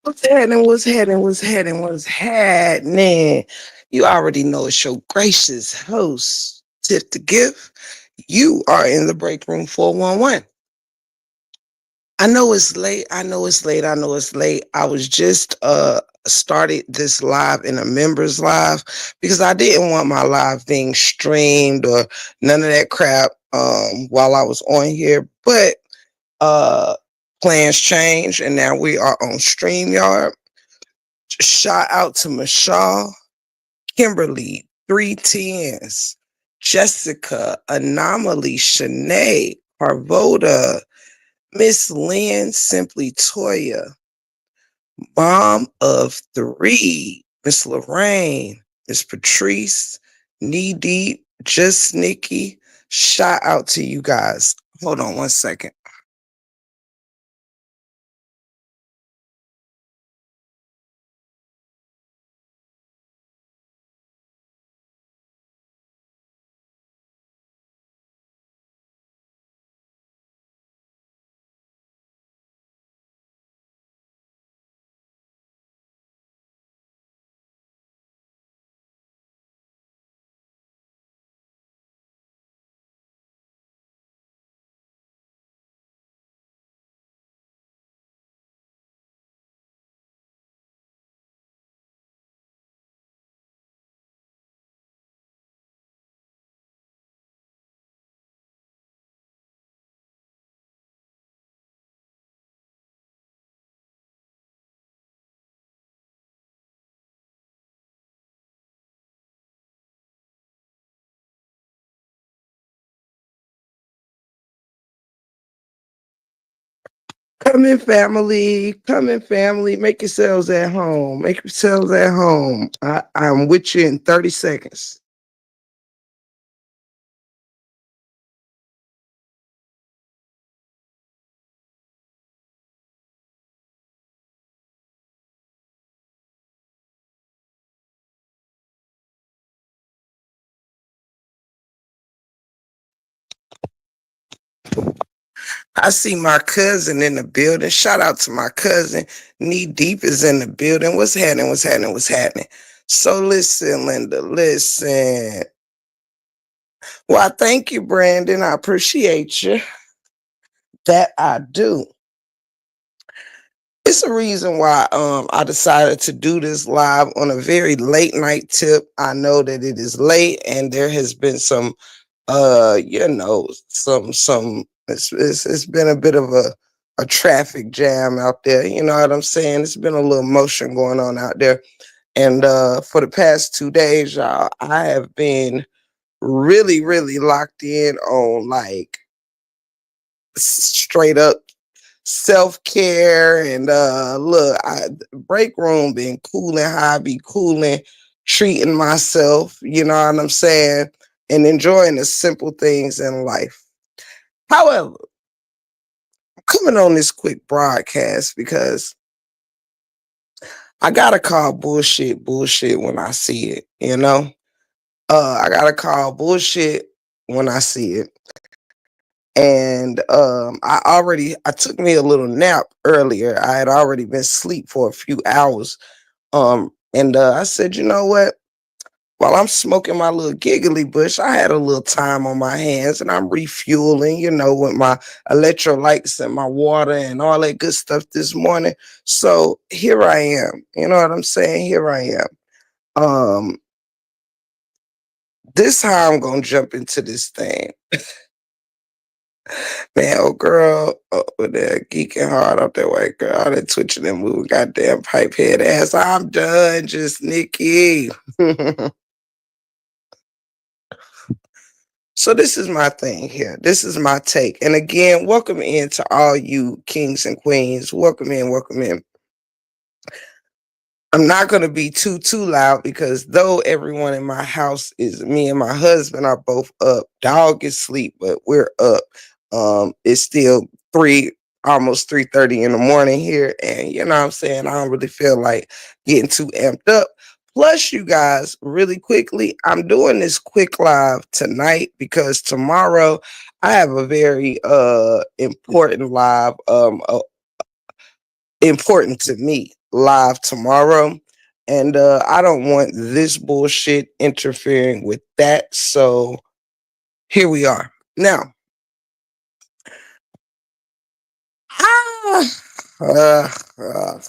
What's happening? You already know it's your gracious host, Tiff the Gift. You are in the break room 411. I know it's late. I know it's late. I was just started this live in a members live because I didn't want my live being streamed or none of that crap while I was on here. But uh plans change and now we are on StreamYard. Shout out to Michelle, Kimberly, Three Tens, Jessica, Anomaly, Shanae, Harvoda, Miss Lynn, Simply Toya, Mom of Three, Miss Lorraine, Miss Patrice, Knee Deep, Just Nikki. Shout out to you guys. Hold on one second. Come in, family. Make yourselves at home. Make yourselves at home. I'm with you in 30 seconds. I see my cousin in the building. Shout out to my cousin. Knee Deep is in the building. What's happening? So listen, Linda, listen. Well, I thank you, Brandon. I appreciate you. That I do. It's a reason why I decided to do this live on a very late night tip. I know that it is late and there has been some some it's been a bit of a traffic jam out there. You know what I'm saying? It's been a little motion going on out there. And for the past 2 days, y'all, I have been really, really locked in on like straight up self-care and look, break room been cooling how I be cooling, treating myself, you know what I'm saying, and enjoying the simple things in life. However, I'm coming on this quick broadcast because I gotta call bullshit when I see it, you know? I gotta call bullshit when I see it. And I took me a little nap earlier. I had already been asleep for a few hours. And I said, you know what? While I'm smoking my little giggly bush, I had a little time on my hands and I'm refueling, you know, with my electrolytes and my water and all that good stuff this morning. So here I am. You know what I'm saying? Here I am. Um, this how I'm gonna jump into this thing. Man, oh girl, over there geeking hard up that white girl, all that twitching and moving, goddamn pipe head ass. I'm done, just Nikki. So this is my thing here. This is my take. And again, welcome in to all you kings and queens. Welcome in, welcome in. I'm not going to be too loud because though everyone in my house is me and my husband are both up. Dog is asleep, but we're up. It's still 3 almost 3:30 in the morning here and you know what I'm saying, I don't really feel like getting too amped up. Plus you guys, really quickly, I'm doing this quick live tonight because tomorrow I have a very important live important to me. live tomorrow. And I don't want this bullshit interfering with that. So here we are. Now, ah, uh, uh,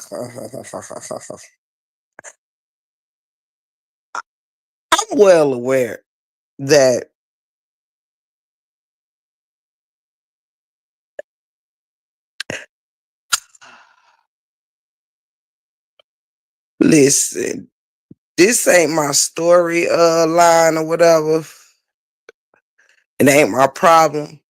I'm well aware that, listen, this ain't my story line or whatever. It ain't my problem.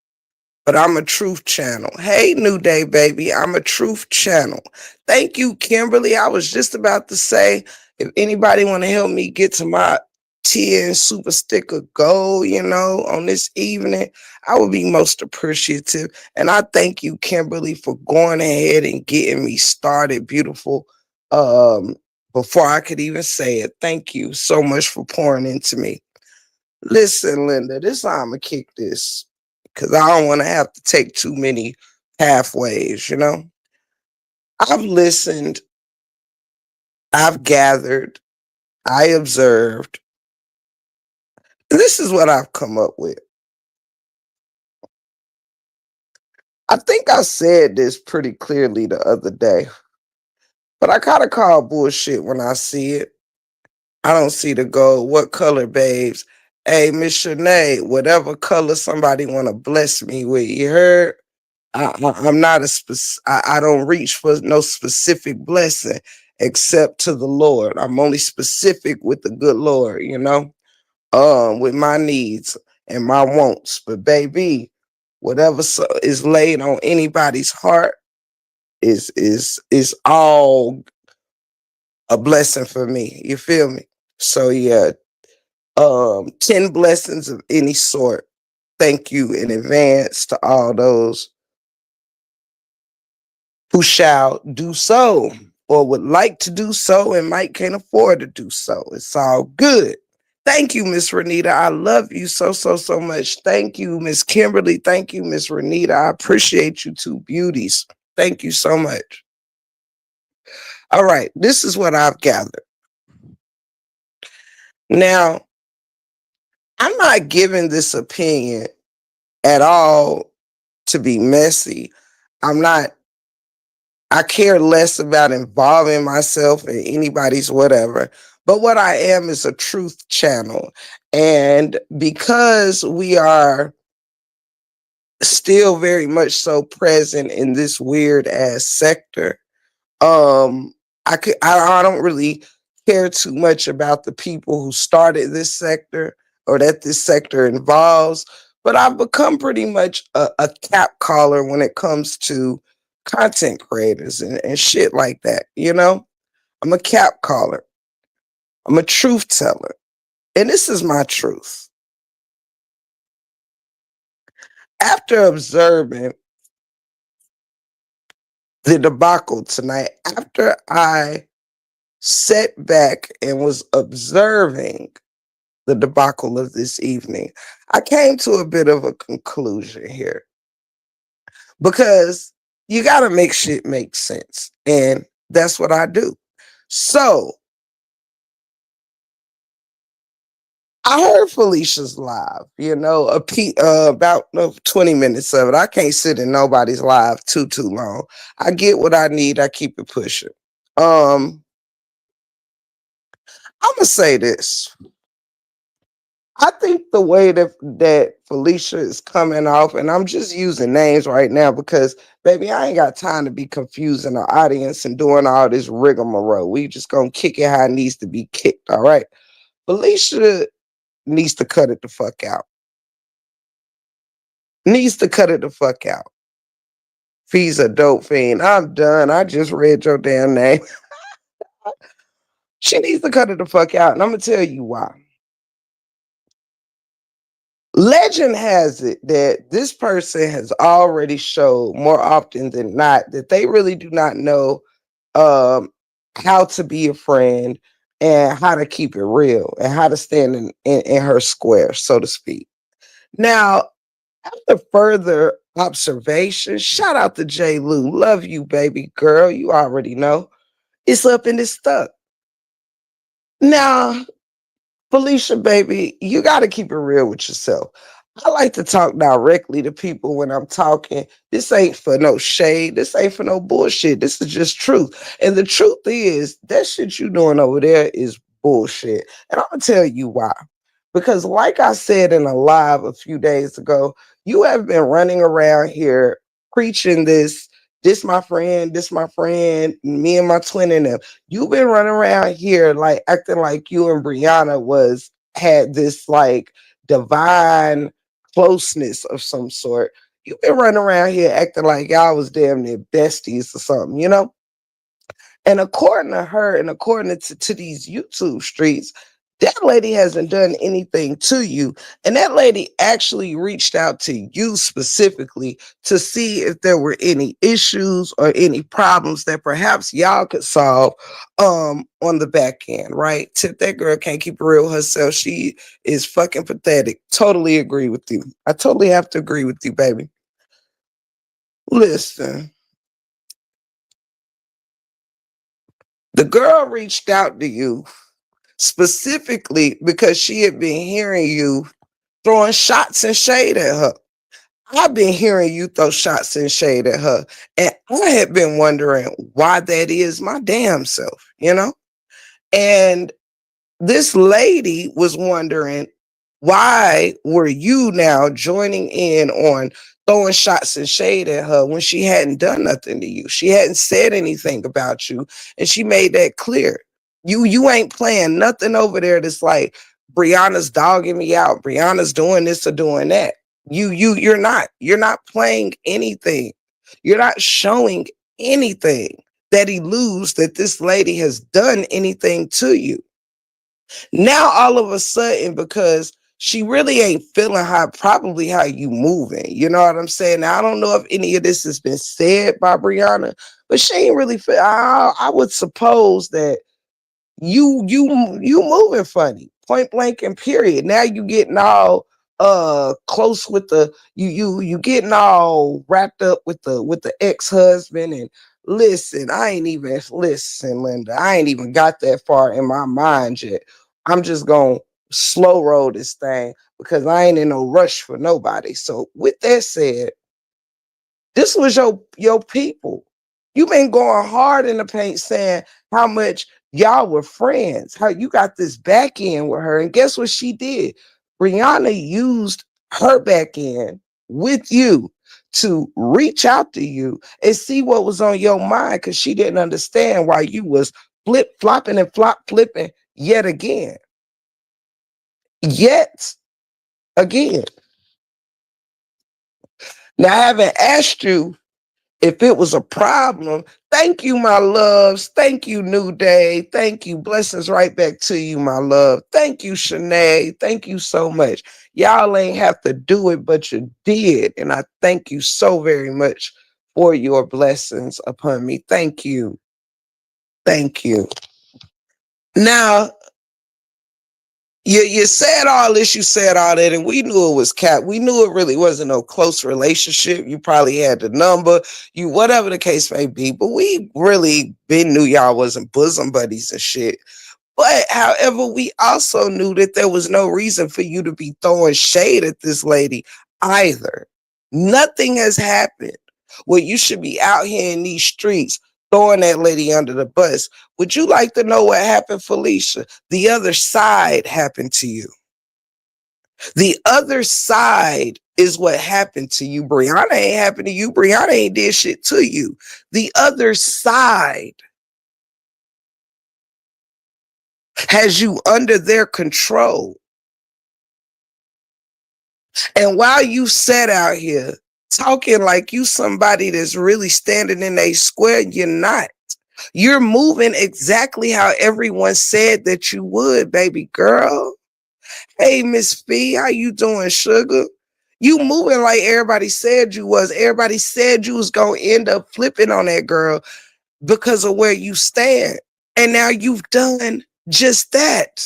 But I'm a truth channel. Hey, New Day, baby. I'm a truth channel. Thank you, Kimberly. I was just about to say, if anybody want to help me get to my 10 super sticker goal, on this evening, I would be most appreciative. And I thank you, Kimberly, for going ahead and getting me started, beautiful. Um, Before I could even say it. Thank you so much for pouring into me. Listen, Linda, this how I'm gonna kick this because I don't want to have to take too many pathways. I've listened, I've gathered, I observed. This is what I've come up with. I think I said this pretty clearly the other day, but I kind of call bullshit when I see it. I don't see the gold. What color, babes? Hey, Miss Shanae, whatever color somebody want to bless me with, you heard? I'm not I don't reach for no specific blessing except to the Lord. I'm only specific with the good Lord, with my needs and my wants. But baby, whatever is laid on anybody's heart is all a blessing for me. You feel me? So yeah, 10 blessings of any sort. Thank you in advance to all those who shall do so or would like to do so and might can't afford to do so. It's all good. Thank you, Miss Renita. I love you so, so, so much. Thank you, Miss Kimberly. Thank you, Miss Renita. I appreciate you two beauties. Thank you so much. All right, this is what I've gathered. Now, I'm not giving this opinion at all to be messy. I'm not I care less about involving myself in anybody's whatever. But what I am is a truth channel. And because we are still very much so present in this weird ass sector, um, I don't really care too much about the people who started this sector or that this sector involves, but I've become pretty much a cap caller when it comes to content creators and shit like that. I'm a cap caller. I'm a truth teller. And this is my truth. After observing the debacle tonight, after I sat back and was observing the debacle of this evening, I came to a bit of a conclusion here because you got to make shit make sense. And that's what I do. So I heard Felicia's live, about 20 minutes of it. I can't sit in nobody's live too long. I get what I need. I keep it pushing. I'm going to say this. I think the way that Felicia is coming off, and I'm just using names right now because, baby, I ain't got time to be confusing the audience and doing all this rigmarole. We just gonna kick it how it needs to be kicked, all right? Felicia needs to cut it the fuck out. Needs to cut it the fuck out. Fe's a dope fiend. I'm done. I just read your damn name. She needs to cut it the fuck out, and I'm gonna tell you why. Legend has it that this person has already showed more often than not that they really do not know um, how to be a friend and how to keep it real and how to stand in her square, so to speak. Now, after further observation, shout out to J. Lou. Love you, baby girl. You already know. It's up and it's stuck. Now, Felicia, baby, you got to keep it real with yourself. I like to talk directly to people when I'm talking. This ain't for no shade. This ain't for no bullshit. This is just truth. And the truth is, that shit you doing over there is bullshit. And I'm going to tell you why. Because, like I said in a live a few days ago, you have been running around here preaching this my friend, me and my twin and them. You've been running around here like acting like you and Brianna had this like divine closeness of some sort. You've been running around here acting like y'all was damn near besties or something, you know? And according to her and according to these YouTube streets, that lady hasn't done anything to you. And that lady actually reached out to you specifically to see if there were any issues or any problems that perhaps y'all could solve on the back end, right? Tip, that girl can't keep it real herself. She is fucking pathetic. Totally agree with you. I totally have to agree with you, baby. Listen, the girl reached out to you specifically because she had been hearing you throwing shots and shade at her. I've been hearing you throw shots and shade at her. And I had been wondering why that is my damn self, you know? And this lady was wondering, why were you now joining in on throwing shots and shade at her when she hadn't done nothing to you? She hadn't said anything about you, and she made that clear. You ain't playing nothing over there that's like Brianna's dogging me out, Brianna's doing this or doing that. You're not playing anything. You're not showing anything that eludes that this lady has done anything to you. Now all of a sudden, because she really ain't feeling probably how you moving. You know what I'm saying? Now, I don't know if any of this has been said by Brianna, but she ain't really feel. I would suppose that you moving funny, point blank and period. Now you getting all close with you getting all wrapped up with the ex-husband. And listen, Linda, I ain't even got that far in my mind yet. I'm just gonna slow roll this thing because I ain't in no rush for nobody. So with that said, this was your people. You been going hard in the paint saying how much y'all were friends, how you got this back end with her. And guess what she did? Brianna used her back end with you to reach out to you and see what was on your mind because she didn't understand why you was flip flopping and flop flipping yet again. Yet again. Now, I haven't asked you if it was a problem. Thank you, my loves. Thank you, New Day. Thank you. Blessings right back to you, my love. Thank you, Shanae. Thank you so much. Y'all ain't have to do it, but you did. And I thank you so very much for your blessings upon me. Thank you. Thank you. Now, you said all this, you said all that, and we knew it was cap. We knew it really wasn't no close relationship. You probably had the number, you whatever the case may be, but we really been knew y'all wasn't bosom buddies and shit. But however, we also knew that there was no reason for you to be throwing shade at this lady either. Nothing has happened where you should be out here in these streets throwing that lady under the bus. Would you like to know what happened, Felicia? The other side happened to you. The other side is what happened to you. Brianna ain't happened to you. Brianna ain't did shit to you. The other side has you under their control. And while you sat out here talking like you somebody that's really standing in a square, you're not. You're moving exactly how everyone said that you would, baby girl. Hey, Miss Fee, how you doing, sugar? You moving like everybody said you was. Everybody said you was going to end up flipping on that girl because of where you stand. And now you've done just that.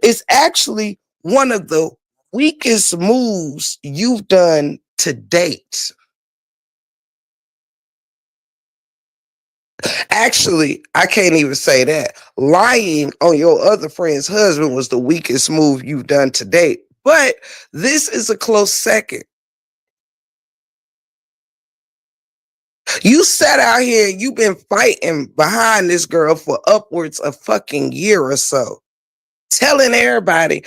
It's actually one of the weakest moves you've done to date. Actually, I can't even say that. Lying on your other friend's husband was the weakest move you've done to date. But this is a close second. You sat out here and you've been fighting behind this girl for upwards of fucking year or so. Telling everybody,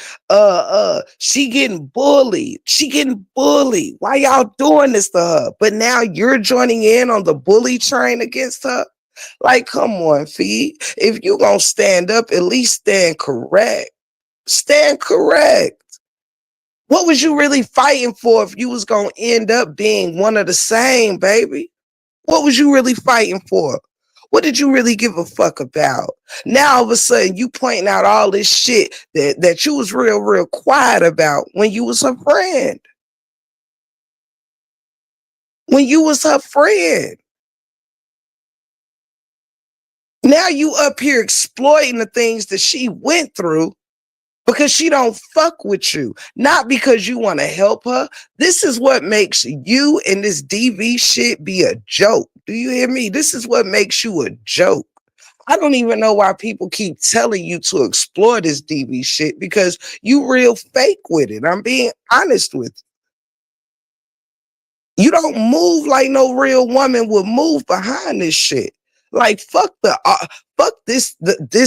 she getting bullied. She getting bullied. Why y'all doing this to her? But now you're joining in on the bully train against her. Like, come on, Fee. If you gonna stand up, at least stand correct. Stand correct. What was you really fighting for if you was gonna end up being one of the same, baby? What was you really fighting for? What did you really give a fuck about? Now all of a sudden you pointing out all this shit that you was real quiet about when you was her friend. When you was her friend. Now you up here exploiting the things that she went through because she don't fuck with you, not because you want to help her. This is what makes you and this DV shit be a joke. Do you hear me? This is what makes you a joke. I don't even know why people keep telling you to explore this DV shit because you real fake with it. I'm being honest with you. You don't move like no real woman would move behind this shit. Like fuck this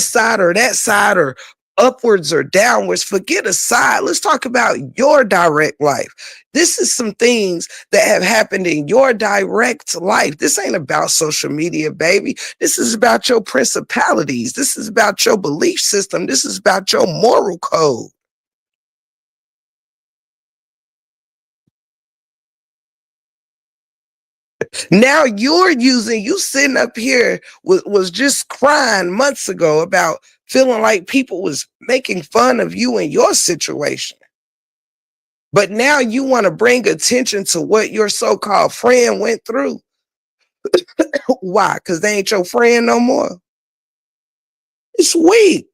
side or that side or upwards or downwards. Forget a side. Let's talk about your direct life. This is some things that have happened in your direct life. This ain't about social media, baby. This is about your principalities. This is about your belief system. This is about your moral code. Now you sitting up here was just crying months ago about feeling like people was making fun of you and your situation. But now you want to bring attention to what your so-called friend went through. Why? Because they ain't your friend no more. It's weak.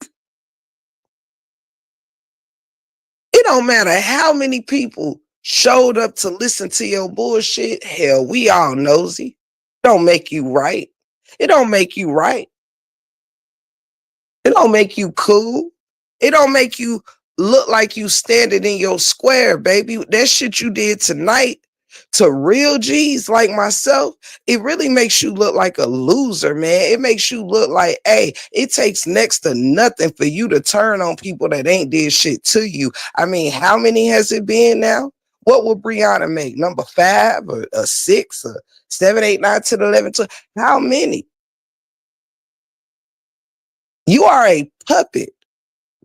It don't matter how many people showed up to listen to your bullshit. Hell, we all nosy. Don't make you right. It don't make you right. It don't make you cool. It don't make you look like you standing in your square, baby. That shit you did tonight to real G's like myself, it really makes you look like a loser, man. It makes you look like, hey, it takes next to nothing for you to turn on people that ain't did shit to you. I mean, how many has it been now? What would Brianna make? Number 5 or a 6 or 7, 8, 9, 10, 11, 12? How many? You are a puppet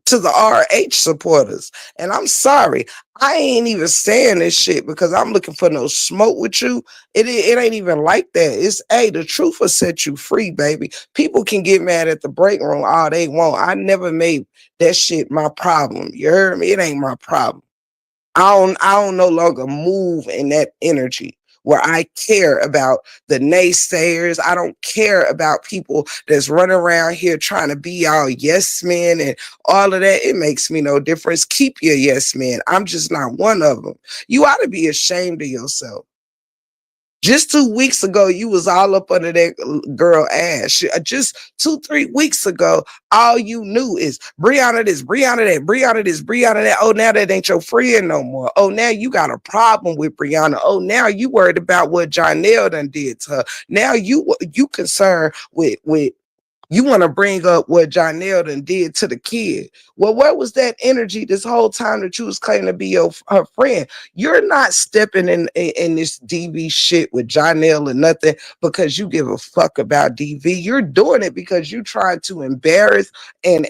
to the RH supporters. And I'm sorry, I ain't even saying this shit because I'm looking for no smoke with you. It ain't even like that. It's, hey, the truth will set you free, baby. People can get mad at the break room all they want. I never made that shit my problem. You heard me? It ain't my problem. I don't no longer move in that energy where I care about the naysayers. I don't care about people that's running around here trying to be all yes men and all of that. It makes me no difference. Keep your yes men. I'm just not one of them. You ought to be ashamed of yourself. Just 2 weeks ago, you was all up under that girl ass. Just 2, 3 weeks ago, all you knew is Brianna this, Brianna that, Brianna this, Brianna that. Oh, now that ain't your friend no more. Oh, now you got a problem with Brianna. Oh, now you worried about what Jonelle done did to her. Now you concerned with you want to bring up what John Eldon did to the kid. Well, where was that energy this whole time that you was claiming to be her friend? You're not stepping in this DV shit with John L or nothing because you give a fuck about DV. You're doing it because you trying to embarrass and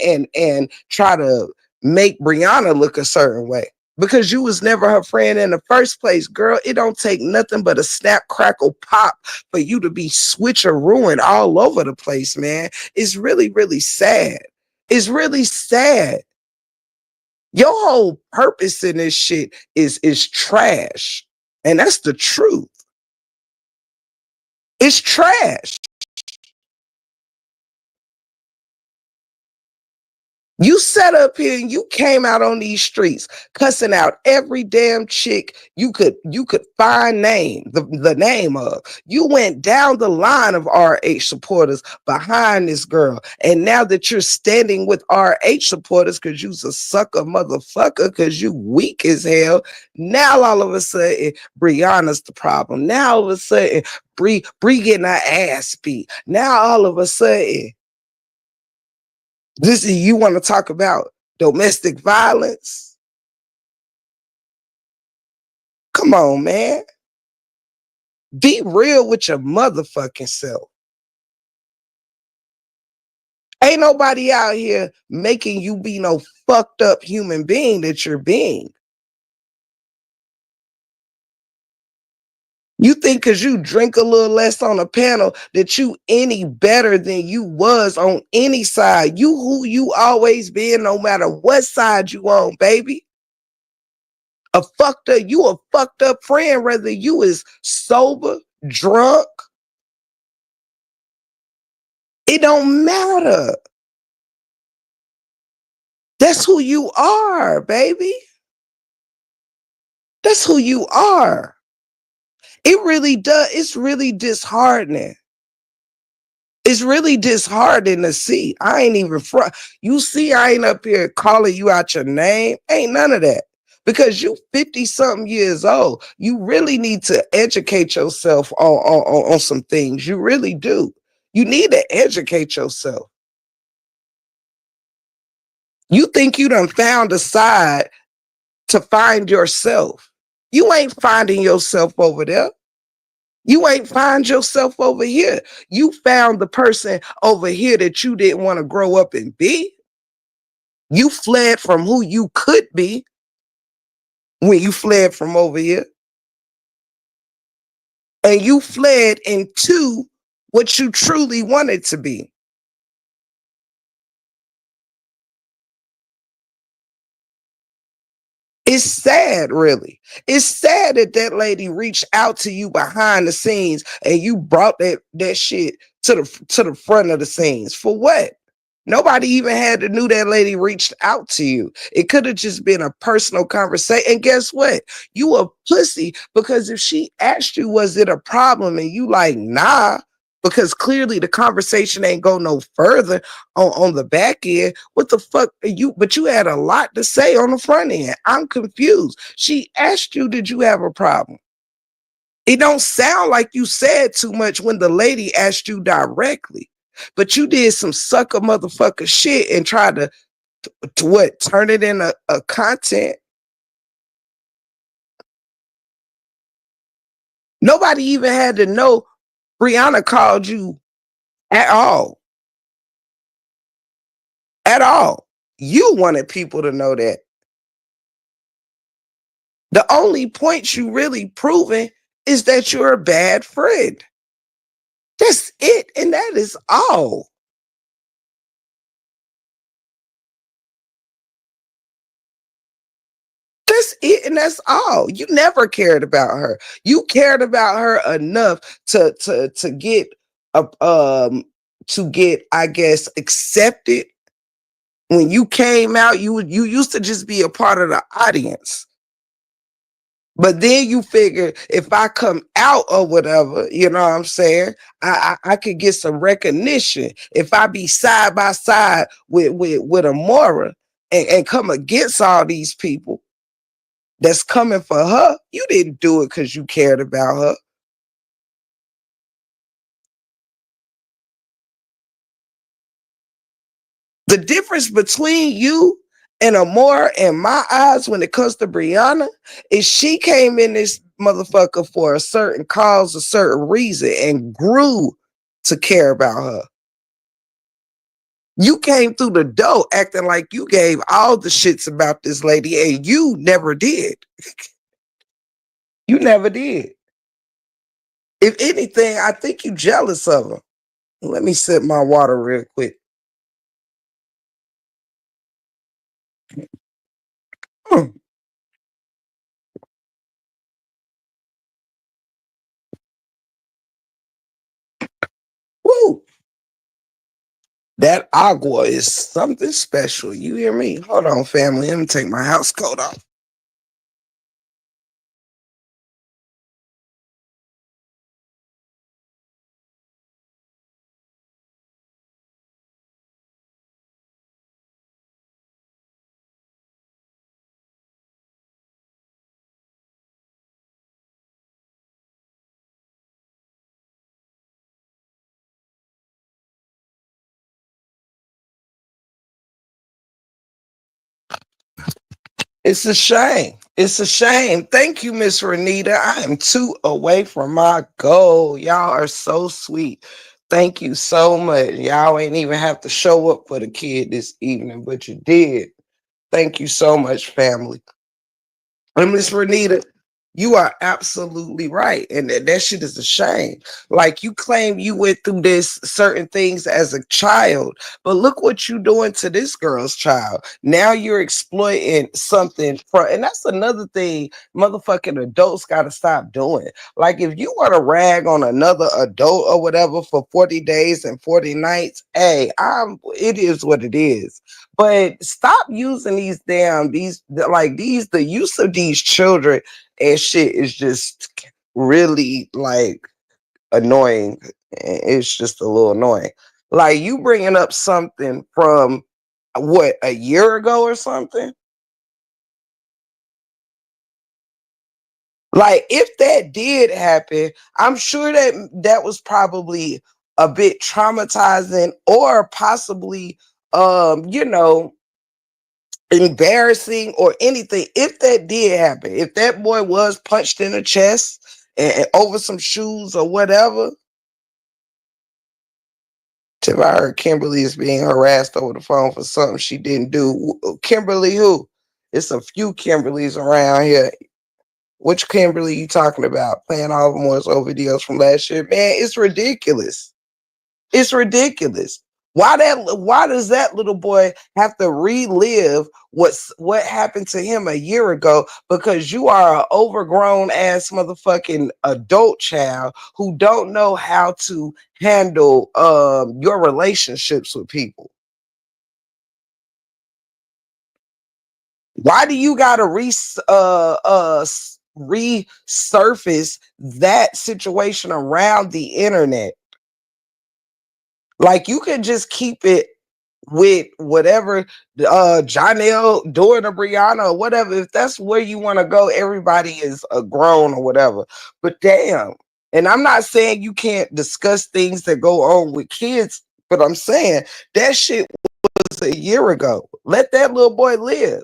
try to make Brianna look a certain way. Because you was never her friend in the first place, girl. It don't take nothing but a snap, crackle, pop for you to be switcherooing all over the place, man. It's really sad. It's really sad. Your whole purpose in this shit is trash. And that's the truth. It's trash. You sat up here and you came out on these streets cussing out every damn chick you could find the name of. You went down the line of RH supporters behind this girl. And now that you're standing with RH supporters because you's a sucker motherfucker, because you weak as hell, now all of a sudden Brianna's the problem. Now all of a sudden Bree getting her ass beat. Now all of a sudden this is, you want to talk about domestic violence? Come on, man. Be real with your motherfucking self. Ain't nobody out here making you be no fucked up human being that you're being. You think because you drink a little less on a panel that you any better than you was on any side. You who you always been, no matter what side you on, baby. You a fucked up friend, whether you is sober, drunk. It don't matter. That's who you are, baby. That's who you are. It really does. It's really disheartening. It's really disheartening to see. I ain't even front. You see, I ain't up here calling you out your name. Ain't none of that. Because you 50 something years old. You really need to educate yourself on some things. You really do. You need to educate yourself. You think you done found a side to find yourself. You ain't finding yourself over there. You ain't find yourself over here. You found the person over here that you didn't want to grow up and be. You fled from who you could be when you fled from over here. And you fled into what you truly wanted to be. It's sad, really. It's sad that that lady reached out to you behind the scenes and you brought that shit to the front of the scenes. For what? Nobody even had to knew that lady reached out to you. It could have just been a personal conversation. And guess what? You a pussy, because if she asked you, was it a problem? And you like, nah, because clearly the conversation ain't go no further on the back end. What the fuck are you? But you had a lot to say on the front end. I'm confused. She asked you, did you have a problem? It don't sound like you said too much when the lady asked you directly, but you did some sucker motherfucker shit and tried to what, turn it into a content. Nobody even had to know Brianna called you at all. At all. You wanted people to know that. The only point you really proven is that you're a bad friend. That's it, and that is all. That's it, and that's all. You never cared about her. You cared about her enough to get a to get, I guess, accepted. When you came out, you used to just be a part of the audience. But then you figure if I come out or whatever, you know what I'm saying? I could get some recognition. If I be side by side with Amora and come against all these people that's coming for her, you didn't do it because you cared about her. The difference between you and Amora, in my eyes, when it comes to Brianna, is she came in this motherfucker for a certain cause, a certain reason, and grew to care about her. You came through the door acting like you gave all the shits about this lady, and you never did. You never did. If anything, I think you jealous of her. Let me sip my water real quick. Hmm. Woo! That agua is something special. You hear me? Hold on, family. Let me take my house coat off. It's a shame. It's a shame. Thank you, Miss Renita. I am 2 away from my goal. Y'all are so sweet. Thank you so much. Y'all ain't even have to show up for the kid this evening, but you did. Thank you so much, family. And Miss Renita, you are absolutely right. And that shit is a shame. Like you claim you went through this certain things as a child, but look what you doing to this girl's child. Now you're exploiting something from, and that's another thing motherfucking adults gotta stop doing. Like if you want to rag on another adult or whatever for 40 days and 40 nights, hey, it is what it is. But stop using the use of these children and shit is just really like annoying. It's just a little annoying. Like you bringing up something from what, a year ago or something. Like if that did happen, I'm sure that was probably a bit traumatizing or possibly you know, embarrassing or anything. If that did happen, if that boy was punched in the chest and over some shoes or whatever. Tip, I heard Kimberly is being harassed over the phone for something she didn't do. Kimberly who? It's a few Kimberlys around here. Which Kimberly you talking about? Playing all the Morris old videos from last year? Man, it's ridiculous. It's ridiculous. Why does that little boy have to relive what happened to him a year ago because you are an overgrown ass motherfucking adult child who don't know how to handle your relationships with people? Why do you gotta resurface that situation around the internet? Like you could just keep it with whatever Janelle doing or Brianna or whatever. If that's where you want to go, everybody is a grown or whatever. But damn, and I'm not saying you can't discuss things that go on with kids, but I'm saying that shit was a year ago. Let that little boy live.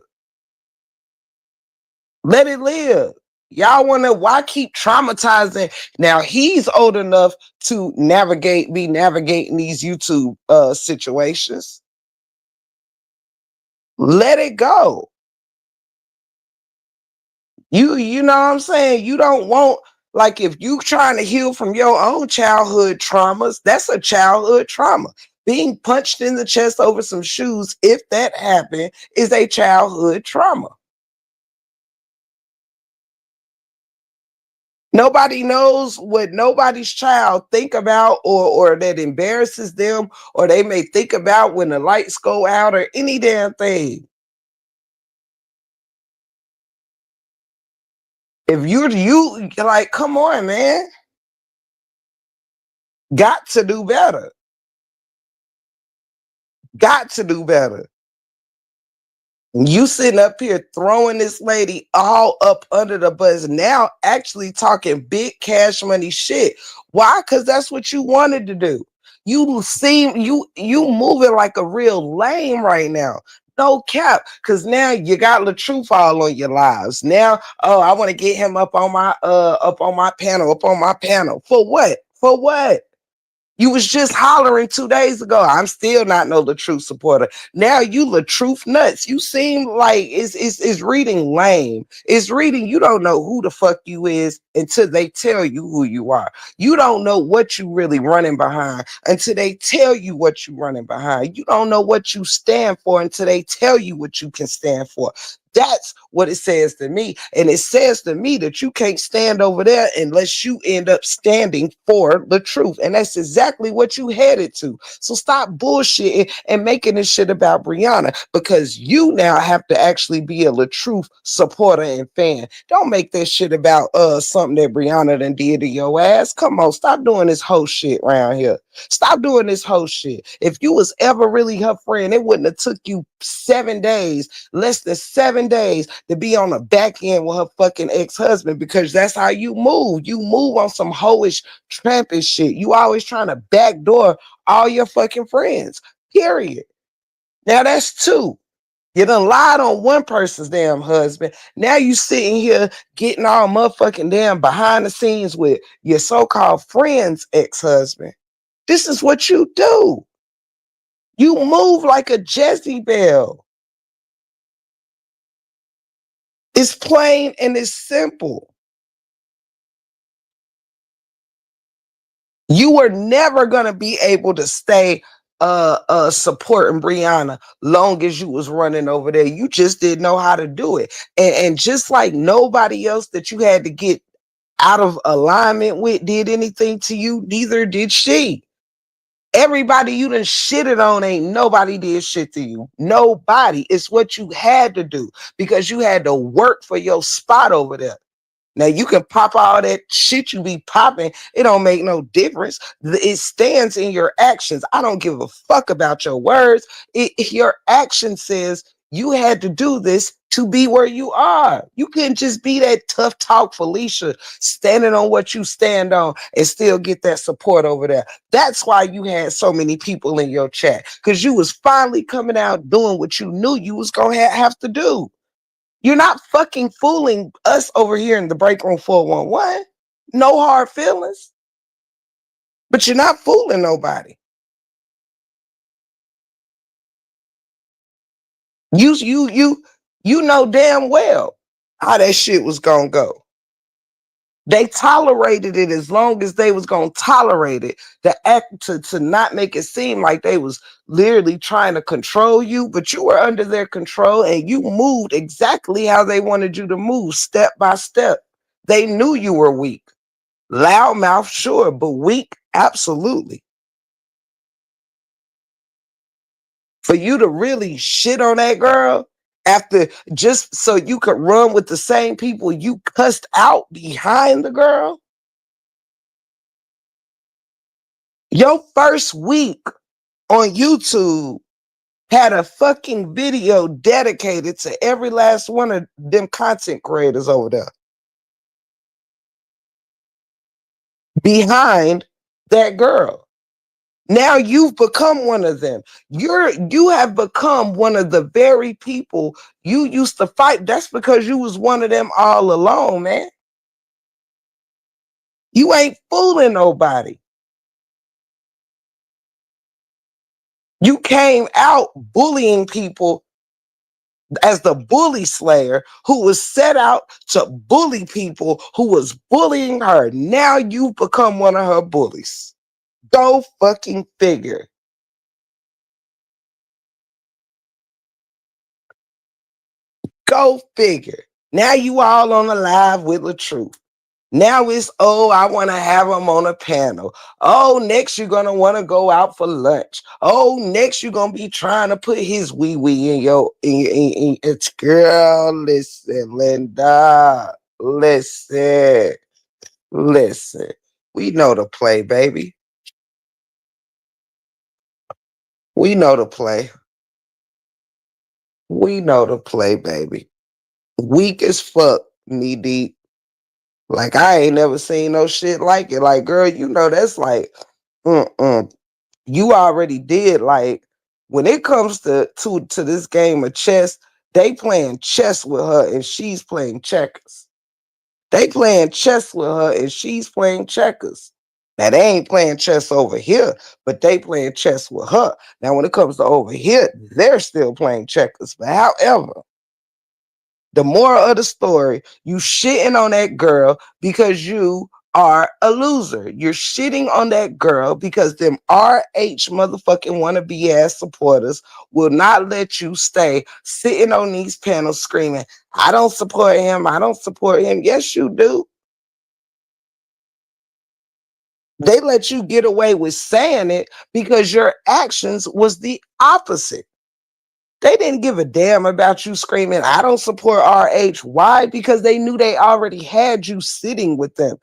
Let it live. Y'all want to, why keep traumatizing? Now he's old enough to be navigating these YouTube situations. Let it go. You know what I'm saying? You don't want, like, if you trying to heal from your own childhood traumas, that's a childhood trauma. Being punched in the chest over some shoes, if that happened, is a childhood trauma. Nobody knows what nobody's child think about or that embarrasses them or they may think about when the lights go out or any damn thing. If you like, come on, man. Got to do better. Got to do better. You sitting up here throwing this lady all up under the bus now, actually talking big cash money shit. Why? Because that's what you wanted to do. You moving like a real lame right now. No cap, because now you got LaTruth all on your lives. Now, oh, I want to get him up on my panel, up on my panel. For what? For what? You was just hollering 2 days ago. I'm still not no LaTruth supporter. Now you LaTruth nuts. You seem like it's reading lame. It's reading, you don't know who the fuck you is until they tell you who you are. You don't know what you really running behind until they tell you what you running behind. You don't know what you stand for until they tell you what you can stand for. That's what it says to me. And it says to me that you can't stand over there unless you end up standing for the truth. And that's exactly what you headed to. So stop bullshitting and making this shit about Brianna, because you now have to actually be a LaTruth supporter and fan. Don't make that shit about something that Brianna done did to your ass. Come on, stop doing this whole shit around here. Stop doing this whole shit. If you was ever really her friend, it wouldn't have took you 7 days, less than 7 days, to be on the back end with her fucking ex-husband, because that's how you move. You move on some hoish, trampish shit. You always trying to backdoor all your fucking friends, period. Now that's two. You done lied on one person's damn husband. Now you sitting here getting all motherfucking damn behind the scenes with your so-called friend's ex-husband. This is what you do. You move like a Jezebel. It's plain and it's simple. You were never gonna be able to stay supporting Brianna long as you was running over there. You just didn't know how to do it. And just like nobody else that you had to get out of alignment with did anything to you, neither did she. Everybody you done shitted on, ain't nobody did shit to you. Nobody. It's what you had to do, because you had to work for your spot over there. Now you can pop all that shit you be popping. It don't make no difference. It stands in your actions. I don't give a fuck about your words. Your action says you had to do this to be where you are. You couldn't just be that tough talk Felicia, standing on what you stand on and still get that support over there. That's why you had so many people in your chat, because you was finally coming out doing what you knew you was gonna have to do. You're not fucking fooling us over here in the break room 411. No hard feelings. But you're not fooling nobody. You know damn well how that shit was gonna go. They tolerated it as long as they was gonna tolerate it. The act to not make it seem like they was literally trying to control you, but you were under their control and you moved exactly how they wanted you to move, step by step. They knew you were weak. Loudmouth, sure, but weak, absolutely. For you to really shit on that girl after, just so you could run with the same people you cussed out behind the girl. Your first week on YouTube had a fucking video dedicated to every last one of them content creators over there behind that girl. Now you've become one of them. You have become one of the very people you used to fight. That's because you was one of them all along, man. You ain't fooling nobody. You came out bullying people as the bully slayer who was set out to bully people who was bullying her. Now you've become one of her bullies. Go fucking figure. Go figure. Now you all on the live with LaTruth. Now it's, oh, I want to have them on a panel. Oh, next you're going to want to go out for lunch. Oh, next you're going to be trying to put his wee-wee in your, it's, girl, listen, Linda, listen. We know the play, baby. We know the play. We know the play, baby. Weak as fuck, knee deep. Like, I ain't never seen no shit like it. Like, girl, you know that's like, you already did. Like, when it comes to this game of chess, they playing chess with her and she's playing checkers. They playing chess with her and she's playing checkers. Now they ain't playing chess over here, but they playing chess with her. Now when it comes to over here, they're still playing checkers. But however, the moral of the story, you shitting on that girl because you are a loser. You're shitting on that girl because them RH motherfucking wannabe ass supporters will not let you stay sitting on these panels screaming, I don't support him. I don't support him. Yes, you do. They let you get away with saying it because your actions was the opposite. They didn't give a damn about you screaming, I don't support RH. Why? Because they knew they already had you sitting with them.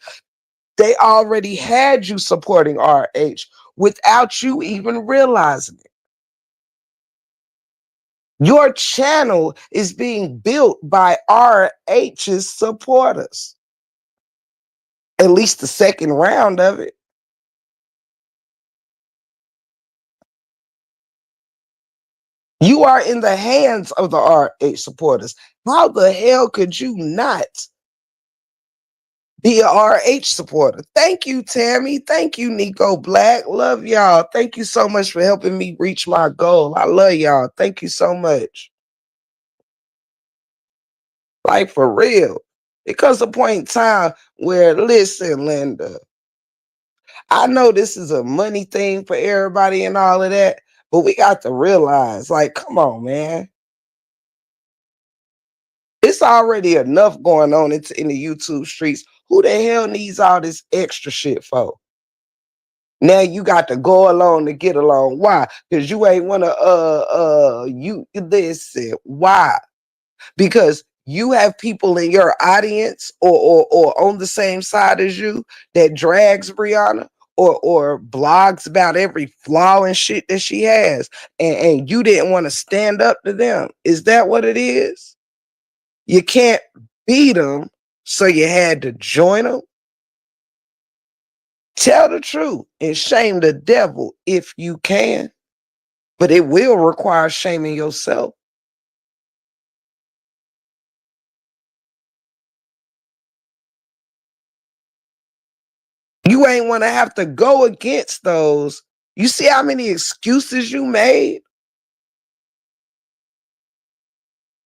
They already had you supporting RH without you even realizing it. Your channel is being built by RH's supporters. At least the second round of it. You are in the hands of the RH supporters. How the hell could you not be a RH supporter? Thank you, Tammy. Thank you, Nico Black. Love y'all. Thank you so much for helping me reach my goal. I love y'all. Thank you so much. Like, for real. It comes a point in time where, listen, Linda, I know this is a money thing for everybody and all of that, but we got to realize, like, come on, man. It's already enough going on in the YouTube streets. Who the hell needs all this extra shit for? Now you got to go along to get along. Why? Because you ain't wanna you listen. Why? Because you have people in your audience or on the same side as you that drags Brianna or blogs about every flaw and shit that she has, and you didn't want to stand up to them. Is that what it is? You can't beat them, so you had to join them. Tell the truth and shame the devil if you can, but it will require shaming yourself. You ain't want to have to go against those. You see how many excuses you made?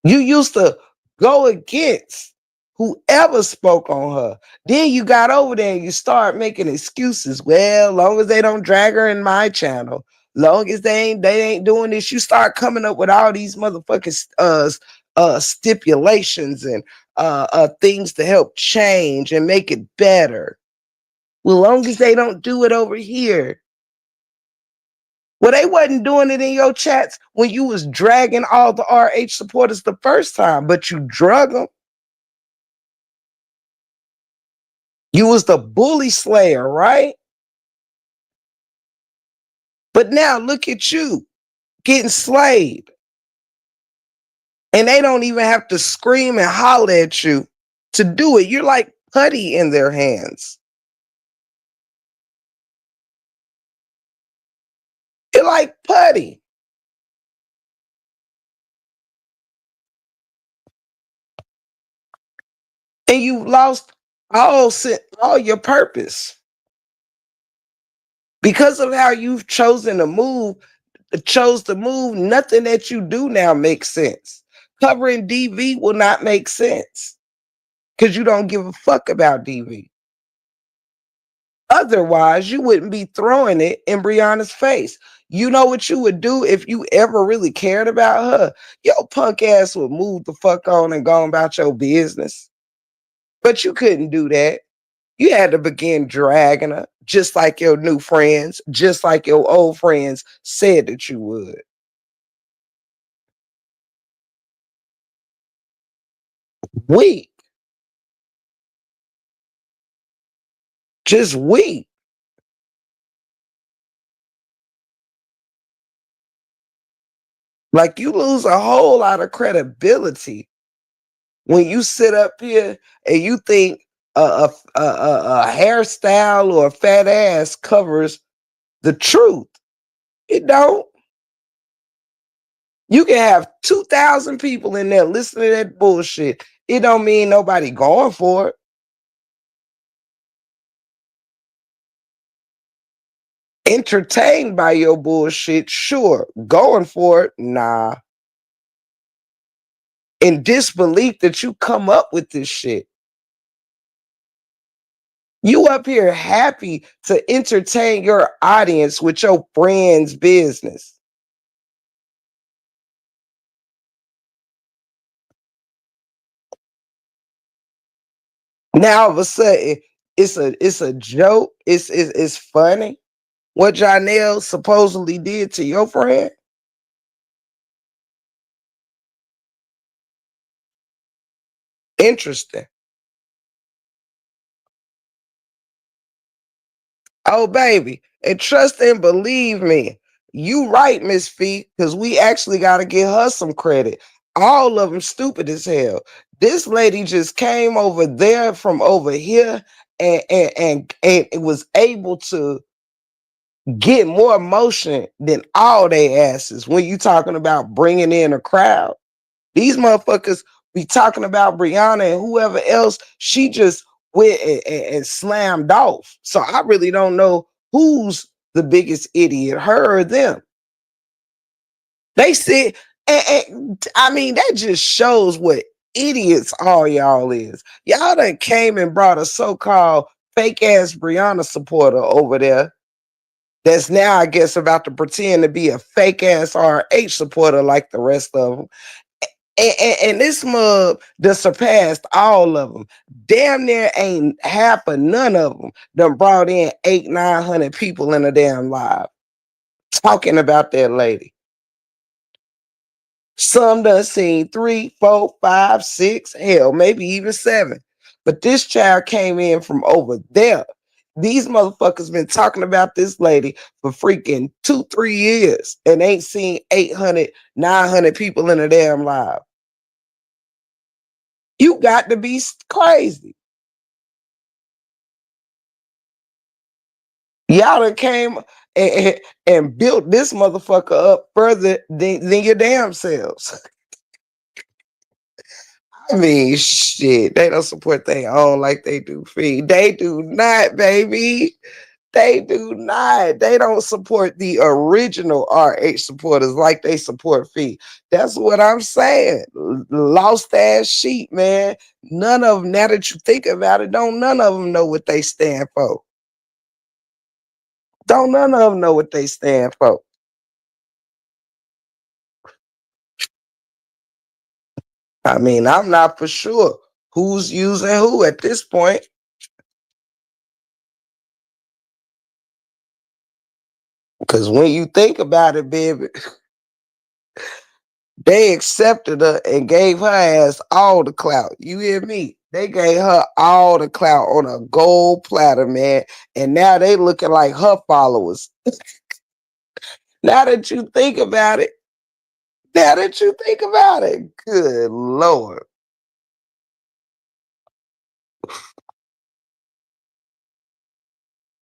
You used to go against whoever spoke on her. Then you got over there and you start making excuses. Well, long as they don't drag her in my channel, long as they ain't doing this, you start coming up with all these motherfucking stipulations and things to help change and make it better. Well, long as they don't do it over here. Well, they wasn't doing it in your chats when you was dragging all the RH supporters the first time, but you drug them. You was the bully slayer, right? But now look at you getting slayed. And they don't even have to scream and holler at you to do it. You're like putty in their hands. You're like putty. And you lost all your purpose. Because of how you've chosen to move, nothing that you do now makes sense. Covering DV will not make sense because you don't give a fuck about DV. Otherwise, you wouldn't be throwing it in Brianna's face. You know what you would do if you ever really cared about her? Your punk ass would move the fuck on and go about your business. But you couldn't do that. You had to begin dragging her, just like your new friends, just like your old friends said that you would. Weak. Just weak. Like, you lose a whole lot of credibility when you sit up here and you think a hairstyle or a fat ass covers the truth. It don't. You can have 2,000 people in there listening to that bullshit. It don't mean nobody going for it. Entertained by your bullshit, sure. Going for it, nah. In disbelief that you come up with this shit. You up here happy to entertain your audience with your friend's business. Now all of a sudden, it's a joke. It's funny. What Janelle supposedly did to your friend. Interesting. Oh, baby. And trust and believe me. You right, Miss Fee, because we actually got to give her some credit. All of them stupid as hell. This lady just came over there from over here and it was able to get more emotion than all they asses when you talking about bringing in a crowd. These motherfuckers be talking about Brianna and whoever else. She just went and slammed off. So I really don't know who's the biggest idiot, her or them. They said, I mean, that just shows what idiots all y'all is. Y'all done came and brought a so-called fake ass Brianna supporter over there that's now, I guess, about to pretend to be a fake ass RH supporter like the rest of them. And this mug done surpassed all of them. Damn near ain't half of none of them done brought in 800-900 people in a damn live talking about that lady. Some done seen 3, 4, 5, 6, hell, maybe even 7. But this child came in from over there. These motherfuckers been talking about this lady for freaking 2, 3 years and ain't seen 800-900 people in a damn live. You got to be crazy. Y'all done came and built this motherfucker up further than your damn selves. I mean, shit, they don't support their own like they do Fee. They do not, baby. They do not. They don't support the original RH supporters like they support Fee. That's what I'm saying. Lost ass sheep, man. None of them, now that you think about it, don't none of them know what they stand for. Don't none of them know what they stand for. I mean, I'm not for sure who's using who at this point. Because when you think about it, baby, they accepted her and gave her ass all the clout. You hear me? They gave her all the clout on a gold platter, man. And now they looking like her followers. Now that you think about it, now that you think about it, good Lord.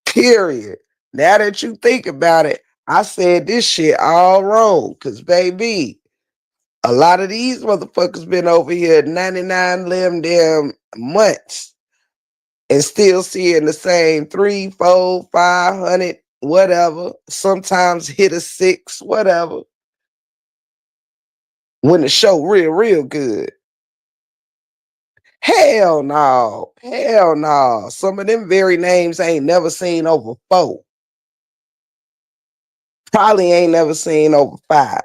Period. Now that you think about it, I said this shit all wrong. Cause baby, a lot of these motherfuckers been over here 99 them damn months and still seeing the same 3, 4, 500, whatever. Sometimes hit a 6, whatever. When the show real good. Hell no. Hell no. Some of them very names I ain't never seen over 4. Probably ain't never seen over 5.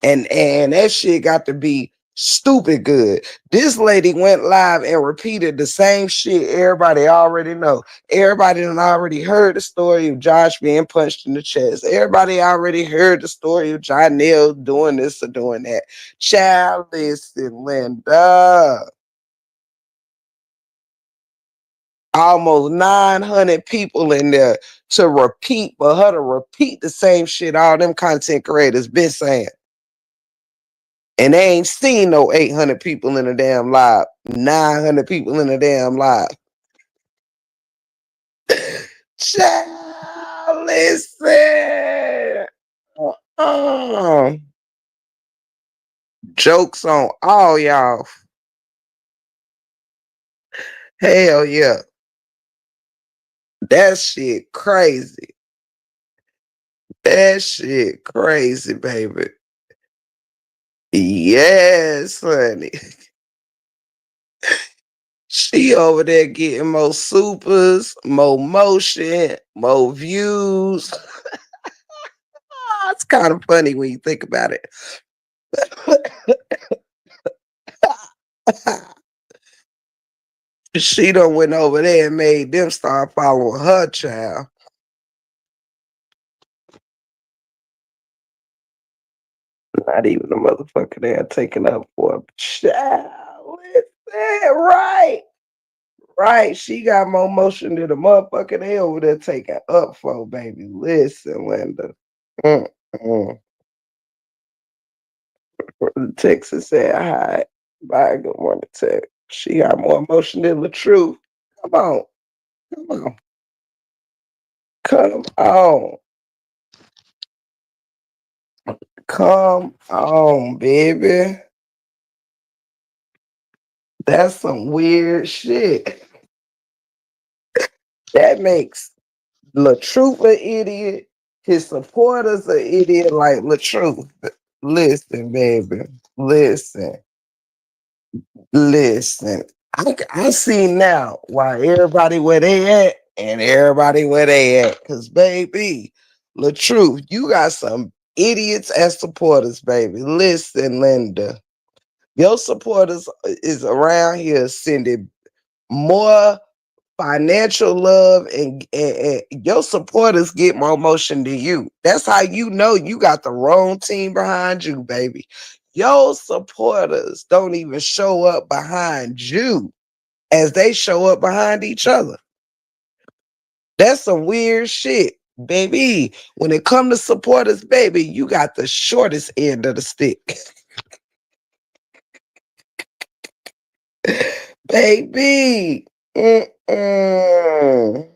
And that shit got to be stupid good. This lady went live and repeated the same shit everybody already know. Everybody done already heard the story of Josh being punched in the chest. Everybody already heard the story of Janelle doing this or doing that. Child, listen, Linda. Almost 900 people in there to repeat, for her to repeat the same shit all them content creators been saying. And they ain't seen no 800 people in a damn live, 900 people in a damn live. Child, listen. Uh, Jokes on all y'all. Hell yeah. That shit crazy. That shit crazy, baby. Yes, honey. She over there getting more supers, more motion, more views. It's kind of funny when you think about it. She done went over there and made them start following her child. Not even the motherfucker there taking up for a child. Listen, right. Right. She got more motion than the motherfucker they over there taking up for, baby. Listen, Linda. Mm-mm. Texas said hi. Bye. Good morning, Tex. She got more emotion than LaTruth. Come on. Come on. Come on. Come on, baby. That's some weird shit. That makes LaTruth an idiot. His supporters an idiot like LaTruth. Listen, baby. Listen. Listen. I see now why everybody where they at and everybody where they at. Cause baby, LaTruth, you got some idiots as supporters, baby. Listen, Linda. Your supporters is around here sending more financial love and your supporters get more motion than you. That's how you know you got the wrong team behind you, baby. Your supporters don't even show up behind you as they show up behind each other. That's some weird shit, baby. When it comes to supporters, baby, you got the shortest end of the stick. Baby. Mm-mm.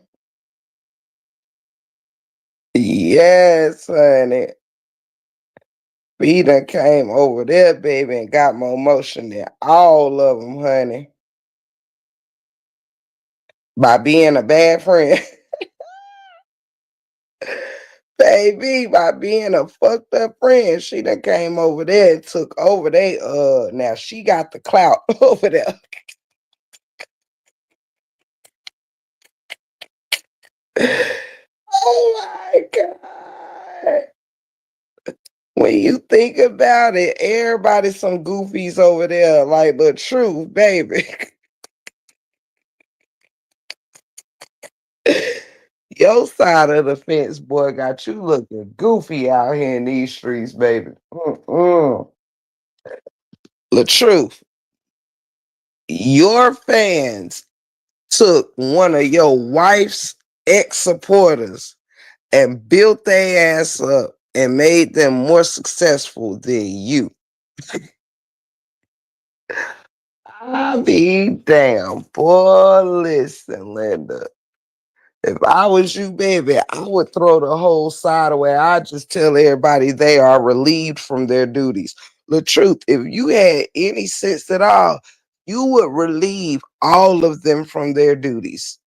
Yes, honey. We done came over there, baby, and got more motion than all of them, honey. By being a bad friend. Baby, by being a fucked up friend, she done came over there and took over they now she got the clout over there. Oh my god. When you think about it, everybody's some goofies over there, like the truth, baby. Your side of the fence, boy, got you looking goofy out here in these streets, baby. The truth, your fans took one of your wife's ex supporters and built their ass up and made them more successful than you. I be damn, boy. Listen, Linda. If I was you, baby, I would throw the whole side away. I just tell everybody they are relieved from their duties. The truth, if you had any sense at all, you would relieve all of them from their duties.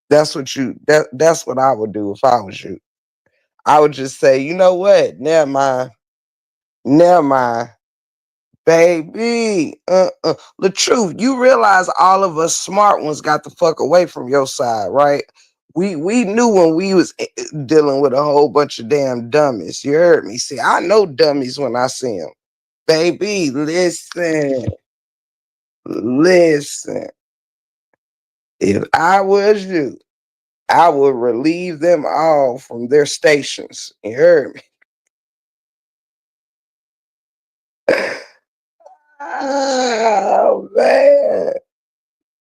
That's what I would do if I was you. I would just say, you know what? Never mind. Baby, the truth, you realize all of us smart ones got the fuck away from your side, right? We knew when we was dealing with a whole bunch of damn dummies. You heard me. See, I know dummies when I see them. Baby, listen, listen. If I was you, I would relieve them all from their stations. You heard me? Oh man,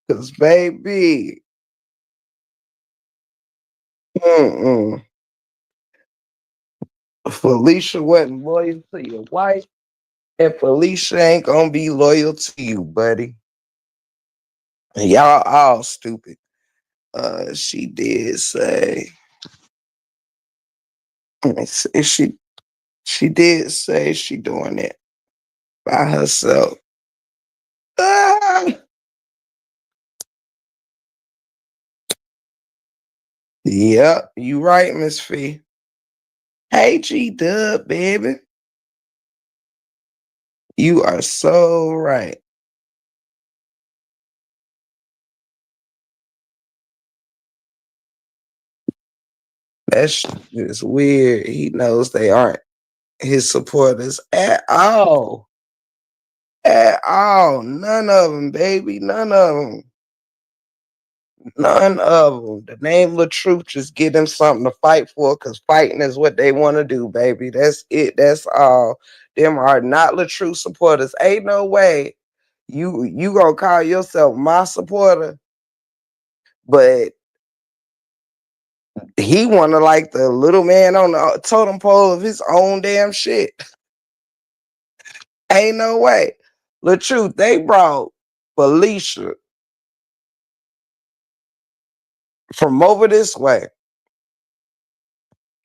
cause baby. Mm-mm. Felicia wasn't loyal to your wife, and Felicia ain't gonna be loyal to you, buddy. And y'all all stupid. She did say, let me see, she did say she doing it by herself. Ah! Yep, you right, Miss Fee. Hey, G Dub, baby. You are so right. That shit is weird. He knows they aren't his supporters at all. At all. None of them, baby. None of them. None of them. The name LaTruth just give them something to fight for because fighting is what they want to do, baby. That's it. That's all. Them are not LaTruth supporters. Ain't no way you gonna call yourself my supporter, but he wanna like the little man on the totem pole of his own damn shit. Ain't no way. LaTruth, they brought Felicia from over this way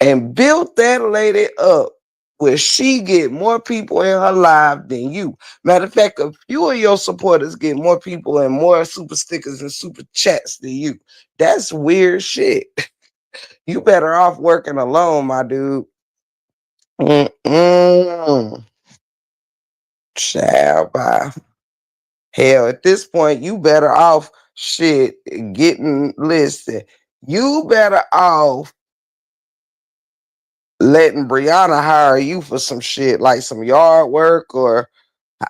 and built that lady up where she get more people in her life than you. Matter of fact, a few of your supporters get more people and more super stickers and super chats than you. That's weird shit. You better off working alone, my dude. Mm-mm. Child, bye. Hell, at this point, you better off shit getting listen. You better off letting Brianna hire you for some shit like some yard work or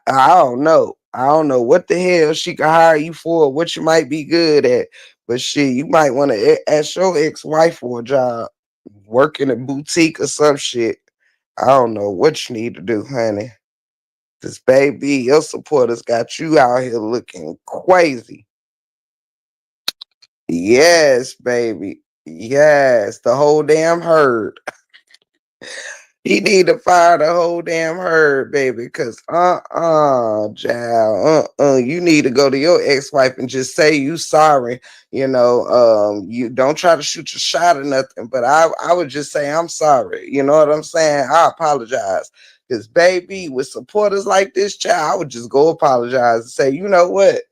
I don't know. I don't know what the hell she can hire you for, what you might be good at. But shit, you might want to ask your ex-wife for a job, work in a boutique or some shit. I don't know what you need to do, honey. Cause baby, your supporters got you out here looking crazy. Yes, baby. Yes, the whole damn herd. He need to fire the whole damn herd, baby. Cause child, you need to go to your ex-wife and just say you sorry. You don't try to shoot your shot or nothing, but I would just say I'm sorry. You know what I'm saying? I apologize. Cause baby, with supporters like this, child, I would just go apologize and say, you know what?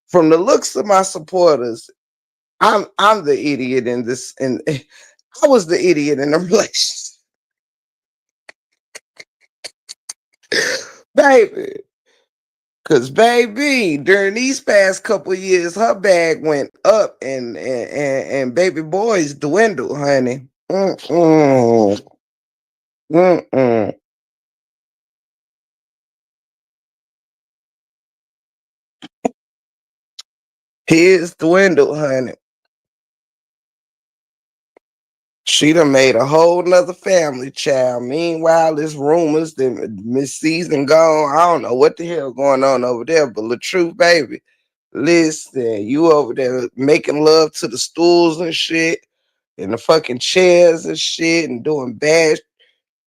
From the looks of my supporters, I'm the idiot in this, and I was the idiot in the relationship, baby. Cause baby, during these past couple years, her bag went up, and baby boys dwindled, honey. Mm-mm, mm-mm. His dwindled, honey. She done made a whole nother family child. Meanwhile, there's rumors that Miss Season gone. I don't know what the hell going on over there, but LaTruth, baby, listen, you over there making love to the stools and shit, and the fucking chairs and shit, and doing bad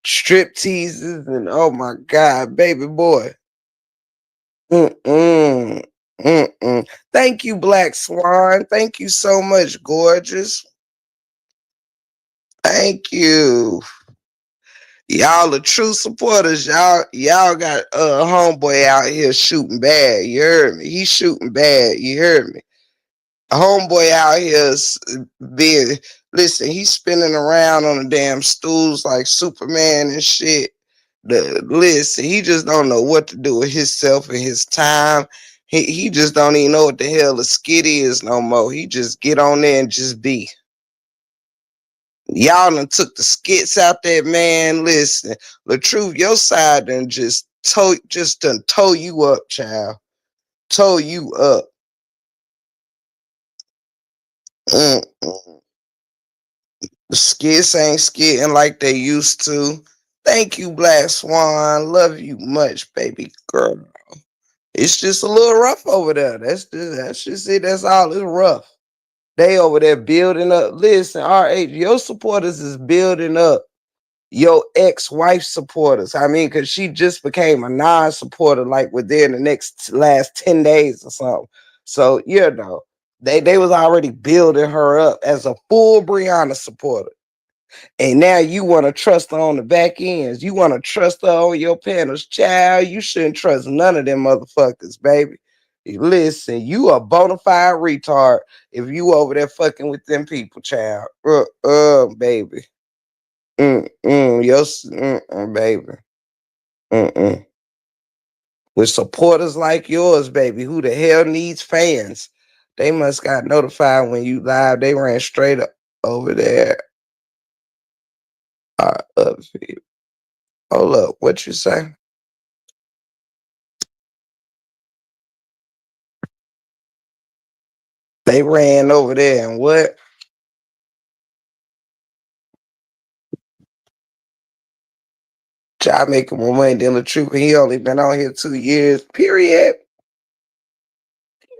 strip teases, and oh my god, baby boy. Mm-mm. Mm-mm. Thank you, Black Swan. Thank you so much, gorgeous. Thank you. Y'all are true supporters. Y'all got homeboy out here shooting bad. You heard me. He's shooting bad. You heard me. Homeboy out here being listen. He's spinning around on the damn stools like Superman and shit. Listen, he just don't know what to do with himself and his time. He just don't even know what the hell a skit is no more. He just get on there and just be. Y'all done took the skits out there, man. Listen, LaTruth, your side done just done tow you up, child. Tow you up. Mm-mm. The skits ain't skitting like they used to. Thank you, Black Swan. Love you much, baby girl. It's just a little rough over there. That's just it. That's all. It's rough. They over there building up. Listen, RH, your supporters is building up your ex-wife supporters. I mean, because she just became a non-supporter like within the next last 10 days or something. So, they was already building her up as a full Brianna supporter. And now you want to trust her on the back ends. You want to trust her on your panels. Child, you shouldn't trust none of them motherfuckers, baby. Listen, you a bona fide retard if you over there fucking with them people, child. Baby. Yes, baby. Mm-mm. With supporters like yours, baby, who the hell needs fans? They must got notified when you live. They ran straight up over there. are of you. Hold up, what you say? They ran over there and what? Job making more money than LaTruth, and he only been on here 2 years. Period.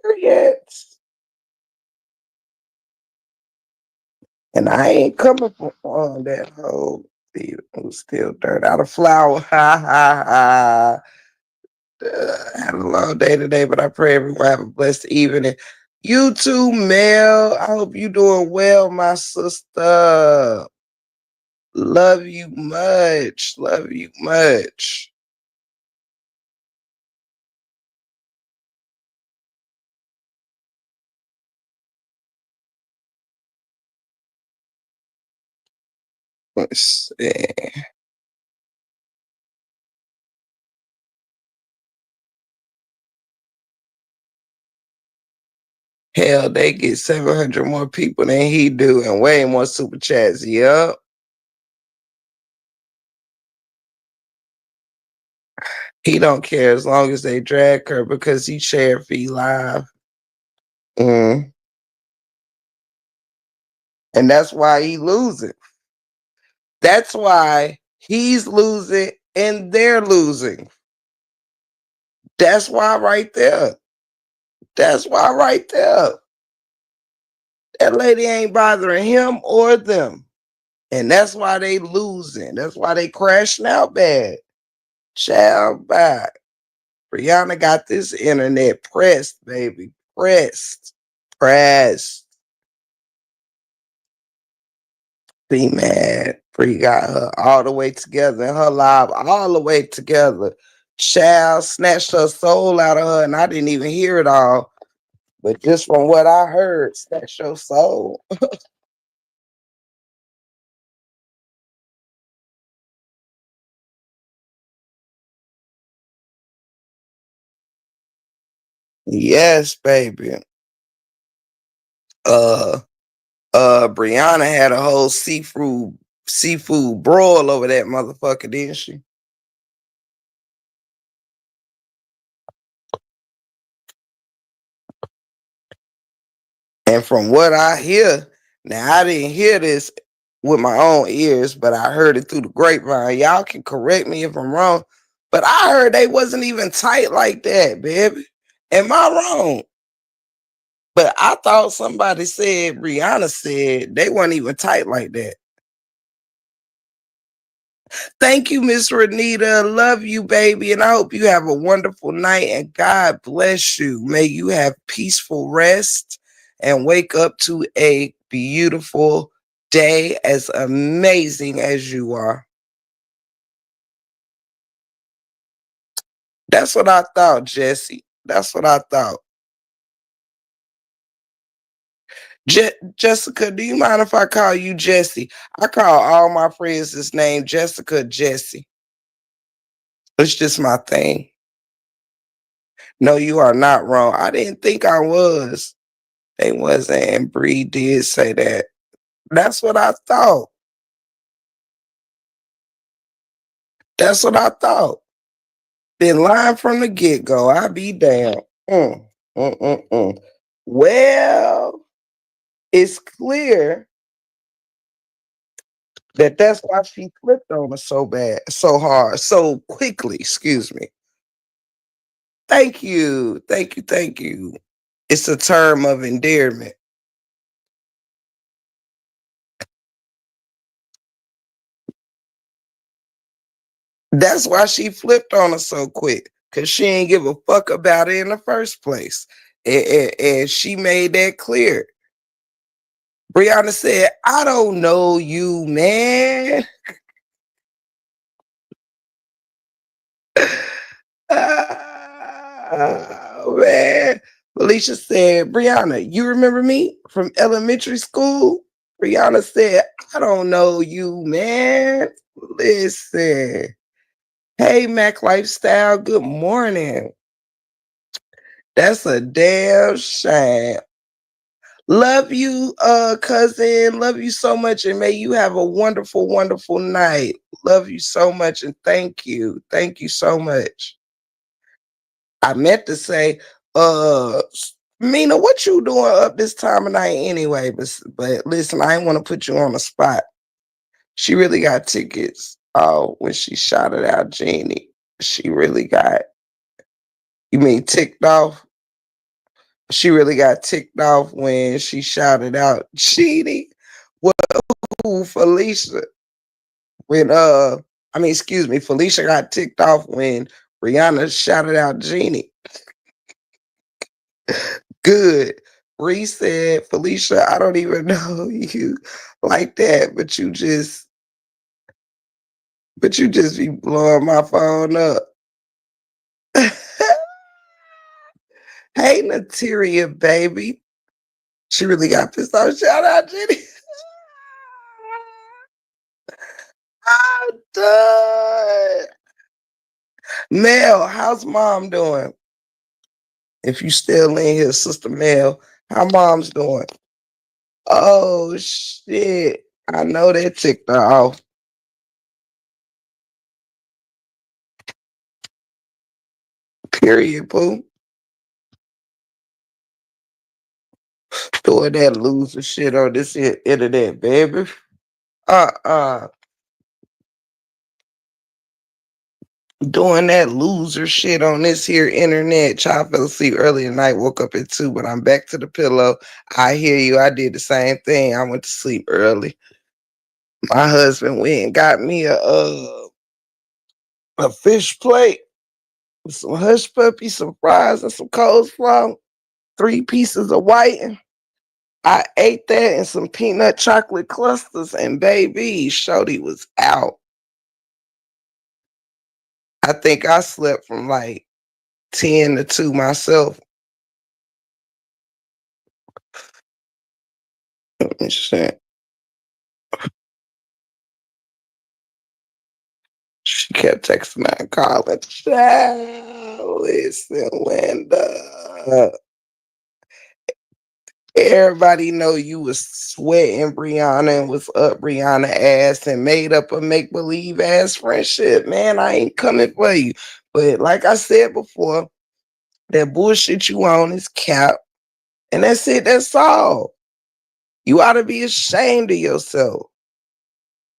Period. And I ain't coming from on that whole thing. It was still dirt out of flour. Ha ha ha. Had a long day today, but I pray everyone have a blessed evening. You too, Mel. I hope you doing well, my sister. Love you much. Love you much. Let's see. Hell, they get 700 more people than he do and way more super chats. Yup. He don't care as long as they drag her because he shared fee live. Mm. And that's why he losing. That's why he's losing and they're losing. That's why right there. That's why right there. That lady ain't bothering him or them. And that's why they losing. That's why they crashing out bad. Child bye. Brianna got this internet pressed, baby. Pressed. Pressed. Be mad. Bree got her all the way together and her live all the way together. Child snatched her soul out of her, and I didn't even hear it all. But just from what I heard, snatched your soul. Yes, baby. Uh Brianna had a whole seafood broil over that motherfucker, didn't she? And from what I hear, now I didn't hear this with my own ears, but I heard it through the grapevine. Y'all can correct me if I'm wrong, but I heard they wasn't even tight like that, baby. Am I wrong? But I thought somebody said, Rihanna said they weren't even tight like that. Thank you, Miss Renita. Love you, baby. And I hope you have a wonderful night and God bless you. May you have peaceful rest and wake up to a beautiful day as amazing as you are. That's what I thought, Jesse. That's what I thought. Jessica, do you mind if I call you Jesse? I call all my friends this name Jessica Jesse. It's just my thing. No, you are not wrong. I didn't think I was. They wasn't, and Bree did say that. That's what I thought. That's what I thought. Been lying from the get go. I be damn. Mm. Well, it's clear that that's why she flipped on us so bad, so hard, so quickly. Excuse me. Thank you. Thank you. Thank you. It's a term of endearment. That's why she flipped on us so quick. Cause she ain't give a fuck about it in the first place. And she made that clear. Brianna said, I don't know you, man. Oh, man. Felicia said, Brianna, you remember me from elementary school? Brianna said, I don't know you, man. Listen. Hey, Mac Lifestyle, good morning. That's a damn shame. Love you, cousin. Love you so much, and may you have a wonderful, wonderful night. Love you so much, and thank you. Thank you so much. I meant to say, Mina, what you doing up this time of night anyway? But listen, I ain't want to put you on the spot. She really got tickets. Oh, when she shouted out Jeannie, she really got. You mean ticked off? She really got ticked off when she shouted out Jeannie. Well, Felicia. When I mean, excuse me, Felicia got ticked off when Rihanna shouted out Jeannie. Good. Bree said, Felicia, I don't even know you like that, but you just be blowing my phone up. Hey, Nateria, baby. She really got pissed off. Shout out, Jenny. I'm done. Mel, how's mom doing? If you still in here, Sister Mel, how mom's doing? Oh, shit. I know that ticked her off. Period, boo. Doing that loser shit on this here internet, baby. Uh-uh. Doing that loser shit on this here internet. Child fell asleep early tonight, woke up at 2, but I'm back to the pillow. I hear you. I did the same thing. I went to sleep early. My husband went and got me a fish plate with some hush puppy, some fries, and some coleslaw, 3 pieces of whiting. I ate that and some peanut chocolate clusters, and baby, Shorty was out. I think I slept from like 10 to 2 myself. Let me see. She kept texting and calling. Child, listen, Linda. Everybody know you was sweating Brianna and was up Brianna ass and made up a make-believe ass friendship. Man, I ain't coming for you. But like I said before, that bullshit you on is cap. And that's it, that's all. You ought to be ashamed of yourself.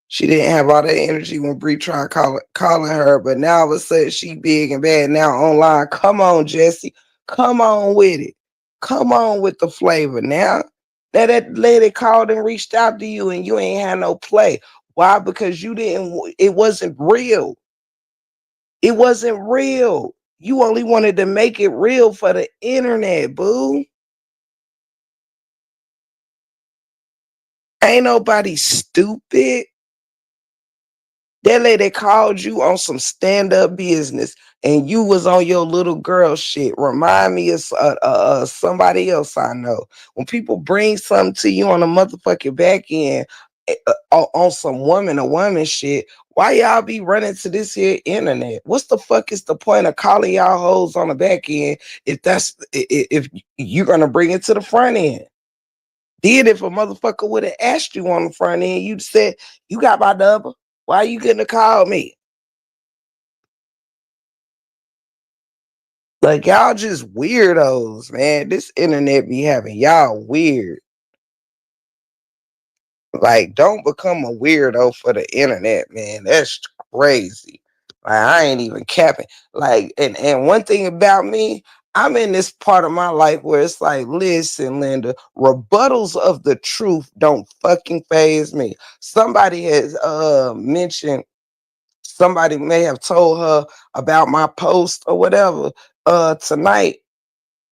She didn't have all that energy when Bree tried calling her, but now all of a sudden she big and bad now online. Come on, Jesse. Come on with it. Come on with the flavor. Now that lady called and reached out to you and you ain't had no play. Why? Because you didn't, it wasn't real. It wasn't real. You only wanted to make it real for the internet, boo. Ain't nobody stupid. That lady called you on some stand-up business and you was on your little girl shit. Remind me of somebody else I know. When people bring something to you on a motherfucking back end on some woman or woman shit, why y'all be running to this here internet? What's the fuck is the point of calling y'all hoes on the back end if you're gonna bring it to the front end? Did if a motherfucker would have asked you on the front end, you'd said, you got my number. Why you couldn't call me? Like y'all just weirdos, man. This internet be having y'all weird. Like, don't become a weirdo for the internet, man. That's crazy. Like, I ain't even capping. Like, and one thing about me, I'm in this part of my life where it's like, listen, Linda, rebuttals of the truth don't fucking phase me. Somebody has mentioned, somebody may have told her about my post or whatever tonight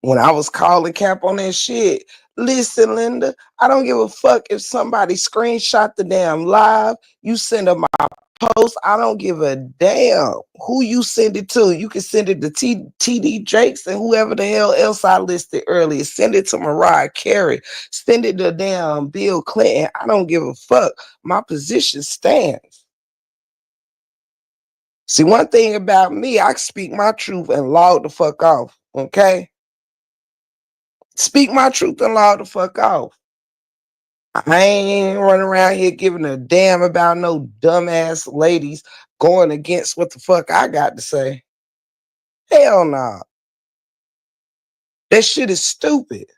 when I was calling Cap on that shit. Listen, Linda, I don't give a fuck if somebody screenshot the damn live. You send them my post. I don't give a damn who you send it to. You can send it to TD Jakes and whoever the hell else I listed earlier. Send it to Mariah Carey. Send it to damn Bill Clinton. I don't give a fuck. My position stands. See, one thing about me, I speak my truth and log the fuck off. Okay? Speak my truth and law the fuck off. I ain't running around here giving a damn about no dumbass ladies going against what the fuck I got to say. Hell no. Nah. That shit is stupid.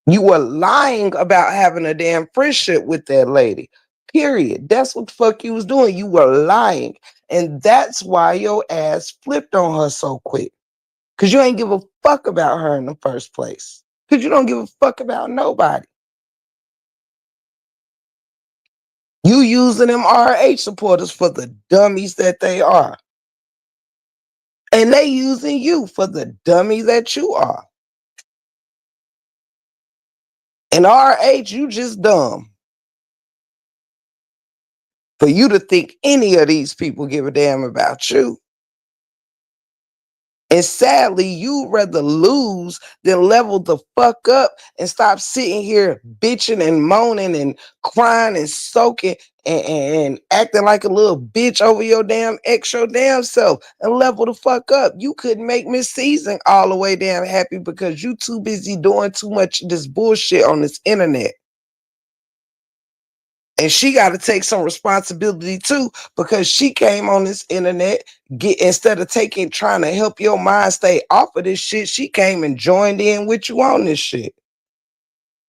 You were lying about having a damn friendship with that lady. Period. That's what the fuck you was doing. You were lying. And that's why your ass flipped on her so quick. Because you ain't give a fuck about her in the first place. Because you don't give a fuck about nobody. You using them RH supporters for the dummies that they are. And they using you for the dummy that you are. And RH, you just dumb. For you to think any of these people give a damn about you. And sadly, you'd rather lose than level the fuck up and stop sitting here bitching and moaning and crying and soaking and acting like a little bitch over your damn ex, your damn self, and level the fuck up. You couldn't make Miss Season all the way damn happy because you too busy doing too much of this bullshit on this internet. And she got to take some responsibility too, because she came on this internet, instead of trying to help your mind stay off of this shit, she came and joined in with you on this shit.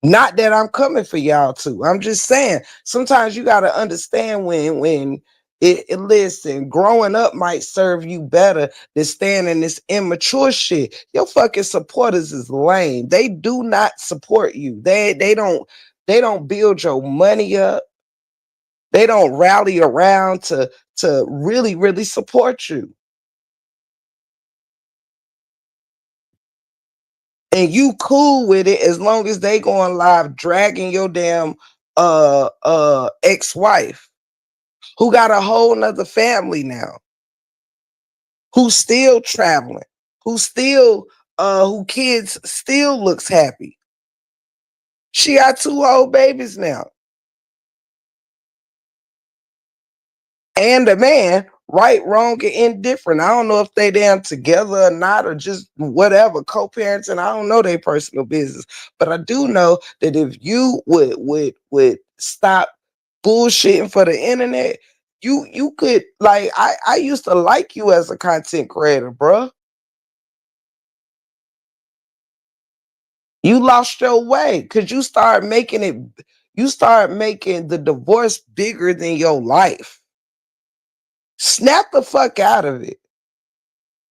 Not that I'm coming for y'all too. I'm just saying, sometimes you got to understand when listen, growing up might serve you better than staying in this immature shit. Your fucking supporters is lame. They do not support you. They don't build your money up. They don't rally around to really, really support you. And you cool with it as long as they going live dragging your damn ex-wife who got a whole nother family now, who's still traveling, who kids still looks happy. She got 2 old babies now. And the man, right, wrong, and indifferent. I don't know if they damn together or not, or just whatever, co-parenting. I don't know their personal business, but I do know that if you would stop bullshitting for the internet, you could, like, I used to like you as a content creator, bro. You lost your way because you start making the divorce bigger than your life. Snap the fuck out of it.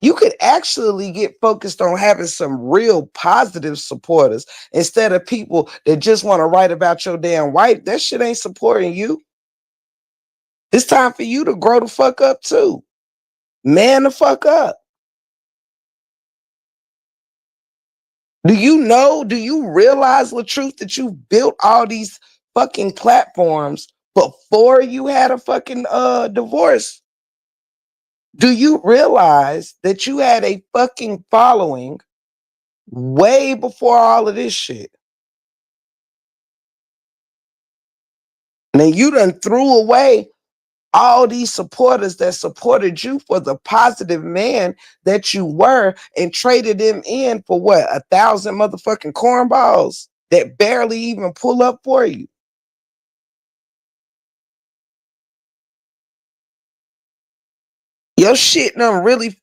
You could actually get focused on having some real positive supporters instead of people that just want to write about your damn wife. That shit ain't supporting you. It's time for you to grow the fuck up too. Man the fuck up. Do you realize, LaTruth, that you built all these fucking platforms before you had a fucking divorce? Do you realize that you had a fucking following way before all of this shit? Now you done threw away all these supporters that supported you for the positive man that you were and traded them in for what, 1,000 motherfucking cornballs that barely even pull up for you. Your shit done really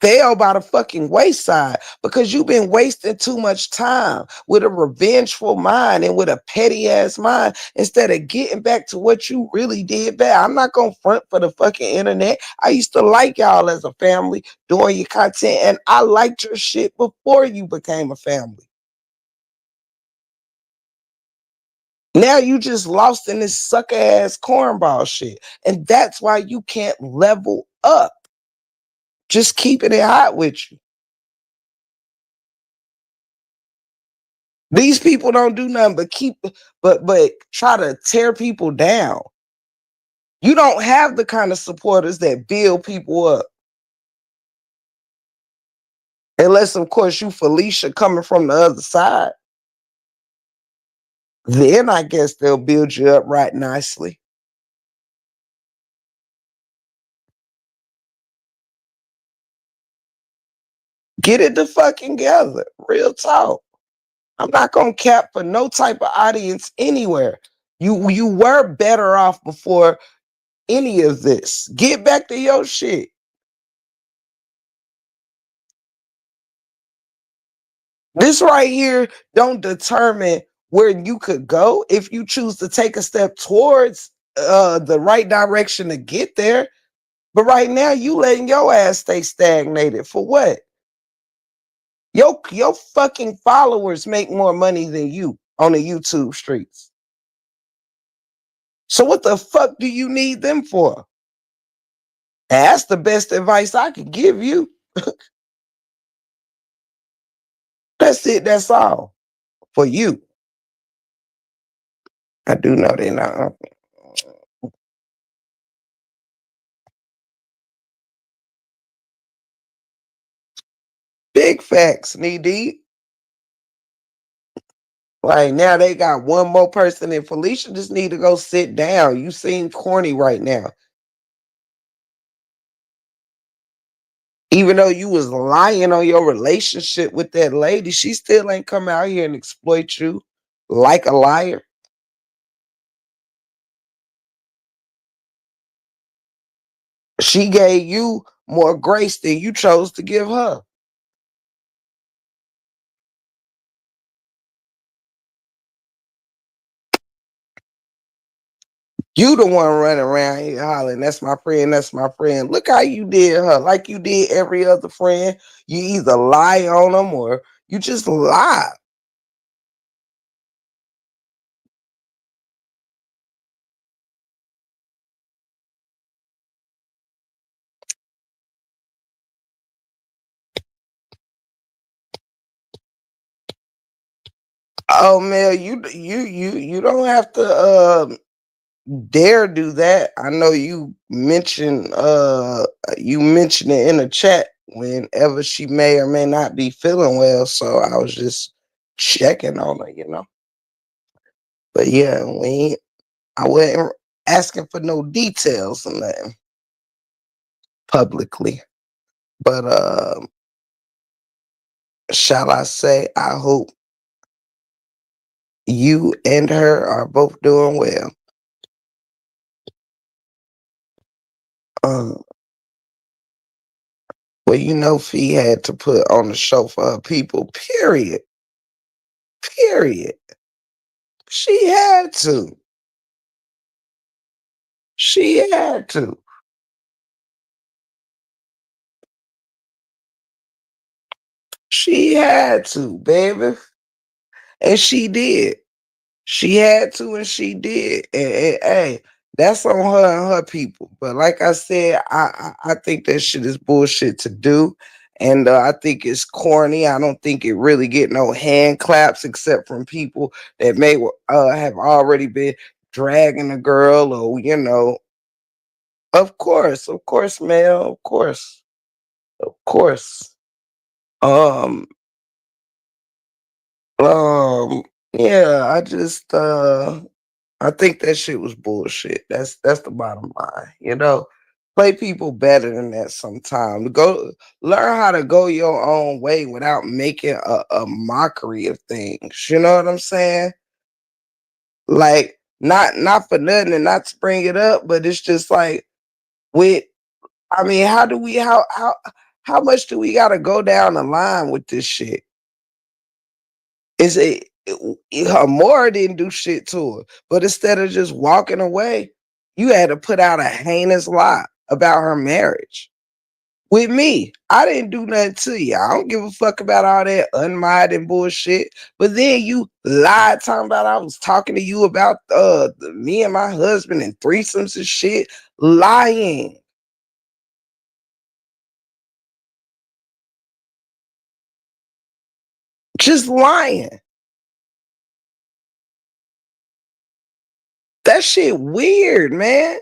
fell by the fucking wayside because you've been wasting too much time with a revengeful mind and with a petty ass mind instead of getting back to what you really did bad. I'm not gonna front for the fucking internet. I used to like y'all as a family doing your content, and I liked your shit before you became a family. Now you just lost in this sucker ass cornball shit, and that's why you can't level up. Just keeping it hot with you. These people don't do nothing but try to tear people down. You don't have the kind of supporters that build people up. Unless, of course, you Felicia coming from the other side. Then I guess they'll build you up right nicely. Get it the fucking together. Real talk. I'm not gonna cap for no type of audience anywhere. You were better off before any of this. Get back to your shit. This right here don't determine where you could go if you choose to take a step towards the right direction to get there. But right now, you letting your ass stay stagnated for what? Your fucking followers make more money than you on the YouTube streets. So what the fuck do you need them for? And that's the best advice I could give you. That's it. That's all for you. I do know they're not. Big facts, knee deep. Like now they got one more person and Felicia just need to go sit down. You seem corny right now. Even though you was lying on your relationship with that lady, she still ain't come out here and exploit you like a liar. She gave you more grace than you chose to give her. You the one running around here hollering, that's my friend, that's my friend. Look how you did her, like you did every other friend. You either lie on them or you just lie. Oh man, you don't have to dare do that. I know you mentioned it in the chat whenever she may or may not be feeling well. So I was just checking on her. But yeah, I wasn't asking for no details on that publicly. But shall I say I hope you and her are both doing well. Um well, Fee had to put on the show for her people, period. Period. She had to. She had to. She had to, baby. And she did. She had to and she did. And, hey, that's on her and her people. But like I said, I think that shit is bullshit to do. And I think it's corny. I don't think it really get no hand claps except from people that may have already been dragging a girl or, of course, Mel, of course. Of course. Um, um, yeah, I think that shit was bullshit. That's the bottom line. Play people better than that sometimes. Go learn how to go your own way without making a mockery of things. You know what I'm saying? Like not for nothing and not to bring it up, but it's just like with I mean, how do we how much do we gotta go down the line with this shit? Is her Mora didn't do shit to her, but instead of just walking away, you had to put out a heinous lie about her marriage. With me, I didn't do nothing to you. I don't give a fuck about all that unminded bullshit. But then you lied talking about I was talking to you about me and my husband and threesomes and shit. Lying. Just lying. That shit weird, man.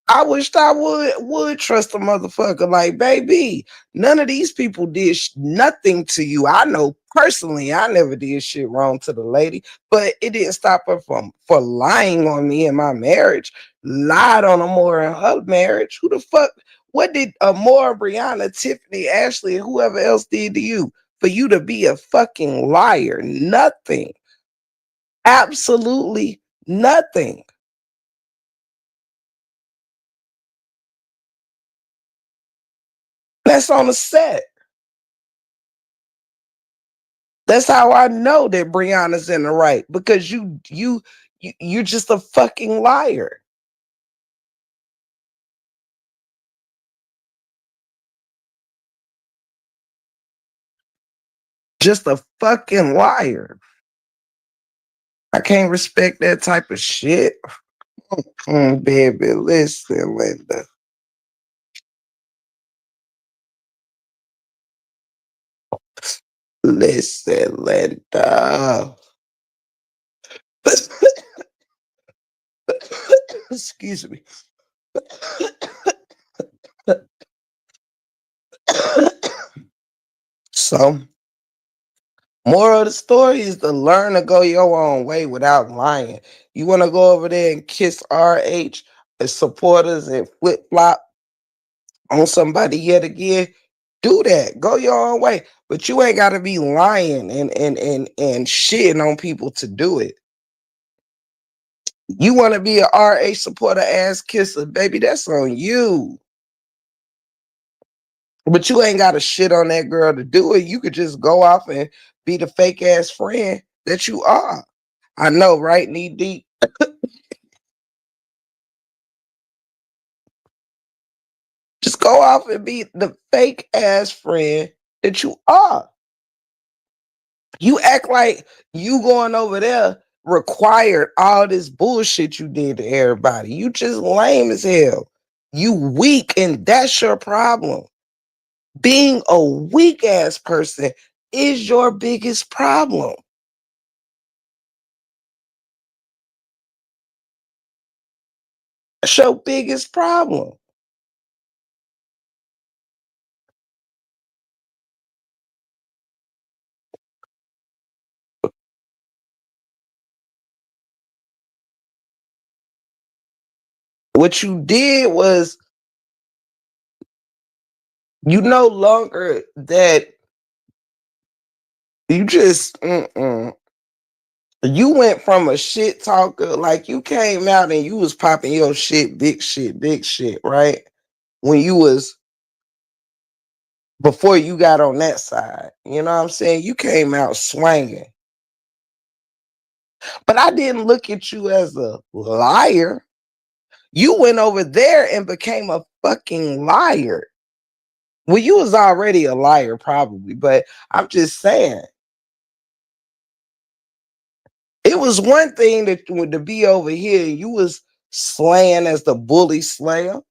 I wished I would trust a motherfucker. Like, baby, none of these people did nothing to you. I know personally, I never did shit wrong to the lady, but it didn't stop her from for lying on me in my marriage. Lied on her more in her marriage. Who the fuck? What did Amora, Brianna, Tiffany, Ashley, and whoever else did to you for you to be a fucking liar? Nothing. Absolutely nothing. That's on the set. That's how I know that Brianna's in the right, because you're just a fucking liar. Just a fucking liar. I can't respect that type of shit. Baby, listen, Linda. Listen, Linda. Excuse me. So, moral of the story is to learn to go your own way without lying. You want to go over there and kiss RH as supporters and flip flop on somebody yet again? Do that. Go your own way. But you ain't got to be lying and shitting on people to do it. You want to be a RH supporter ass kisser, baby, that's on you. But you ain't got to shit on that girl to do it. You could just go off and be the fake ass friend that you are. I know, right? Knee deep. Just go off and be the fake ass friend that you are. You act like you going over there required all this bullshit you did to everybody. You just lame as hell. You weak, and that's your problem. Being a weak ass person is your biggest problem. That's your biggest problem. What you did was you no longer that you just you went from a shit talker, like you came out and you was popping your shit, big shit, right? When you was before you got on that side, you know what I'm saying? You came out swinging, but I didn't look at you as a liar. You went over there and became a fucking liar. Well, you was already a liar, probably, but I'm just saying it was one thing to be over here. You was slaying as the bully slayer,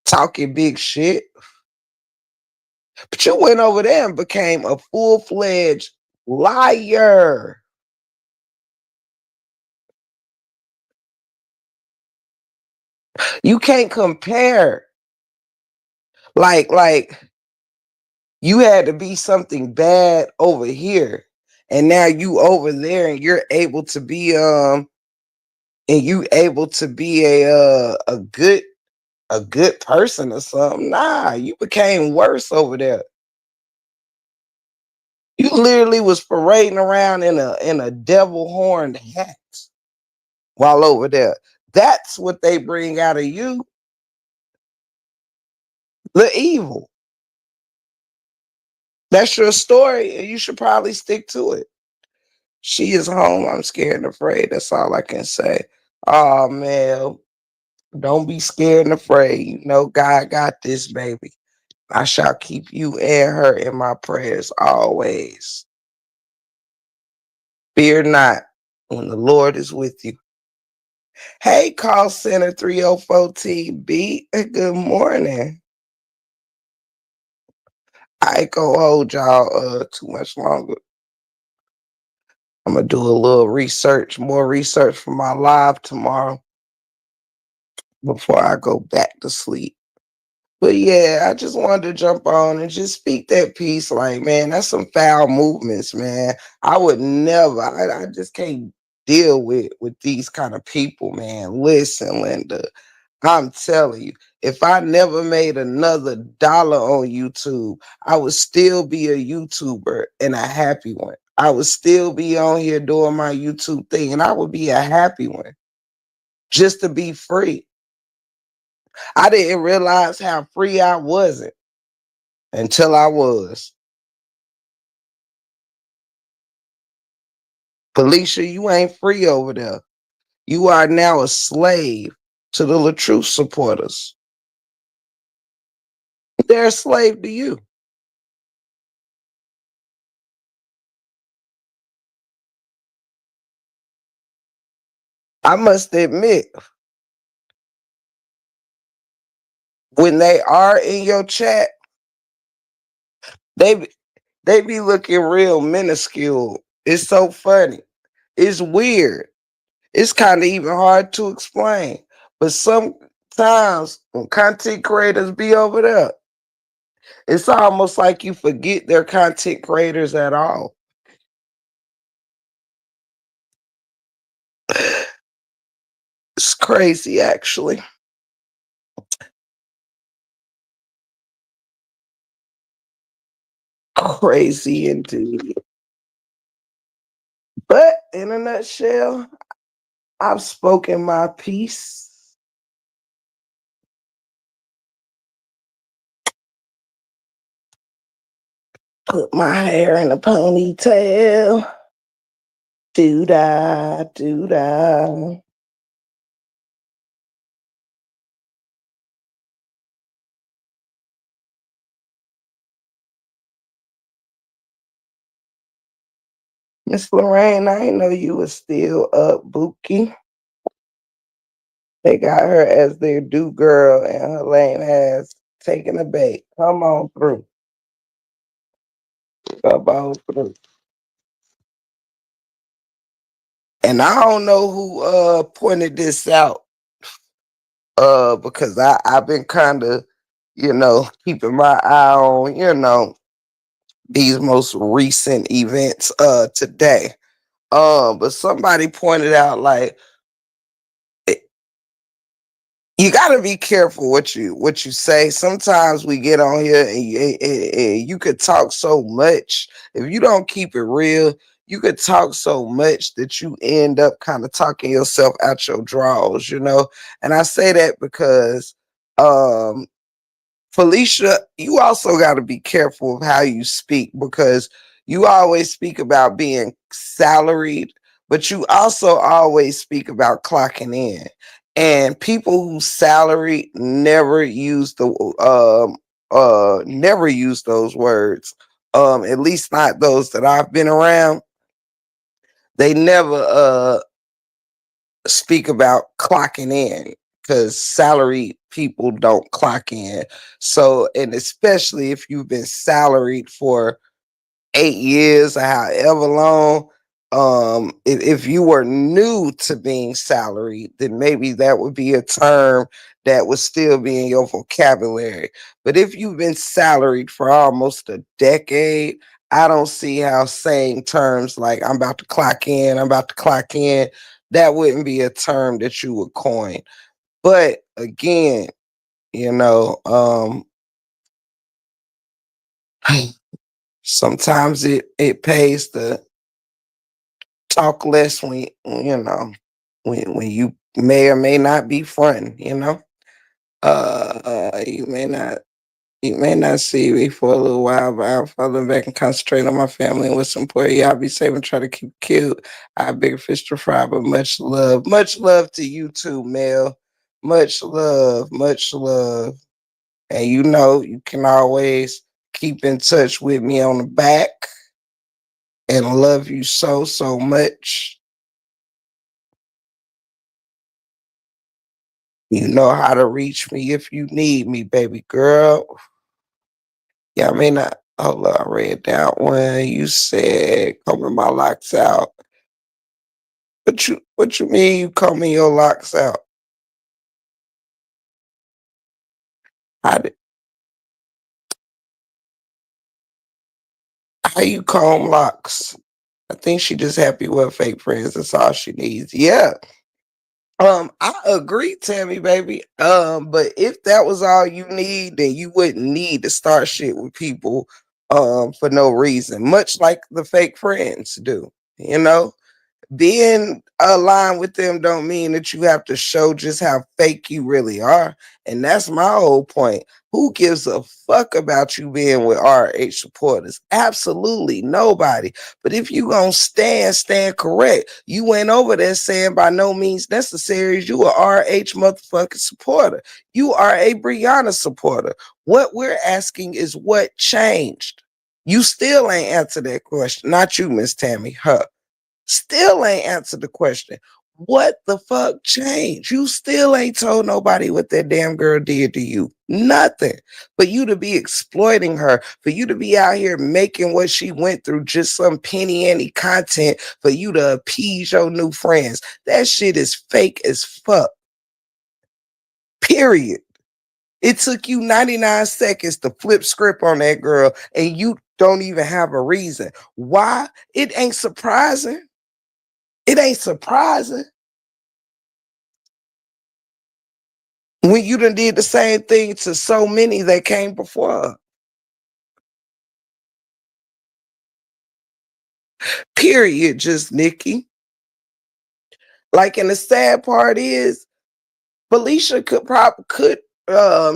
talking big shit. But you went over there and became a full-fledged liar. You can't compare. Like you had to be something bad over here. And now you over there and you're able to be and you able to be a good person or something. Nah, you became worse over there. You literally was parading around in a devil horned hat while over there. That's what they bring out of you, the evil. That's your story, and you should probably stick to it. She is home. I'm scared and afraid. That's all I can say. Oh man, don't be scared and afraid. You know God got this, baby. I shall keep you and her in my prayers always. Fear not when the Lord is with you. Hey, call center 304 TB. Good morning. I ain't gonna hold y'all too much longer. I'm gonna do a little research, more research for my live tomorrow before I go back to sleep. But yeah, I just wanted to jump on and just speak that piece. Like, man, that's some foul movements, man. I would never. I just can't deal with these kind of people, man. Listen, Linda. I'm telling you, if I never made another dollar on YouTube, I would still be a YouTuber and a happy one. I would still be on here doing my YouTube thing and I would be a happy one just to be free. I didn't realize how free I wasn't until I was. Felicia, you ain't free over there. You are now a slave to the LaTruth supporters. They're a slave to you. I must admit, when they are in your chat, they they be looking real minuscule. It's so funny. It's weird. It's kind of even hard to explain. But sometimes when content creators be over there, it's almost like you forget they're content creators at all. It's crazy, actually. Crazy indeed. But in a nutshell, I've spoken my piece. Put my hair in a ponytail. Do da, do da. Miss Lorraine, I didn't know you was still up, Bookie. They got her as their do girl and her lame ass taking a bait. Come on through. Come on through. And I don't know who pointed this out. Because I've been kind of, keeping my eye on, these most recent events today. But somebody pointed out like you got to be careful what you say. Sometimes we get on here and you could talk so much. If you don't keep it real, you could talk so much that you end up kind of talking yourself out your drawers. And I say that because um Felicia, you also got to be careful of how you speak because you always speak about being salaried, but you also always speak about clocking in. And people who salary never use those words. At least not those that I've been around. They never speak about clocking in because salaried people don't clock in. So, and especially if you've been salaried for 8 years or however long, if you were new to being salaried, then maybe that would be a term that would still be in your vocabulary. But if you've been salaried for almost a decade, I don't see how saying terms like I'm about to clock in, I'm about to clock in, that wouldn't be a term that you would coin. But again, you know, um, sometimes it pays to talk less when you may or may not be fronting. You may not see me for a little while, but I'll fall back and concentrate on my family and what's important. Y'all be safe and try to keep cute. I have bigger fish to fry, but much love. Much love to you too, Mel. Much love, much love. And you can always keep in touch with me on the back and love you so, so much. You know how to reach me if you need me, baby girl. Yeah, I may not. Hold on, I read that one. You said combing my locks out. What you mean you combing your locks out? How did, how you comb locks? I think she just happy with fake friends. That's all she needs. Yeah, I agree, Tammy, baby. But if that was all you need, then you wouldn't need to start shit with people for no reason, much like the fake friends do, you know? Being aligned with them don't mean that you have to show just how fake you really are. And that's my whole point. Who gives a fuck about you being with RH supporters? Absolutely nobody. But if you gonna stand correct. You went over there saying by no means necessary you a RH motherfucking supporter. You are a Brianna supporter. What we're asking is what changed. You still ain't answered that question. Not you, Miss Tammy. Her. Still ain't answered the question. What the fuck changed? You still ain't told nobody what that damn girl did to you. Nothing. For you to be exploiting her, for you to be out here making what she went through just some penny ante content for you to appease your new friends. That shit is fake as fuck. Period. It took you 99 seconds to flip script on that girl, and you don't even have a reason. Why? It ain't surprising. It ain't surprising when you done did the same thing to so many that came before her. Period, just Nikki. Like, and the sad part is Felicia could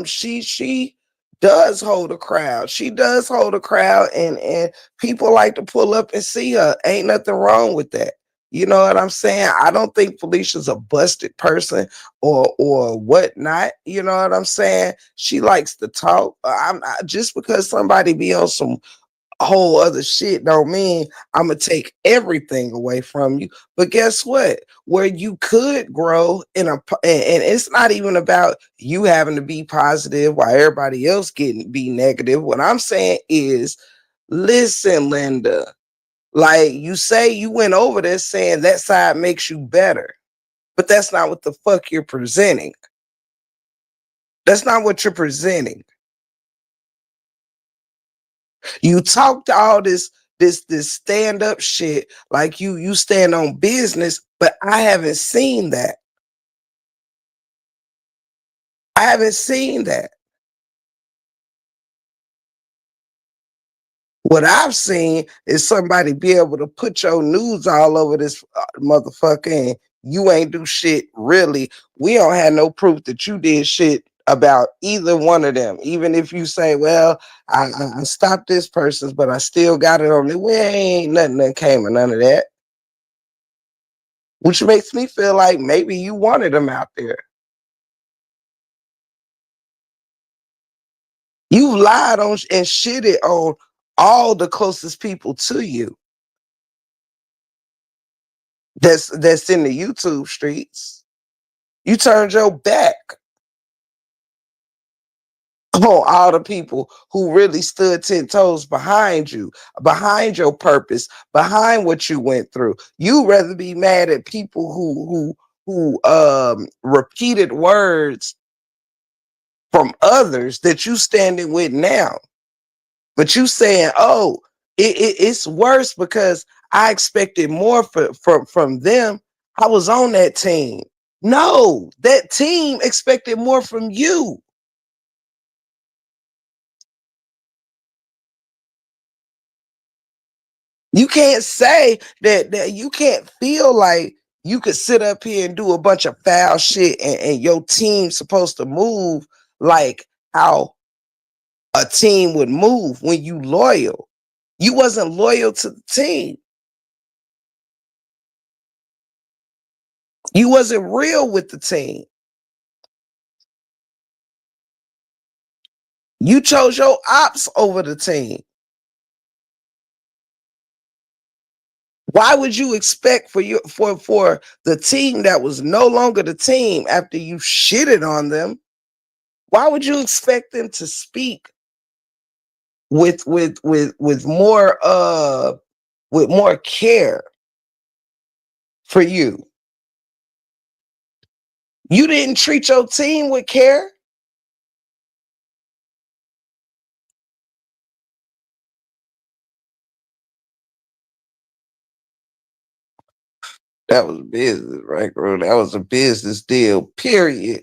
she does hold a crowd. She does hold a crowd, and people like to pull up and see her. Ain't nothing wrong with that. You know what I'm saying? I don't think Felicia's a busted person or whatnot. You know what I'm saying? She likes to talk. Just because somebody be on some whole other shit don't mean I'm gonna take everything away from you. But guess what? Where you could grow and it's not even about you having to be positive while everybody else getting be negative. What I'm saying is, listen, Linda, like you say you went over there saying that side makes you better, but that's not what the fuck you're presenting. That's not what you're presenting. You talked all this stand up shit like you stand on business, but I haven't seen that. I haven't seen that. What I've seen is somebody be able to put your news all over this motherfucker, and you ain't do shit really. We don't have no proof that you did shit about either one of them. Even if you say, well, I stopped this person's, but I still got it on me. We ain't nothing that came of none of that. Which makes me feel like maybe you wanted them out there. You lied on and shitted on all the closest people to you. That's in the YouTube streets. You turned your back on all the people who really stood 10 toes behind you, behind your purpose, behind what you went through. You rather be mad at people who repeated words from others that you standing with now. But you saying, oh, it's worse because I expected more from them. I was on that team. No, that team expected more from you. You can't say that you can't feel like you could sit up here and do a bunch of foul shit and your team's supposed to move like how a team would move when you loyal. You wasn't loyal to the team. You wasn't real with the team. You chose your ops over the team. Why would you expect for the team that was no longer the team after you shitted on them? Why would you expect them to speak with more with more care for you? You didn't treat your team with care. That was business, right, bro? That was a business deal. Period.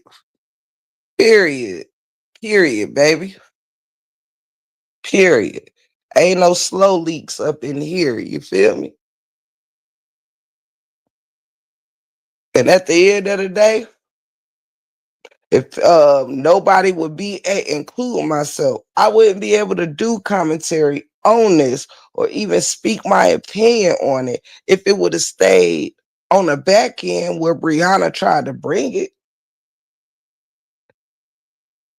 Period. Period, baby. Period. Ain't no slow leaks up in here. You feel me? And at the end of the day, if nobody would be, including myself, I wouldn't be able to do commentary on this or even speak my opinion on it if it would have stayed on the back end where Brianna tried to bring it.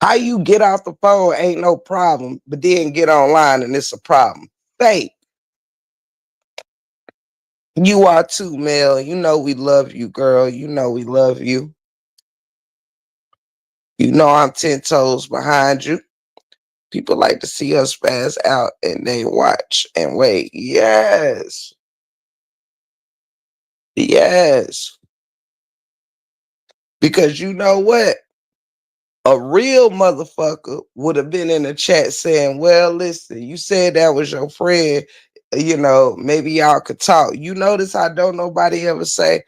How you get off the phone ain't no problem, but then get online and it's a problem. Fake. You are too, Mel. You know we love you, girl. You know we love you. You know I'm 10 toes behind you. People like to see us spaz out and they watch and wait. Yes. Yes. Because you know what? A real motherfucker would have been in the chat saying, well, listen, you said that was your friend. You know, maybe y'all could talk. You notice I don't nobody ever say,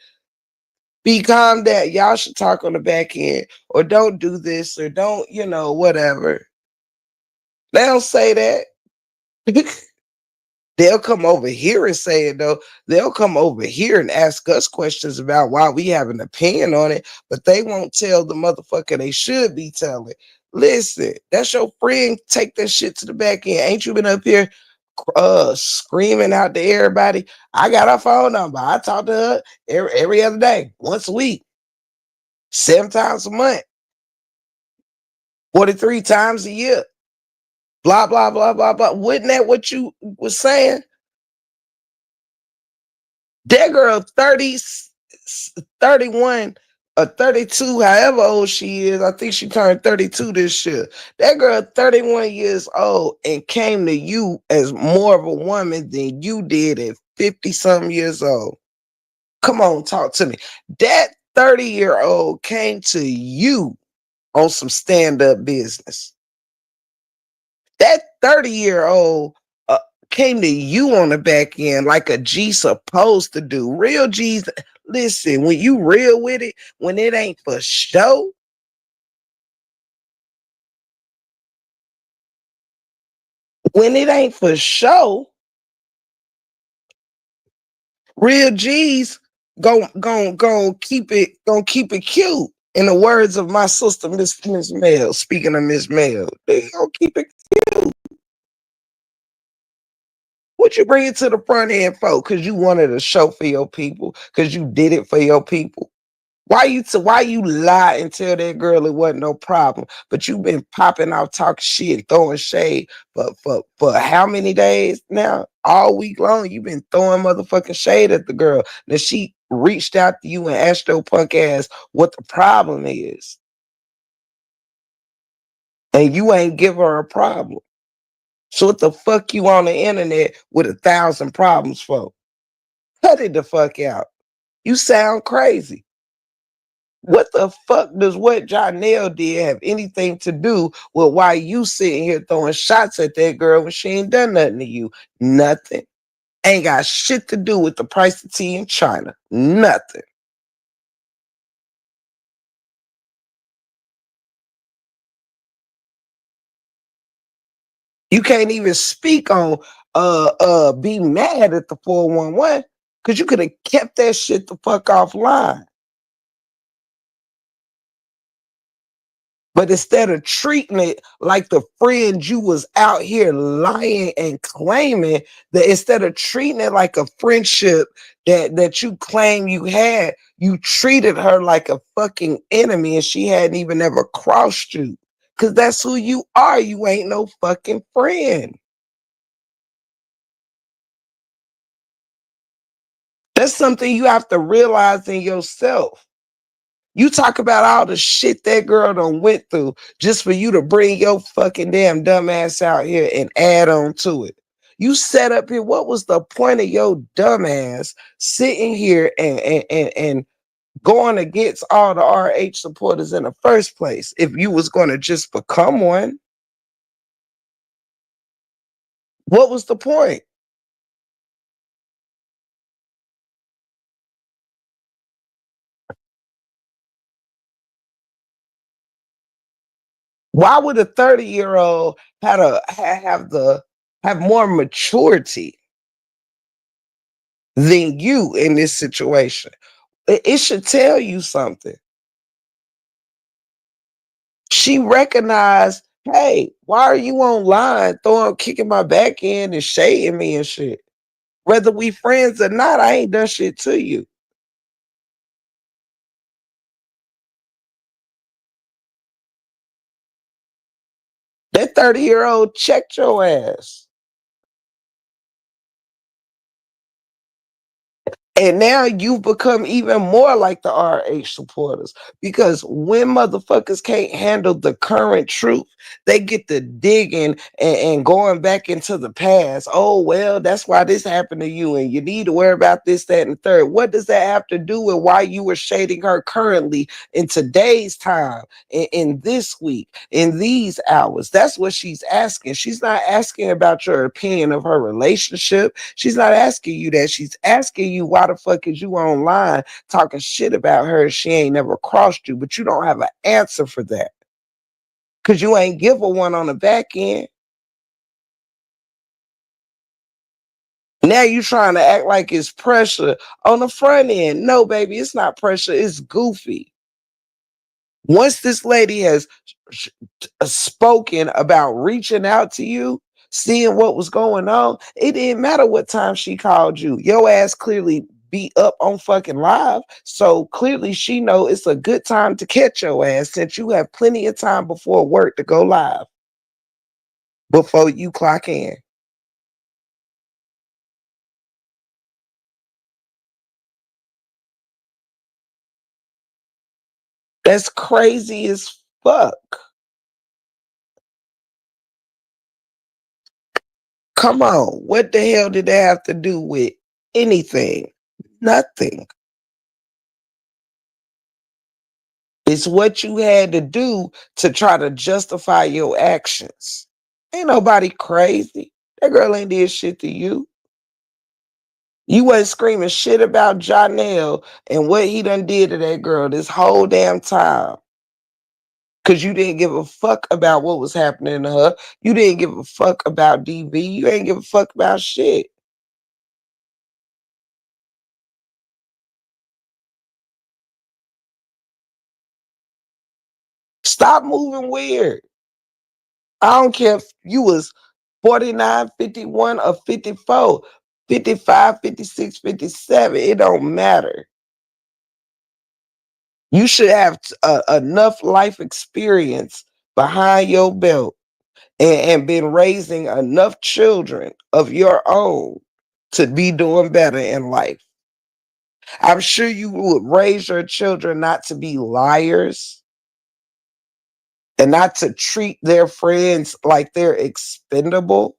be calm down. Y'all should talk on the back end or don't do this or don't, whatever. They don't say that. They'll come over here and say it though. They'll come over here and ask us questions about why we have an opinion on it, but they won't tell the motherfucker they should be telling. Listen, that's your friend. Take that shit to the back end. Ain't you been up here screaming out to everybody? I got her phone number. I talk to her every other day, once a week, 7 times a month, 43 times a year. Blah, blah, blah, blah, blah. Wasn't that what you was saying? That girl 30, 31, or 32, however old she is. I think she turned 32 this year. That girl 31 years old and came to you as more of a woman than you did at 50 something years old. Come on, talk to me. That 30-year-old came to you on some stand-up business. That 30-year-old came to you on the back end like a G supposed to do. Real G's, listen, when you real with it, when it ain't for show, when it ain't for show, real G's gon' keep it cute. In the words of my sister, Miss Mel, speaking of Miss Mel, they gonna keep it. What you bring it to the front end for? Because you wanted a show for your people, because you did it for your people. Why you lie and tell that girl it wasn't no problem? But you've been popping out talking shit, throwing shade for how many days now? All week long, you've been throwing motherfucking shade at the girl. Now she reached out to you and asked your punk ass what the problem is. And you ain't give her a problem. So what the fuck you on the internet with 1,000 problems for? Cut it the fuck out. You sound crazy. What the fuck does what Janelle did have anything to do with why you sitting here throwing shots at that girl when she ain't done nothing to you? Nothing. Ain't got shit to do with the price of tea in China. Nothing. You can't even speak on be mad at the 411 because you could have kept that shit the fuck offline. But instead of treating it like the friend you was out here lying and claiming, that instead of treating it like a friendship that you claim you had, you treated her like a fucking enemy and she hadn't even ever crossed you. Cause that's who you are. You ain't no fucking friend. That's something you have to realize in yourself. You talk about all the shit that girl done went through just for you to bring your fucking damn dumb ass out here and add on to it. You set up here. What was the point of your dumb ass sitting here and going against all the RH supporters in the first place? If you was going to just become one, what was the point? Why would a 30-year-old have more maturity than you in this situation? It should tell you something. She recognized, hey, why are you online kicking my back end and shading me and shit? Whether we friends or not, I ain't done shit to you. That 30-year-old checked your ass. And now you've become even more like the RH supporters, because when motherfuckers can't handle the current truth, they get to digging and going back into the past. Oh, well, that's why this happened to you, and you need to worry about this, that, and the third. What does that have to do with why you were shading her currently in today's time, in this week, in these hours? That's what she's asking. She's not asking about your opinion of her relationship. She's not asking you that. She's asking you, why the fuck is you online talking shit about her? She ain't never crossed you, but you don't have an answer for that because you ain't give her one on the back end. Now you trying to act like it's pressure on the front end. No, baby, it's not pressure. It's goofy. Once this lady has spoken about reaching out to you, seeing what was going on, it didn't matter what time she called you. Your ass clearly be up on fucking live. So clearly she know it's a good time to catch your ass, since you have plenty of time before work to go live before you clock in. That's crazy as fuck. Come on. What the hell did that have to do with anything? Nothing. It's what you had to do to try to justify your actions. Ain't nobody crazy. That girl ain't did shit to you. You wasn't screaming shit about Janelle and what he done did to that girl this whole damn time. Cause you didn't give a fuck about what was happening to her. You didn't give a fuck about DV. You ain't give a fuck about shit. Stop moving weird. I don't care if you was 49, 51, or 54, 55, 56, 57. It don't matter. You should have enough life experience behind your belt, and been raising enough children of your own to be doing better in life. I'm sure you would raise your children not to be liars and not to treat their friends like they're expendable,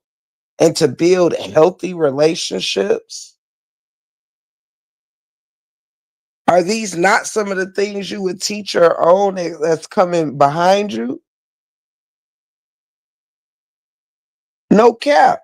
and to build healthy relationships. Are these not some of the things you would teach your own that's coming behind you? No cap.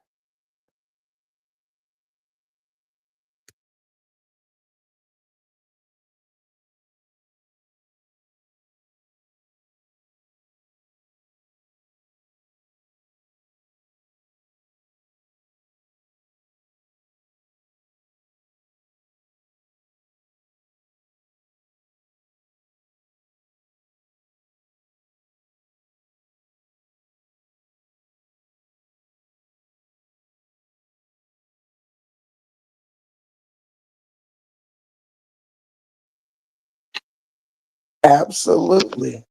Absolutely.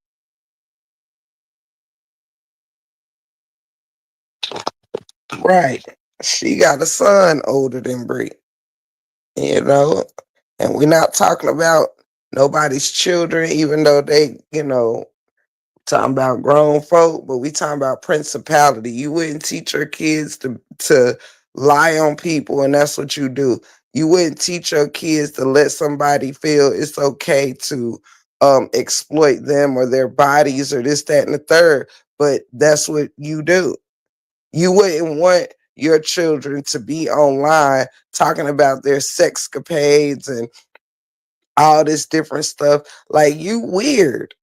Right. She got a son older than Bree, you know, and we're not talking about nobody's children, even though they, talking about grown folk, but we talking about principality. You wouldn't teach your kids to lie on people, and that's what you do. You wouldn't teach your kids to let somebody feel it's okay to exploit them or their bodies or this, that, and the third, but that's what you do. You wouldn't want your children to be online talking about their sexcapades and all this different stuff. Like, you weird.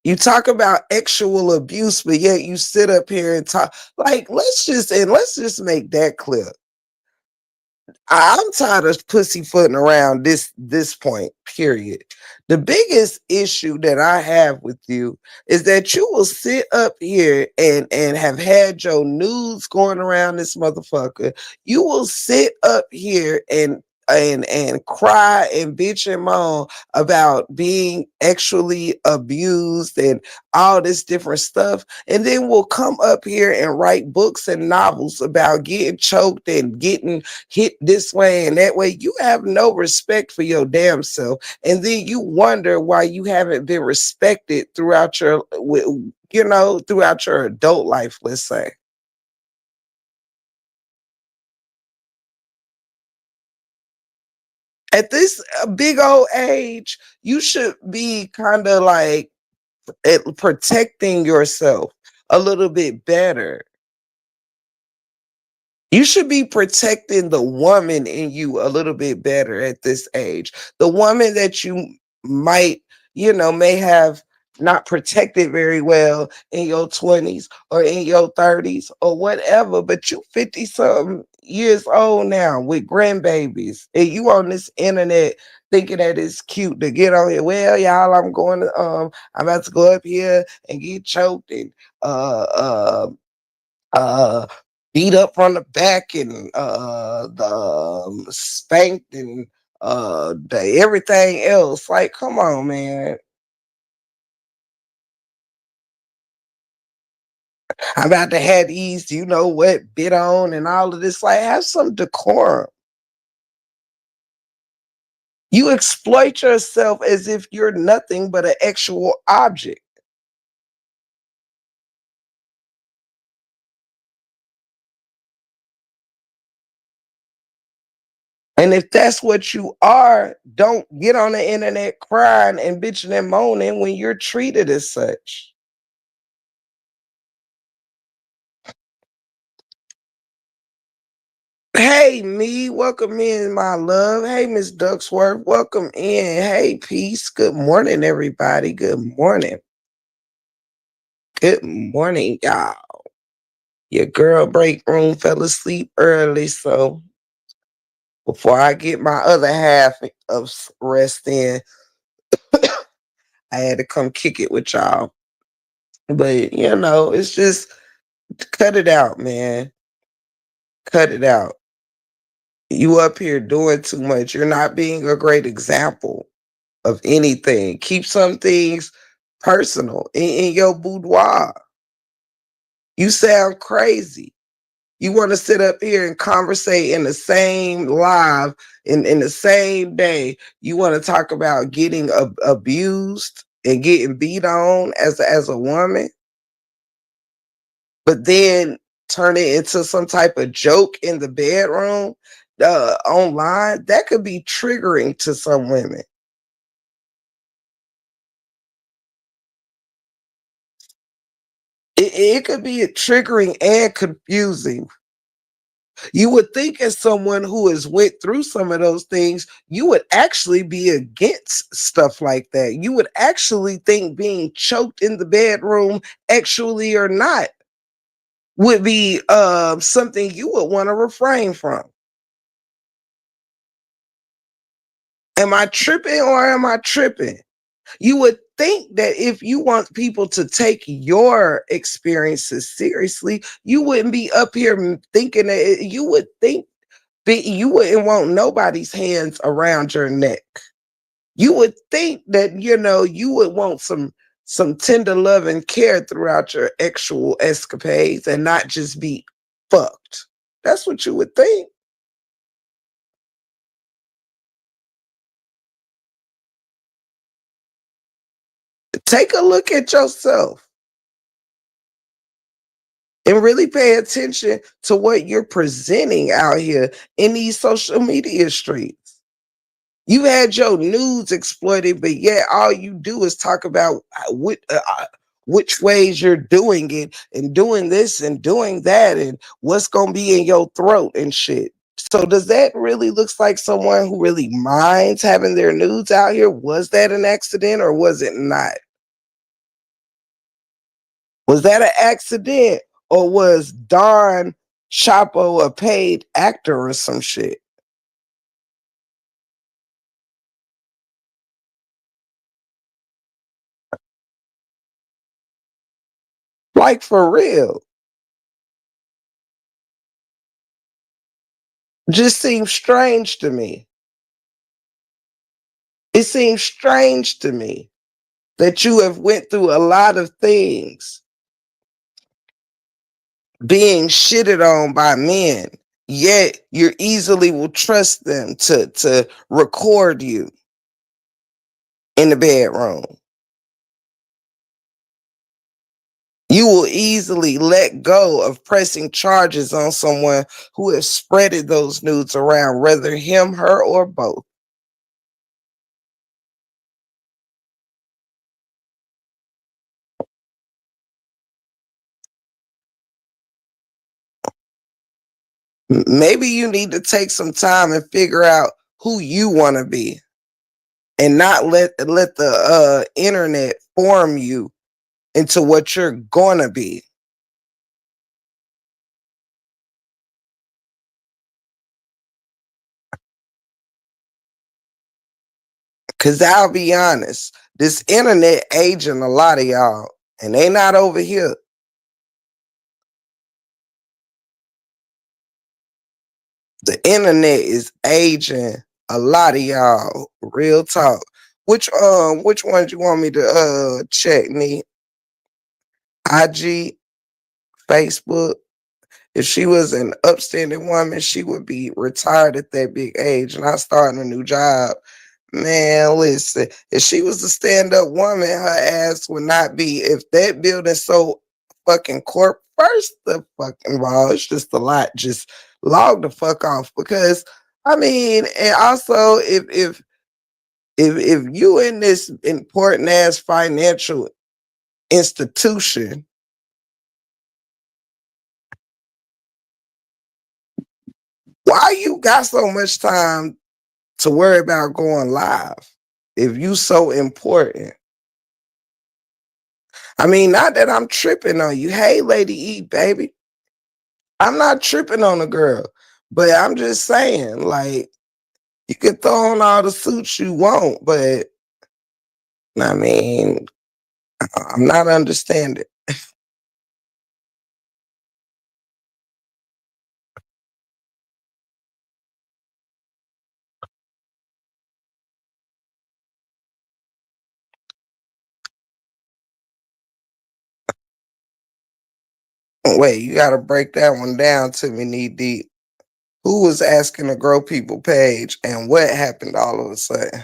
You talk about actual abuse, but yet you sit up here and talk like let's just make that clear. I'm tired of pussyfooting around this point, period. The biggest issue that I have with you is that you will sit up here and have had your news going around this motherfucker. You will sit up here and cry and bitch and moan about being actually abused and all this different stuff, and then we'll come up here and write books and novels about getting choked and getting hit this way and that way. You have no respect for your damn self, and then you wonder why you haven't been respected throughout your adult life, let's say. At this big old age, you should be kind of like protecting yourself a little bit better. You should be protecting the woman in you a little bit better at this age. The woman that you might, may have not protected very well in your 20s or in your 30s or whatever, but you 50 something years old now with grandbabies and you on this internet thinking that it's cute to get on here. Well, y'all, I'm about to go up here and get choked and uh uh uh beat up from the back and the spanked and the everything else. Like, come on, man. I'm about to have these, you know what, bit on and all of this. Like, have some decorum. You exploit yourself as if you're nothing but an actual object. And if that's what you are, don't get on the internet crying and bitching and moaning when you're treated as such. Hey, me, welcome in, my love. Hey, Miss Ducksworth, welcome in. Hey, peace. Good morning, everybody. Good morning. Good morning, y'all. Your girl break room fell asleep early, so before I get my other half of rest in, I had to come kick it with y'all. But it's just cut it out, man. Cut it out. You up here doing too much. You're not being a great example of anything. Keep some things personal in your boudoir. You sound crazy. You want to sit up here and conversate in the same live in the same day. You want to talk about getting abused and getting beat on as a woman, but then turn it into some type of joke in the bedroom, online. That could be triggering to some women. It could be triggering and confusing. You would think as someone who has went through some of those things, you would actually be against stuff like that. You would actually think being choked in the bedroom, actually or not, would be something you would want to refrain from. Am I tripping or am I tripping? You would think that if you want people to take your experiences seriously, you wouldn't be up here thinking that you would think that you wouldn't want nobody's hands around your neck. You would think that you would want some tender love and care throughout your actual escapades and not just be fucked. That's what you would think. Take a look at yourself and really pay attention to what you're presenting out here in these social media streets. You had your nudes exploited, but yet all you do is talk about which ways you're doing it and doing this and doing that and what's gonna be in your throat and shit. So does that really looks like someone who really minds having their nudes out here? Was that an accident or was it not? Was that an accident or was Don Chapo a paid actor or some shit? Like for real. Just seems strange to me. It seems strange to me that you have went through a lot of things being shitted on by men, yet you easily will trust them to record you in the bedroom. You will easily let go of pressing charges on someone who has spreaded those nudes around, whether him, her, or both. Maybe you need to take some time and figure out who you want to be and not let the internet form you into what you're gonna be. Cause I'll be honest, this internet aging a lot of y'all, and they not over here. The internet is aging a lot of y'all. Real talk. Which ones you want me to check, me? IG, Facebook. If she was an upstanding woman, she would be retired at that big age, and I starting a new job. Man, listen, if she was a stand-up woman, her ass would not be. If that building so fucking corp, first the fucking ball, it's just a lot. Just log the fuck off because I mean, and also if you in this important ass financial institution, why you got so much time to worry about going live if you so important? I mean, not that I'm tripping on you. Hey, Lady E, baby. I'm not tripping on a girl, but I'm just saying, like, you can throw on all the suits you want, but I mean, I'm not understanding. Wait, you got to break that one down to me, knee deep. Who was asking to grow people page and what happened all of a sudden?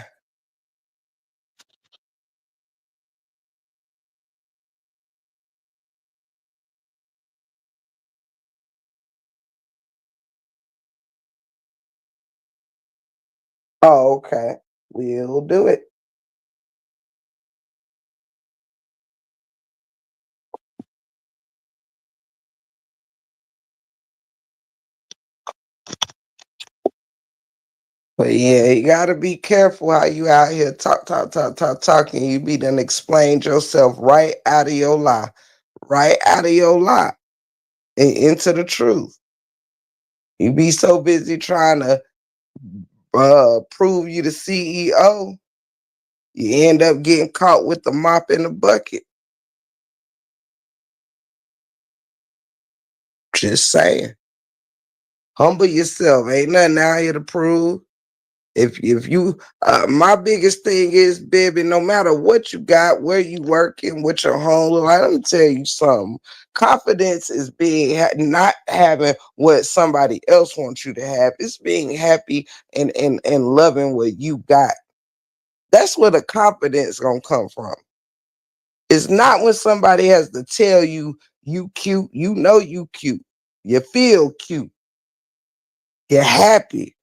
Oh, okay. We'll do it. But yeah, you gotta be careful how you out here talking. You be done explained yourself right out of your lie, right out of your lie, and into the truth. You be so busy trying to prove you the CEO, you end up getting caught with the mop in the bucket. Just saying, humble yourself. Ain't nothing out here to prove. If you my biggest thing is, baby, no matter what you got, where you working, what your home look like, let me tell you something. Confidence is being not having what somebody else wants you to have. It's being happy and loving what you got. That's where the confidence gonna come from. It's not when somebody has to tell you you cute. You know you cute. You feel cute. You're happy.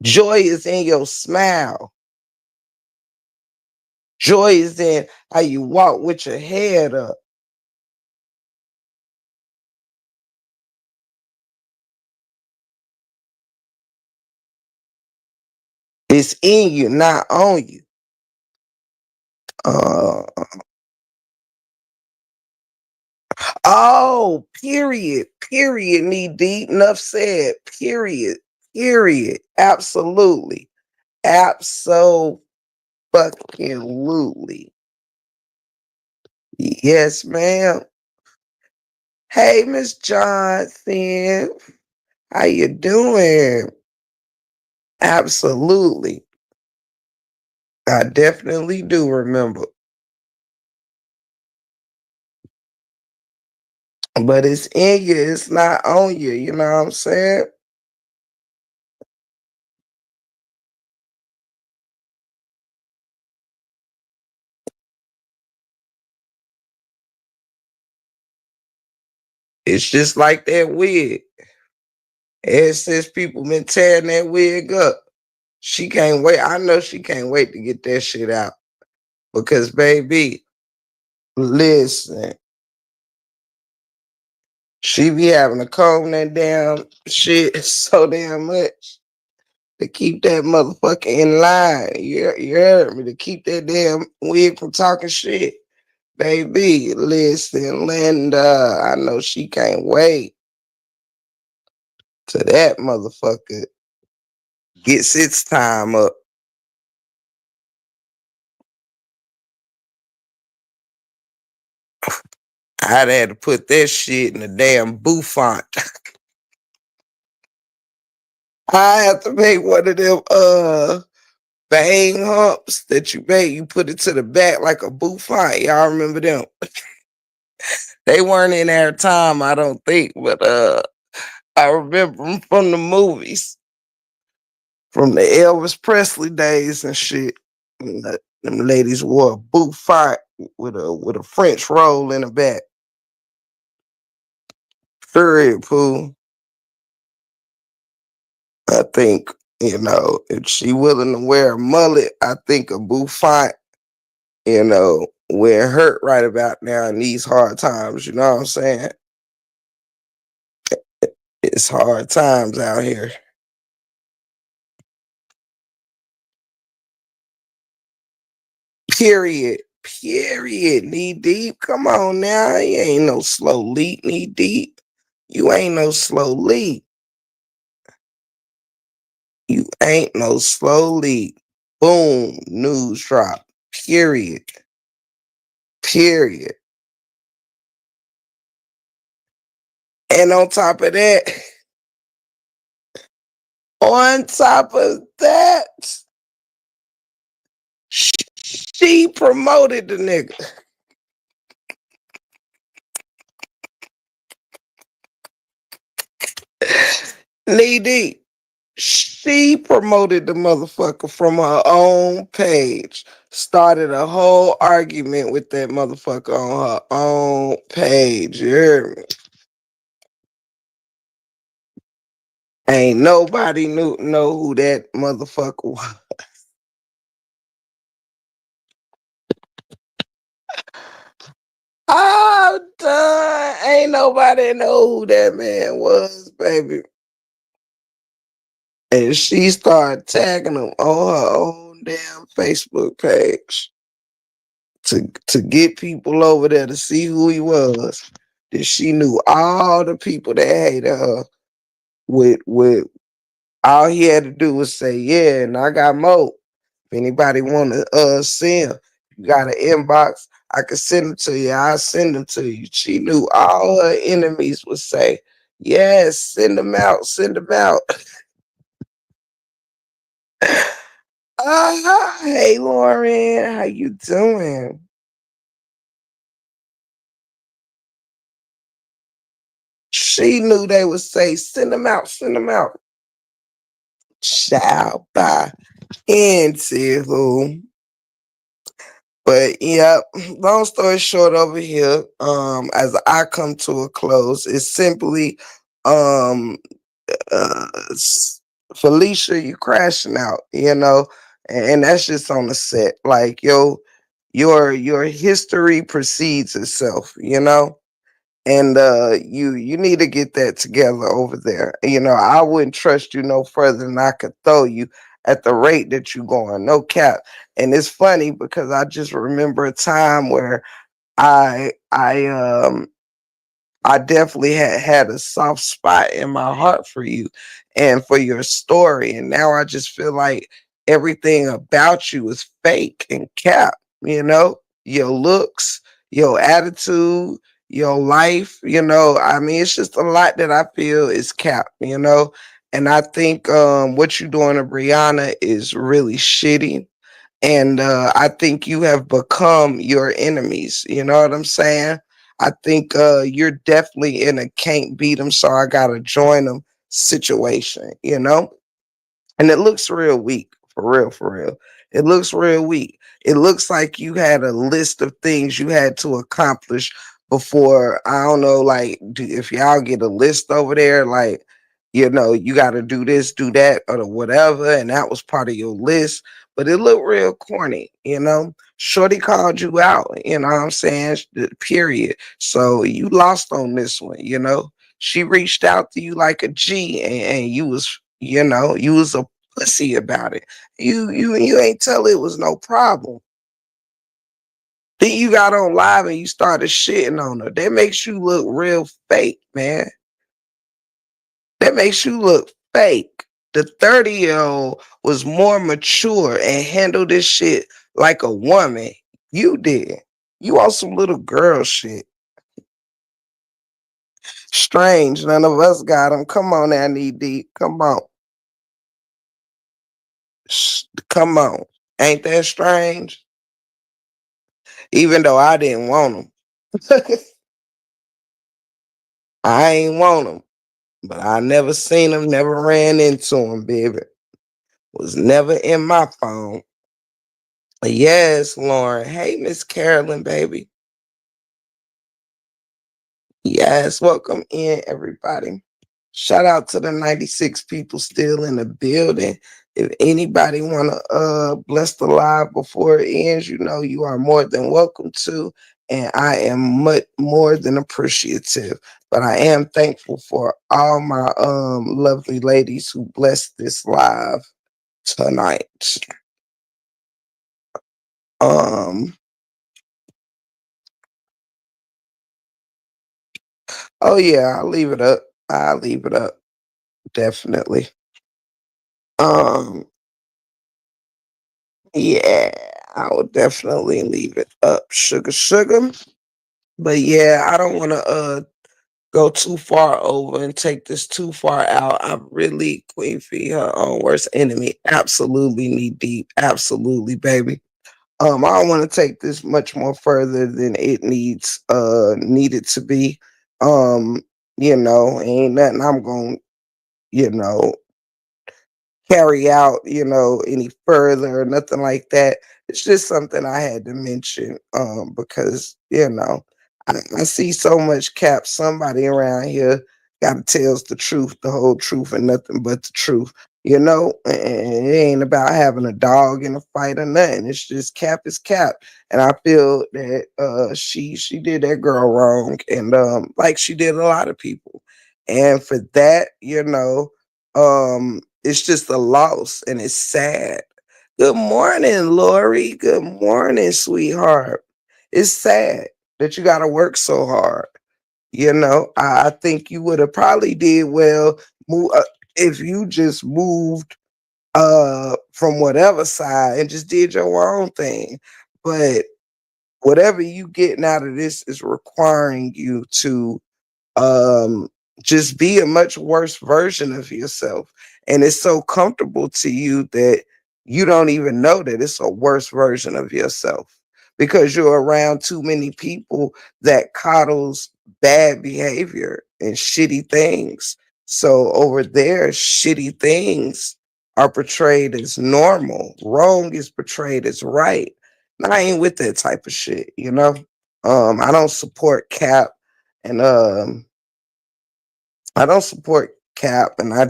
Joy is in your smile. Joy is in how you walk with your head up. It's in you, not on you. Uh, Oh, period. Period. Knee deep. Enough said. Period. Period. Absolutely. Absolutely. Yes, ma'am. Hey, Miss Johnson. How you doing? Absolutely. I definitely do remember. But it's in you, it's not on you. You know what I'm saying? It's just like that wig. Ever since people been tearing that wig up, she can't wait. I know she can't wait to get that shit out. Because baby, listen, she be having to comb that damn shit so damn much to keep that motherfucker in line. You heard me, to keep that damn wig from talking shit. Baby, listen, Linda, I know she can't wait till that motherfucker gets its time up. I'd had to put that shit in the damn bouffant. I have to make one of them bang humps that you make. You put it to the back like a bouffant. Y'all remember them? They weren't in our time, I don't think, but I remember them from the movies, from the Elvis Presley days and shit. And them ladies wore a bouffant with a French roll in the back. Period, poo. I think, if she willing to wear a mullet, I think a bouffant, where it hurt right about now in these hard times, you know what I'm saying? It's hard times out here. Period. Period. Knee deep. Come on now. You ain't no slow leak, knee deep. You ain't no slow leak. You ain't no slow leak. Boom. News drop. Period. Period. And on top of that, she promoted the nigga. Knee deep. She promoted the motherfucker from her own page. Started a whole argument with that motherfucker on her own page. You hear me? Ain't nobody know who that motherfucker was. I'm done. Ain't nobody know who that man was, baby. And she started tagging him on her own damn Facebook page to get people over there to see who he was. That she knew all the people that hated her. With all he had to do was say, yeah, and I got more. If anybody want to send, you got an inbox, I can send them to you. I'll send them to you. She knew all her enemies would say, yes, send them out, send them out. Hey Lauren, how you doing? She knew they would say, send them out, send them out. Child by into who. But yeah, long story short over here, as I come to a close, it's simply um Felicia, you crashing out, and that's just on the set. Like your history precedes itself, and you need to get that together over there. I wouldn't trust you no further than I could throw you at the rate that you going, no cap. And it's funny because I just remember a time where I I definitely had a soft spot in my heart for you and for your story. And now I just feel like everything about you is fake and cap, you know, your looks, your attitude, your life, you know. I mean, it's just a lot that I feel is cap, you know. And I think what you're doing to Brianna is really shitty, and I think you have become your enemies. You know what I'm saying? I think you're definitely in a can't beat them, so I gotta join them situation. You know, and it looks real weak, for real, for real. It looks real weak. It looks like you had a list of things you had to accomplish before. I don't know, like if y'all get a list over there, like, you know, you got to do this, do that, or whatever, and that was part of your list. But it looked real corny, you know. Shorty called you out, you know what I'm saying? Period. So you lost on this one, you know. She reached out to you like a G, and you was, you know, you was a pussy about it. You ain't tell it was no problem. Then you got on live and you started shitting on her. That makes you look real fake, man. That makes you look fake. The 30-year-old was more mature and handled this shit like a woman. You did. You on some little girl shit. Strange. None of us got them. Come on now, knee deep. Come on. Come on. Ain't that strange? Even though I didn't want them. I ain't want them, but I never seen them, never ran into them, baby. Was never in my phone. Yes, Lauren. Hey, Miss Carolyn, baby. Yes, welcome in, everybody. Shout out to the 96 people still in the building. If anybody want to bless the live before it ends, you know you are more than welcome to. And I am much more than appreciative. But I am thankful for all my lovely ladies who blessed this live tonight. Um oh yeah, I'll leave it up. I'll leave it up. Definitely. Um Yeah, I would definitely leave it up, sugar, sugar. But yeah, I don't want to go too far over and take this too far out. I really Queen Fee, her own worst enemy. Absolutely knee deep. Absolutely, baby. I don't want to take this much more further than it needed to be. Um, you know, ain't nothing I'm going, you know, carry out, you know, any further or nothing like that. It's just something I had to mention because, you know, I see so much cap. Somebody around here gotta tells the truth, the whole truth, and nothing but the truth. You know, and it ain't about having a dog in a fight or nothing. It's just cap is cap. And I feel that she did that girl wrong, and like she did a lot of people. And for that, you know, it's just a loss and it's sad. Good morning, Lori. Good morning, sweetheart. It's sad that you got to work so hard. You know, I think you would have probably did well if you just moved from whatever side and just did your own thing. But whatever you getting out of this is requiring you to um just be a much worse version of yourself, and it's so comfortable to you that you don't even know that it's a worse version of yourself because you're around too many people that coddles bad behavior and shitty things. So over there, shitty things are portrayed as normal, wrong is portrayed as right. And I ain't with that type of shit, you know. I don't support cap, and I don't support cap, and I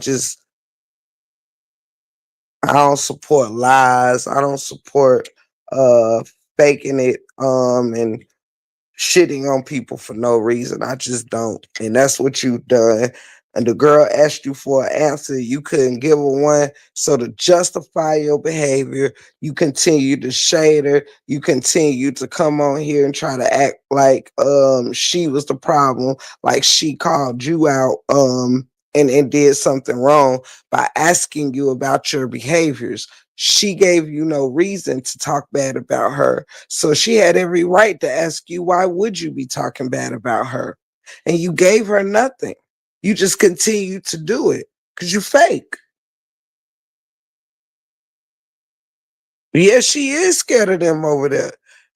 don't support lies. I don't support uh faking it and shitting on people for no reason. I just don't. And that's what you've done. and the girl asked you for an answer, you couldn't give her one. So to justify your behavior, you continue to shade her. You continue to come on here and try to act like she was the problem, like she called you out and did something wrong by asking you about your behaviors. She gave you no reason to talk bad about her. So she had every right to ask you, why would you be talking bad about her? And you gave her nothing. You just continue to do it because you fake. Yeah, she is scared of them over there.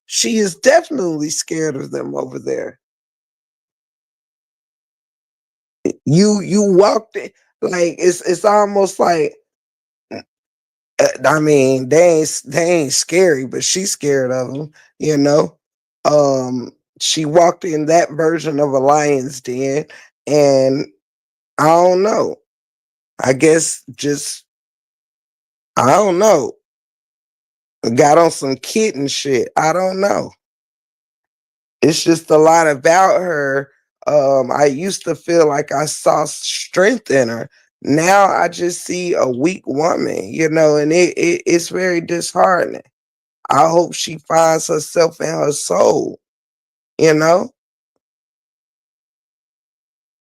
She is definitely scared of them over there. You walked it like it's almost like I mean they ain't scary, but she's scared of them. You know, she walked in that version of a lion's den, and I don't know. I guess just I don't know. Got on some kitten shit. I don't know. It's just a lot about her. I used to feel like I saw strength in her. Now I just see a weak woman, and it's very disheartening. I hope she finds herself in her soul, you know.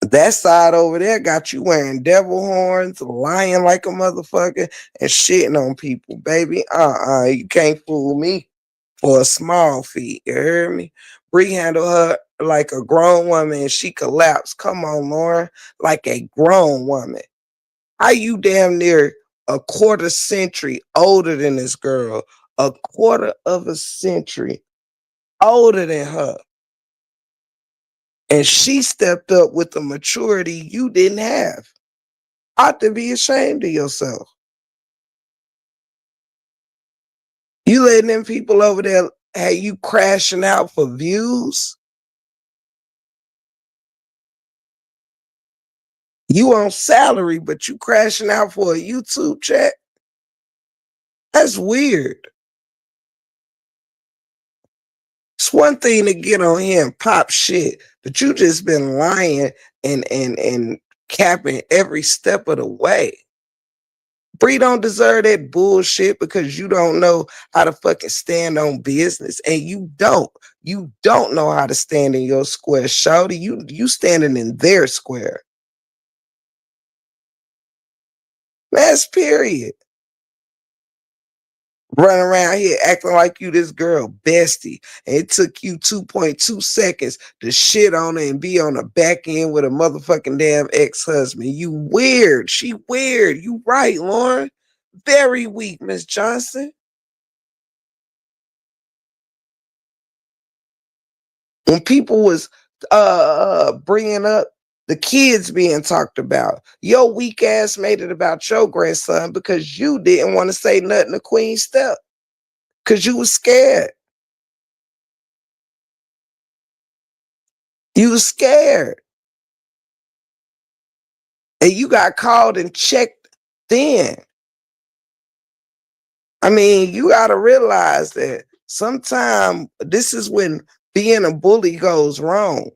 That side over there got you wearing devil horns, lying like a motherfucker, and shitting on people, baby. You can't fool me for a small fee. You heard me? Bree handled her like a grown woman and she collapsed. Come on, Lauren, like a grown woman. How you damn near a quarter century older than this girl? A quarter of a century older than her. And she stepped up with the maturity you didn't have. Ought to be ashamed of yourself. You letting them people over there have you crashing out for views? You on salary, but you crashing out for a YouTube chat? That's weird. It's one thing to get on here and pop shit, but you just been lying and capping every step of the way. Bree don't deserve that bullshit because you don't know how to fucking stand on business. And you don't. You don't know how to stand in your square, shawty. You standing in their square. That's period. Running around here acting like you this girl bestie. And it took you 2.2 seconds to shit on her and be on the back end with a motherfucking damn ex-husband. You weird. She weird. You right, Lauren. Very weak, Miss Johnson. When people was bringing up the kids being talked about, your weak ass made it about your grandson because you didn't want to say nothing to Queen Step because you was scared. You was scared. And you got called and checked then. I mean, you got to realize that sometimes this is when being a bully goes wrong.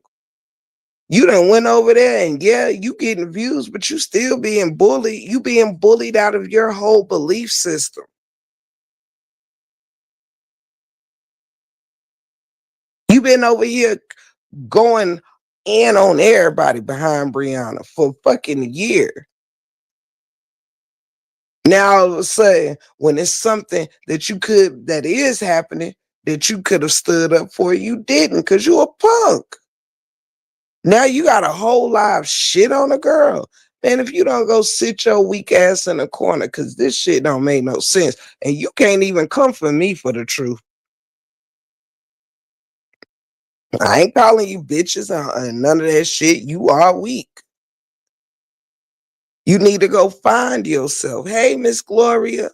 You done went over there and yeah, you getting views, but you still being bullied. You being bullied out of your whole belief system. You been over here going in on everybody behind Brianna for fucking a year. Now all of a sudden, when it's something that is happening that you could have stood up for, you didn't because you a punk. Now you got a whole lot of shit on a girl. Man, if you don't go sit your weak ass in a corner, because this shit don't make no sense. And you can't even come for me for the truth. I ain't calling you bitches and none of that shit. You are weak. You need to go find yourself. Hey, Miss Gloria.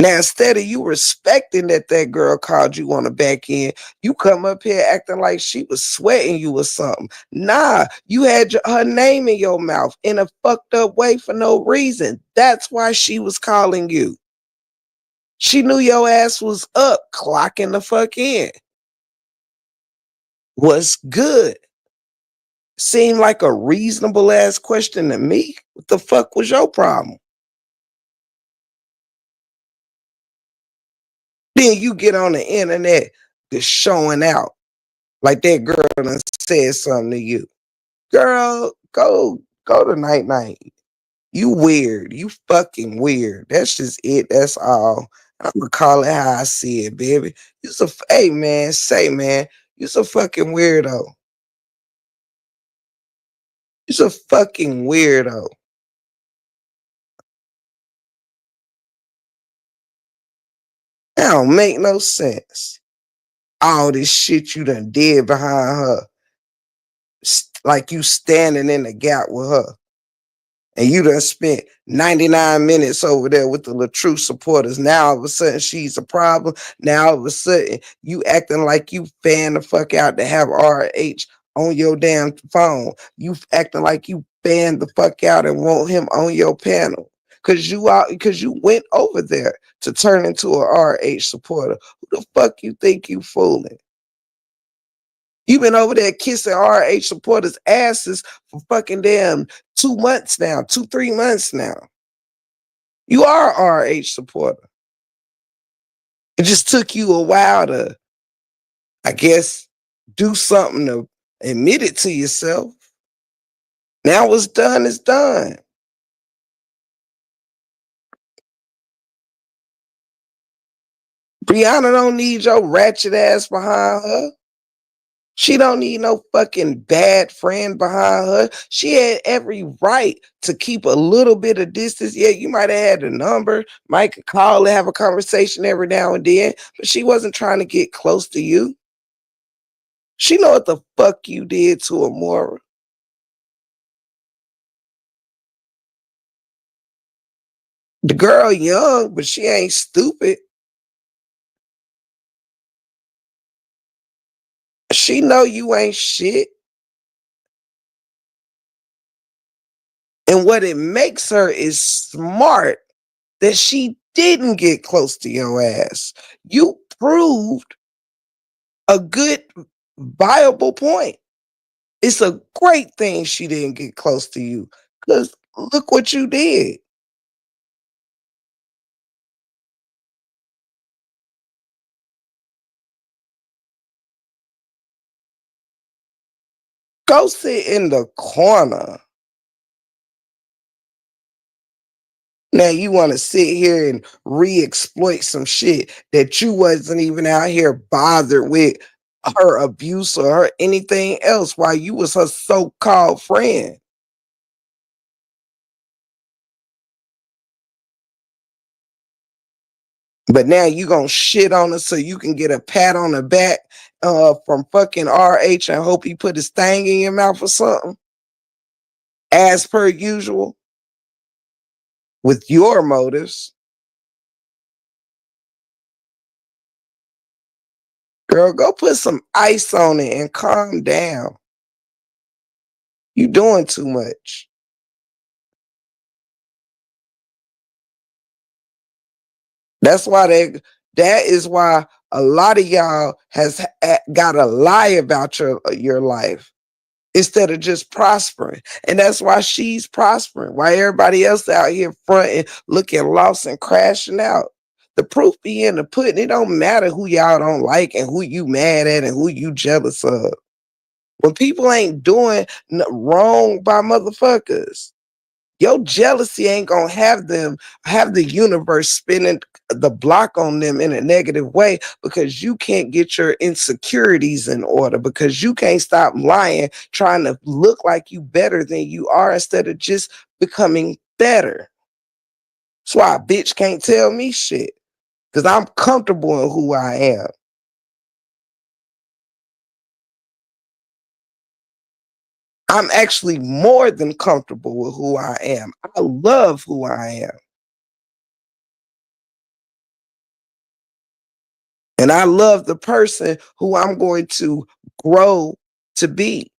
Now, instead of you respecting that girl called you on the back end, you come up here acting like she was sweating you or something. Nah, you had her name in your mouth in a fucked up way for no reason. That's why she was calling you. She knew your ass was up, clocking the fuck in. What's good? Seemed like a reasonable ass question to me. What the fuck was your problem? Then you get on the internet just showing out like that girl done said something to you. Girl, go to night night. You weird. You fucking weird. That's just it. That's all. I'm gonna call it how I see it, baby. Hey man, say man, you's a fucking weirdo. You's a fucking weirdo. That don't make no sense. All this shit you done did behind her, like you standing in the gap with her. And you done spent 99 minutes over there with the LaTruth supporters. Now all of a sudden she's a problem. Now all of a sudden you acting like you fan the fuck out to have RH on your damn phone. You acting like you fan the fuck out and want him on your panel. Cause you went over there to turn into a RH supporter. Who the fuck you think you fooling? You've been over there kissing RH supporters' asses for fucking damn 2 months now, 3 months now. You are a RH supporter. It just took you a while to, I guess, do something to admit it to yourself. Now what's done is done. Brianna don't need your ratchet ass behind her. She don't need no fucking bad friend behind her. She had every right to keep a little bit of distance. Yeah, you might have had a number, might call and have a conversation every now and then, but she wasn't trying to get close to you. She know what the fuck you did to Amora. The girl young, but she ain't stupid. She know you ain't shit. And what it makes her is smart that she didn't get close to your ass. You proved a good, viable point. It's a great thing she didn't get close to you. Because look what you did. Go sit in the corner. Now you want to sit here and re-exploit some shit that you wasn't even out here bothered with her abuse or her anything else while you was her so-called friend. But now you gonna shit on her so you can get a pat on the back from fucking RH and hope he put his thing in your mouth or something, as per usual, with your motives. Girl, go put some ice on it and calm down. You doing too much. That's why that is why a lot of y'all has got to lie about your life instead of just prospering. And that's why she's prospering. Why everybody else out here fronting, looking lost and crashing out. The proof be in the pudding. It don't matter who y'all don't like and who you mad at and who you jealous of. When people ain't doing wrong by motherfuckers, your jealousy ain't gonna have the universe spinning the block on them in a negative way because you can't get your insecurities in order, because you can't stop lying, trying to look like you better than you are instead of just becoming better. That's why a bitch can't tell me shit. Because I'm comfortable in who I am. I'm actually more than comfortable with who I am. I love who I am. And I love the person who I'm going to grow to be,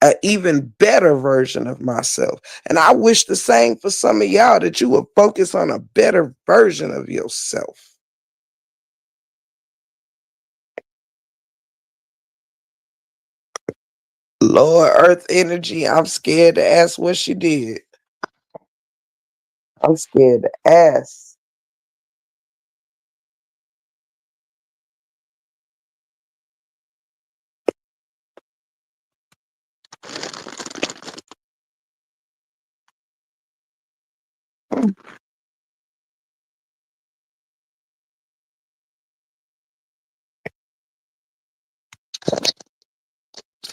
an even better version of myself. And I wish the same for some of y'all, that you would focus on a better version of yourself. Lord Earth energy, I'm scared to ask what she did. I'm scared to ask.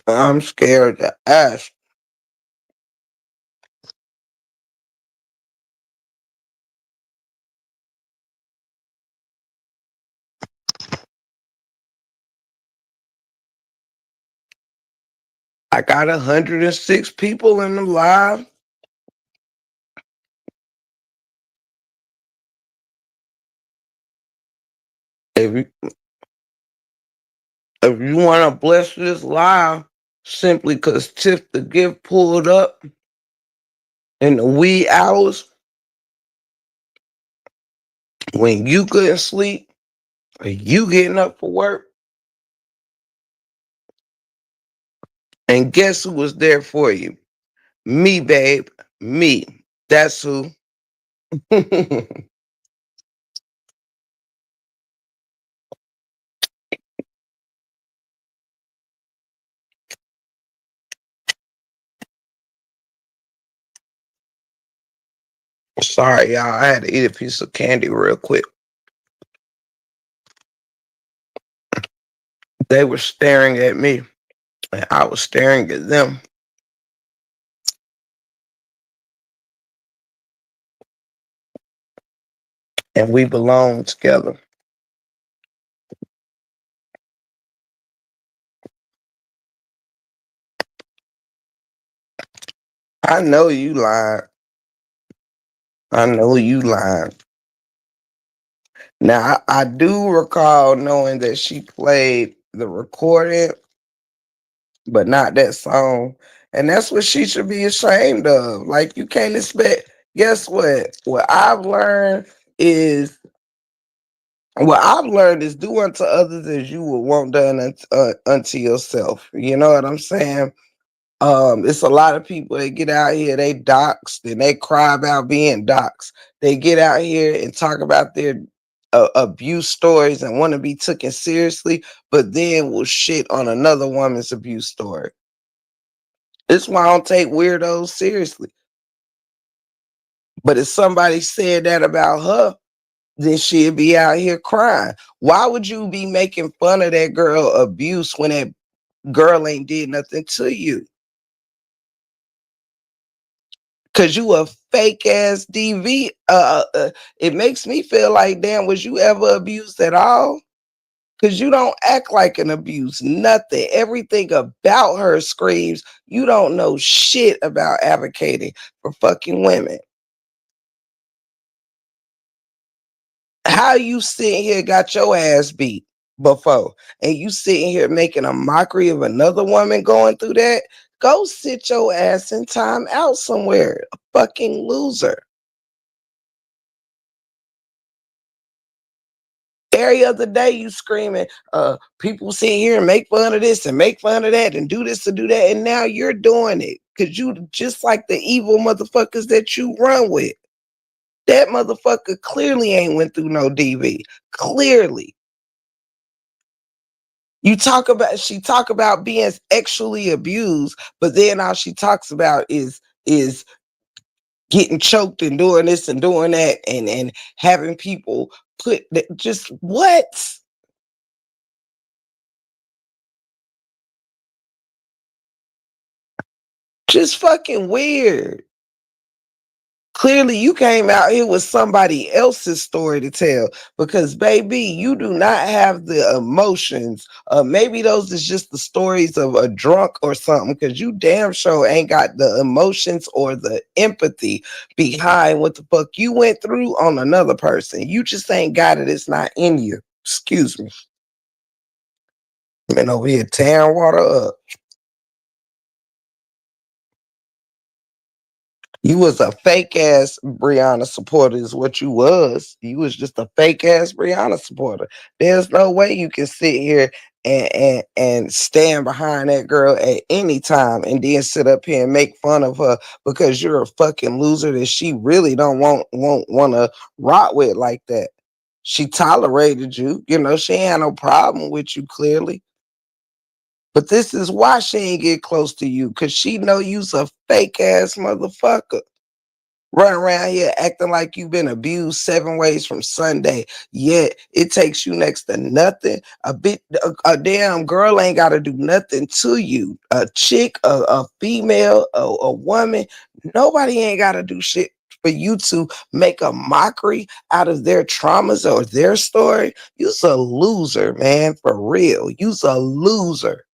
I'm scared to ask. I got 106 people in the live. If you, if you want to bless this live, simply because Tiff the Gift pulled up in the wee hours when you couldn't sleep, or you getting up for work, and guess who was there for you? Me, babe. Me. That's who. Sorry, y'all. I had to eat a piece of candy real quick. They were staring at me, and I was staring at them. And we belong together. I know you lied. I know you lied. Now, I do recall knowing that she played the recording, but not that song. And that's what she should be ashamed of. Like, you can't expect. Guess what? Is what I've learned is do unto others as you would want done unto yourself. You know what I'm saying? It's a lot of people that get out here, they doxed and they cry about being doxed. They get out here and talk about their abuse stories and want to be taken seriously, but then will shit on another woman's abuse story. This is why I don't take weirdos seriously. But if somebody said that about her, then she'd be out here crying. Why would you be making fun of that girl abuse when that girl ain't did nothing to you? Cause you a fake ass DV. It makes me feel like, damn, was you ever abused at all? Cause you don't act like an abuse. Nothing. Everything about her screams you don't know shit about advocating for fucking women. How you sitting here got your ass beat before, and you sitting here making a mockery of another woman going through that? Go sit your ass in time out somewhere. A fucking loser. Every other day you screaming, people sit here and make fun of this and make fun of that and do this and do that. And now you're doing it because you just like the evil motherfuckers that you run with. That motherfucker clearly ain't went through no DV. Clearly. She talk about being sexually abused, but then all she talks about is getting choked and doing this and doing that and having people just what? Just fucking weird. Clearly, you came out here with somebody else's story to tell because, baby, you do not have the emotions. Maybe those is just the stories of a drunk or something because you damn sure ain't got the emotions or the empathy behind what the fuck you went through on another person. You just ain't got it. It's not in you. Excuse me. Been over here tearing water up. You was a fake ass Brianna supporter, is what you was. You was just a fake ass Brianna supporter. There's no way you can sit here and stand behind that girl at any time and then sit up here and make fun of her because you're a fucking loser that she really don't want to rock with like that. She tolerated you, you know, she ain't had no problem with you clearly. But this is why she ain't get close to you, cause she know you's a fake ass motherfucker. Run around here acting like you've been abused 7 ways from Sunday. Yet it takes you next to nothing. A damn girl ain't got to do nothing to you. A chick, a female, a woman, nobody ain't got to do shit for you to make a mockery out of their traumas or their story. You's a loser, man, for real. You's a loser.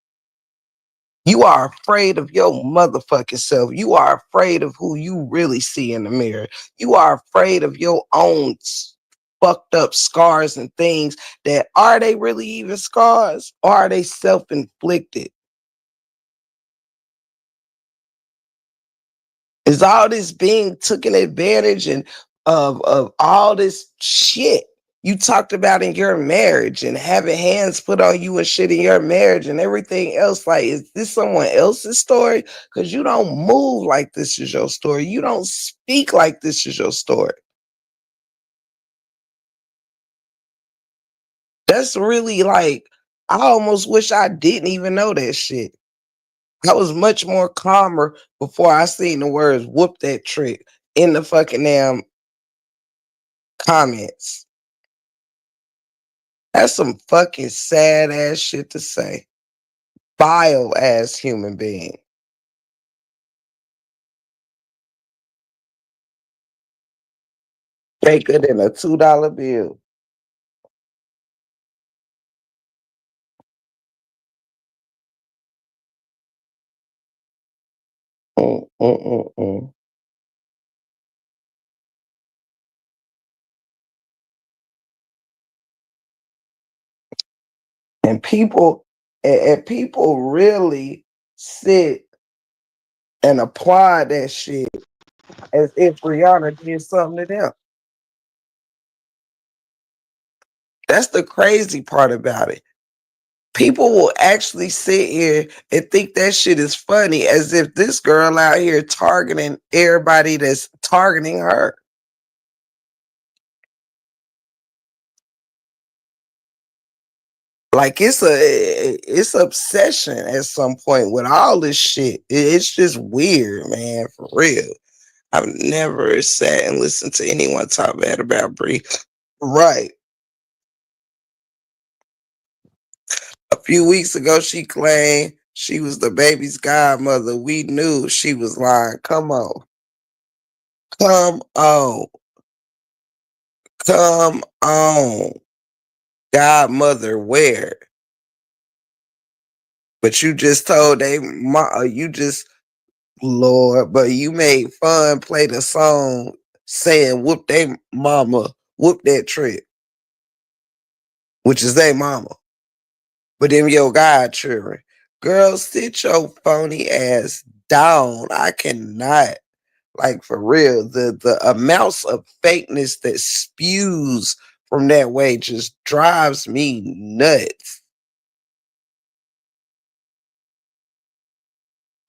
You are afraid of your motherfucking self. You are afraid of who you really see in the mirror. You are afraid of your own fucked up scars and things that are they really even scars or are they self-inflicted? Is all this being taken advantage and of all this shit you talked about in your marriage and having hands put on you and shit in your marriage and everything else? Like, is this someone else's story? Because you don't move like this is your story. You don't speak like this is your story. That's really like, I almost wish I didn't even know that shit. I was much more calmer before I seen the words whoop that trick in the fucking damn comments. That's some fucking sad ass shit to say. Vile ass human being. Faker than a $2 bill. Mm, mm, mm, mm. And people really sit and applaud that shit as if Rihanna did something to them. That's the crazy part about it. People will actually sit here and think that shit is funny as if this girl out here targeting everybody that's targeting her. Like it's obsession at some point with all this shit. It's just weird, man, for real. I've never sat and listened to anyone talk bad about Brie. Right. A few weeks ago, she claimed she was the baby's godmother. We knew she was lying. Come on. Come on. Come on. Godmother, where? But you just told you just, Lord, but you made fun play the song saying whoop they mama, whoop that trick, which is they mama. But them your God children. Girl, sit your phony ass down. I cannot. Like for real. The amounts of fakeness that spews from that way just drives me nuts.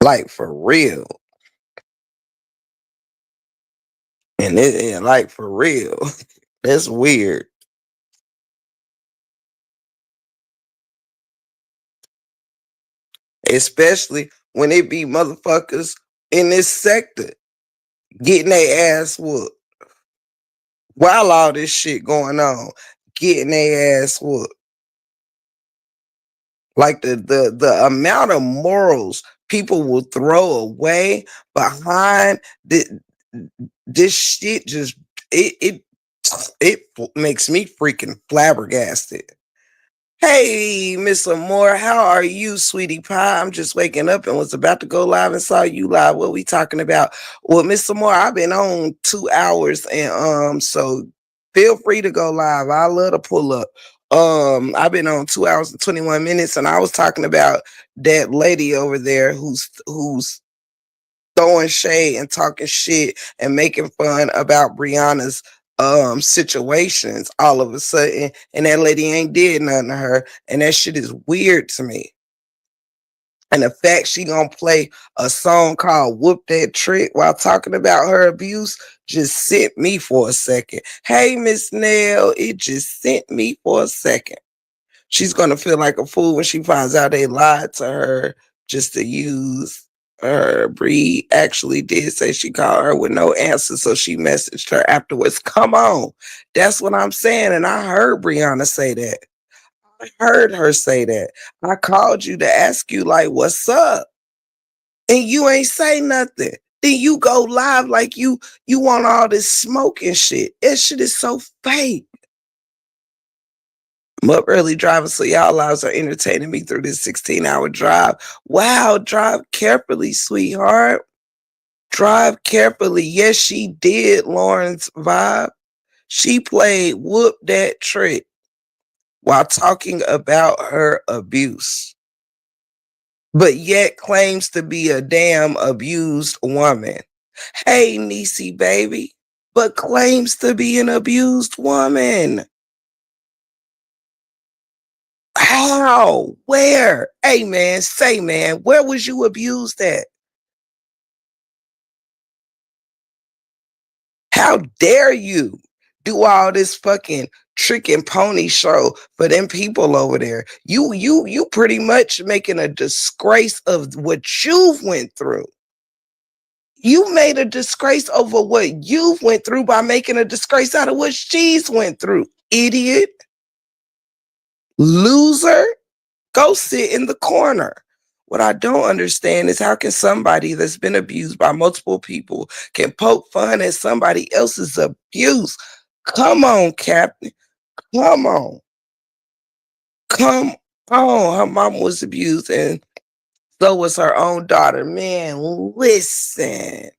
Like for real. And like for real. That's weird. Especially when it be motherfuckers in this sector getting their ass whooped while all this shit going on, getting their ass whooped. Like the amount of morals people will throw away behind this shit just it makes me freaking flabbergasted. Hey, Miss Amore, how are you, sweetie pie? I'm just waking up and was about to go live and saw you live. What we talking about? Well, Miss Amore, I've been on 2 hours and so feel free to go live. I love to pull up. I've been on 2 hours and 21 minutes, and I was talking about that lady over there who's throwing shade and talking shit and making fun about Brianna's situations all of a sudden, and that lady ain't did nothing to her, and that shit is weird to me. And the fact she gonna play a song called "Whoop That Trick" while talking about her abuse just sent me for a second. Hey, Miss Nell, it just sent me for a second. She's gonna feel like a fool when she finds out they lied to her just to use her. Bree actually did say she called her with no answer, so she messaged her afterwards. Come on, that's what I'm saying, and I heard Brianna say that. I heard her say that. I called you to ask you like, what's up, and you ain't say nothing. Then you go live like you want all this smoke and shit. That shit is so fake. I'm up early driving, so y'all lives are entertaining me through this 16-hour drive. Wow, drive carefully, sweetheart. Drive carefully. Yes, she did, Lauren's vibe. She played Whoop That Trick while talking about her abuse, but yet claims to be a damn abused woman. Hey, Niecy baby, but claims to be an abused woman. How? Where? Hey man, say man, where was you abused at? How dare you do all this fucking trick and pony show for them people over there? You pretty much making a disgrace of what you've went through. You made a disgrace over what you've went through by making a disgrace out of what she's went through. Idiot, loser. Go sit in the corner. What I don't understand is how can somebody that's been abused by multiple people can poke fun at somebody else's abuse? Come on, Captain. Come on. Come on. Her mom was abused and so was her own daughter. Man, listen.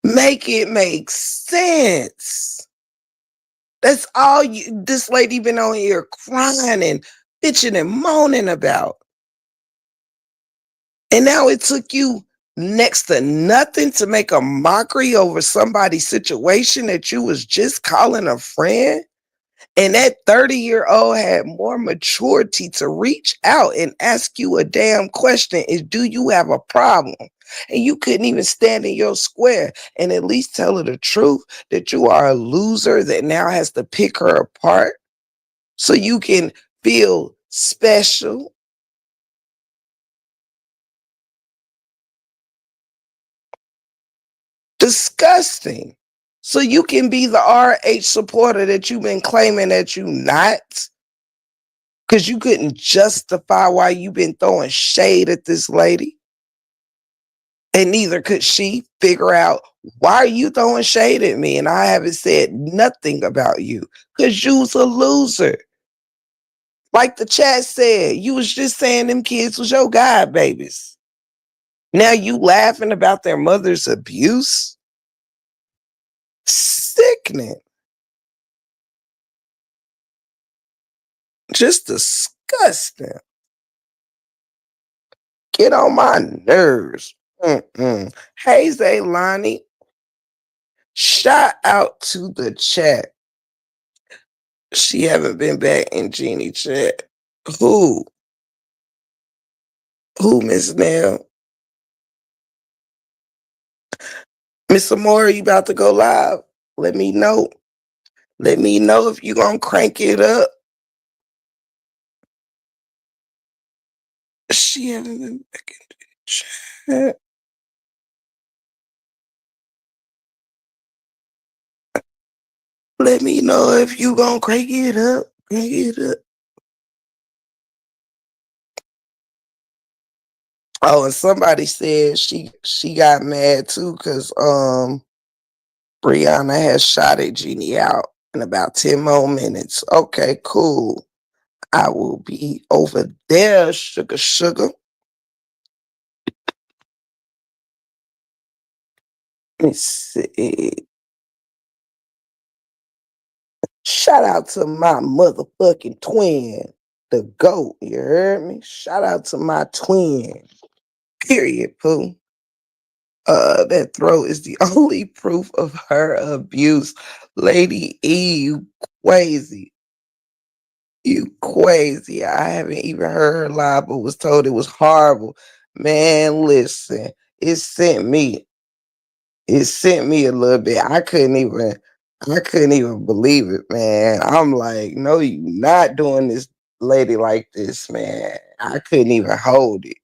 Make it make sense. That's all you this lady been on here crying and bitching and moaning about. And now it took you next to nothing to make a mockery over somebody's situation that you was just calling a friend. And that 30-year-old had more maturity to reach out and ask you a damn question is, do you have a problem? And you couldn't even stand in your square and at least tell her the truth that you are a loser that now has to pick her apart so you can feel special. Disgusting. So you can be the RH supporter that you've been claiming that you not, because you couldn't justify why you've been throwing shade at this lady. And neither could she figure out why are you throwing shade at me and I haven't said nothing about you because you was a loser. Like the chat said, you was just saying them kids was your god babies. Now you laughing about their mother's abuse? Sickening. Just disgusting. Get on my nerves. Mm-mm. Hey, Zaylani. Shout out to the chat. She haven't been back in Genie chat. Who? Who, Miss Nell? Miss Amora, you about to go live? Let me know. Let me know if you gonna crank it up. She haven't been back in the chat. Let me know if you gonna crank it up. Crank it up. Oh, and somebody said she got mad too because Brianna has shot at Jeannie out in about 10 more minutes. Okay, cool. I will be over there, sugar sugar. Let me see. Shout out to my motherfucking twin, the GOAT. You heard me? Shout out to my twin. Period, Pooh. That throat is the only proof of her abuse. Lady E, you crazy. You crazy. I haven't even heard her live, but was told it was horrible. Man, listen, it sent me. It sent me a little bit. I couldn't even believe it, man. I'm like, no, you not doing this lady like this, man. I couldn't even hold it.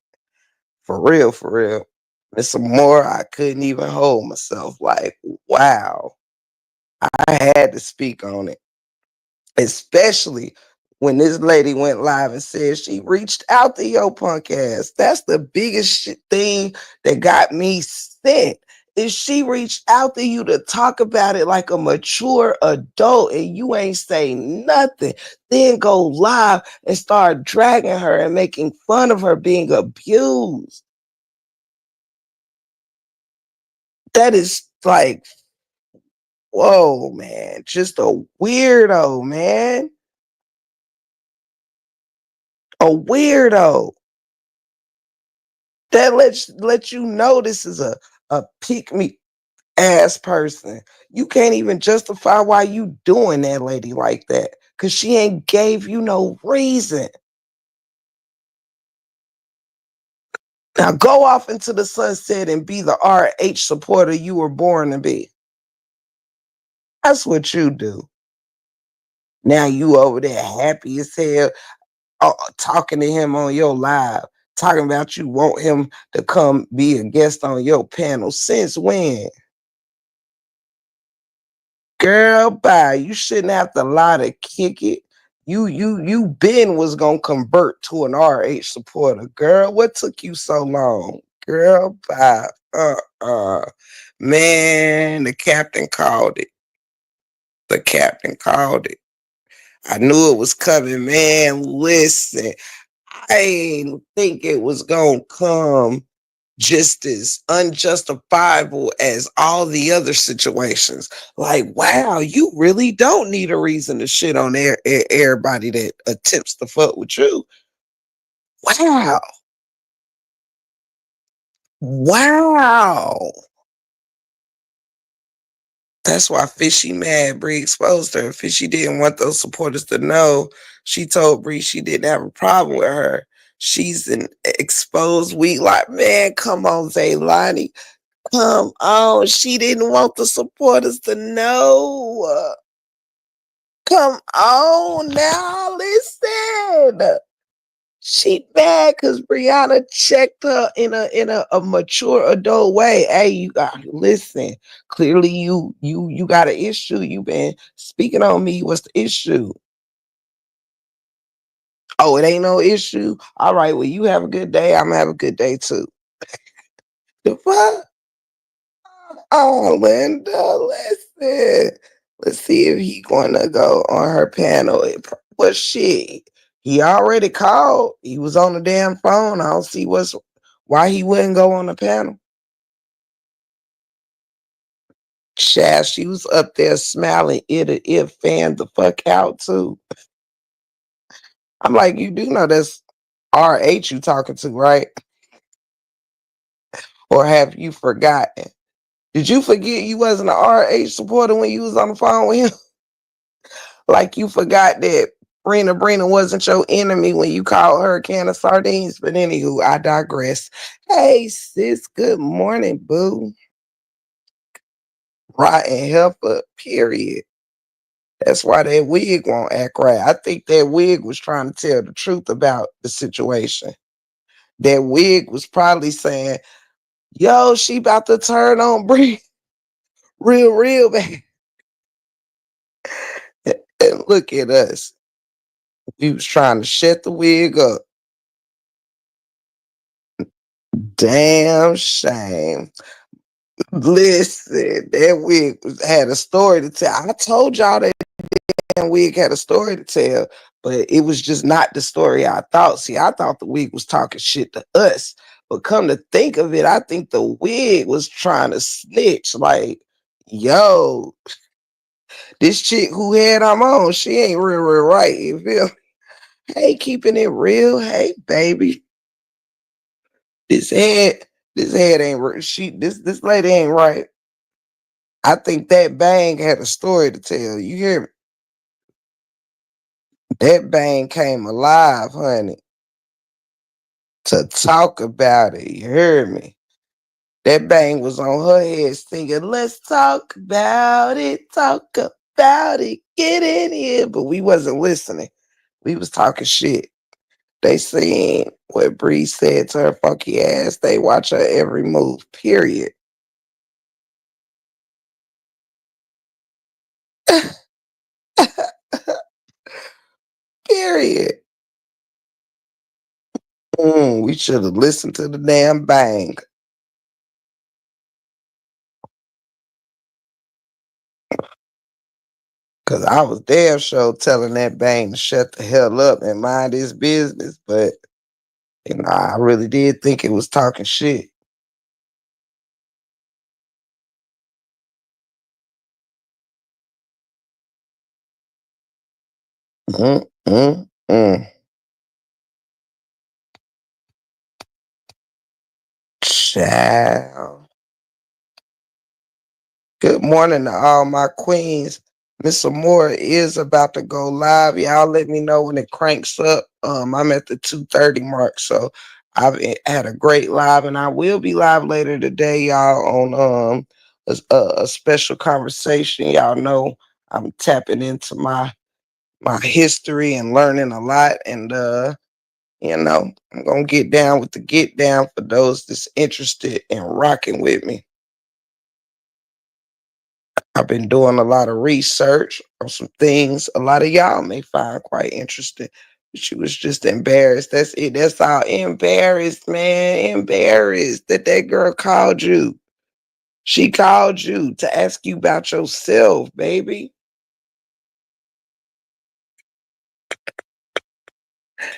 For real, for real. And some more, I couldn't even hold myself. Like, wow. I had to speak on it, especially when this lady went live and said she reached out to your punk ass. That's the biggest thing that got me sent. Is she reached out to you to talk about it like a mature adult and you ain't saying nothing. Then go live and start dragging her and making fun of her being abused. That is like, whoa, man. Just a weirdo, man. A weirdo. That lets you know this is a pick me ass person. You can't even justify why you doing that lady like that. Cause she ain't gave you no reason. Now go off into the sunset and be the RH supporter you were born to be. That's what you do. Now you over there happy as hell, talking to him on your live, talking about you want him to come be a guest on your panel. Since when? Girl, bye. You shouldn't have to lie to kick it. You been was gonna convert to an RH supporter. Girl, what took you so long? Girl, bye. Man, the captain called it. The captain called it. I knew it was coming, man. Listen, I ain't think it was gonna come just as unjustifiable as all the other situations. Like, wow, you really don't need a reason to shit on everybody that attempts to fuck with you. Wow. Wow. That's why Fishy mad. Bree exposed her. Fishy didn't want those supporters to know. She told Bree she didn't have a problem with her. She's an exposed weak. Like, man, come on, Zaylani. Come on. She didn't want the supporters to know. Come on now. Listen. She mad because Brianna checked her in a mature adult way. Hey, you got listen. Clearly, you got an issue. You been speaking on me. What's the issue? Oh, it ain't no issue. All right. Well, you have a good day. I'm gonna have a good day too. The fuck? Oh, Linda, listen. Let's see if he gonna go on her panel. Well, shit. He already called. He was on the damn phone. I don't see why he wouldn't go on the panel. Shaz, she was up there smiling ear to ear, fan the fuck out too. I'm like, you do know that's RH you talking to, right? Or have you forgotten? Did you forget you wasn't an RH supporter when you was on the phone with him? Like you forgot that Brina wasn't your enemy when you called her a can of sardines. But anywho, I digress. Hey sis, good morning, boo. Rotten helper, period. That's why that wig won't act right. I think that wig was trying to tell the truth about the situation. That wig was probably saying, yo, she about to turn on Bree. Real bad. And look at us. We was trying to shut the wig up. Damn shame. Listen, that wig had a story to tell. I told y'all that wig had a story to tell, but it was just not the story I thought. See, I thought the wig was talking shit to us, but come to think of it, I think the wig was trying to snitch. Like, yo, this chick who had I'm on, she ain't real right. You feel me? Hey, keeping it real. Hey, baby, this head. This head ain't she. This lady ain't right. I think that bang had a story to tell. You hear me? That bang came alive, honey, to talk about it. You heard me? That bang was on her head singing, "Let's talk about it, get in here." But we wasn't listening. We was talking shit. They seen what Bree said to her funky ass. They watch her every move, period. Period. We should have listened to the damn bang. Cause I was damn sure telling that bang to shut the hell up and mind his business. But I really did think it was talking shit. Mm, mm, mm. Child. Good morning to all my queens. Miss Amora is about to go live. Y'all let me know when it cranks up. I'm at the 2:30 mark, so I've had a great live, and I will be live later today, y'all, on a special conversation. Y'all know I'm tapping into my history and learning a lot, and I'm gonna get down with the get down for those that's interested in rocking with me. I've been doing a lot of research on some things a lot of y'all may find quite interesting. She was just embarrassed. That's it. That's all. Embarrassed, man. Embarrassed that that girl called you. She called you to ask you about yourself, baby.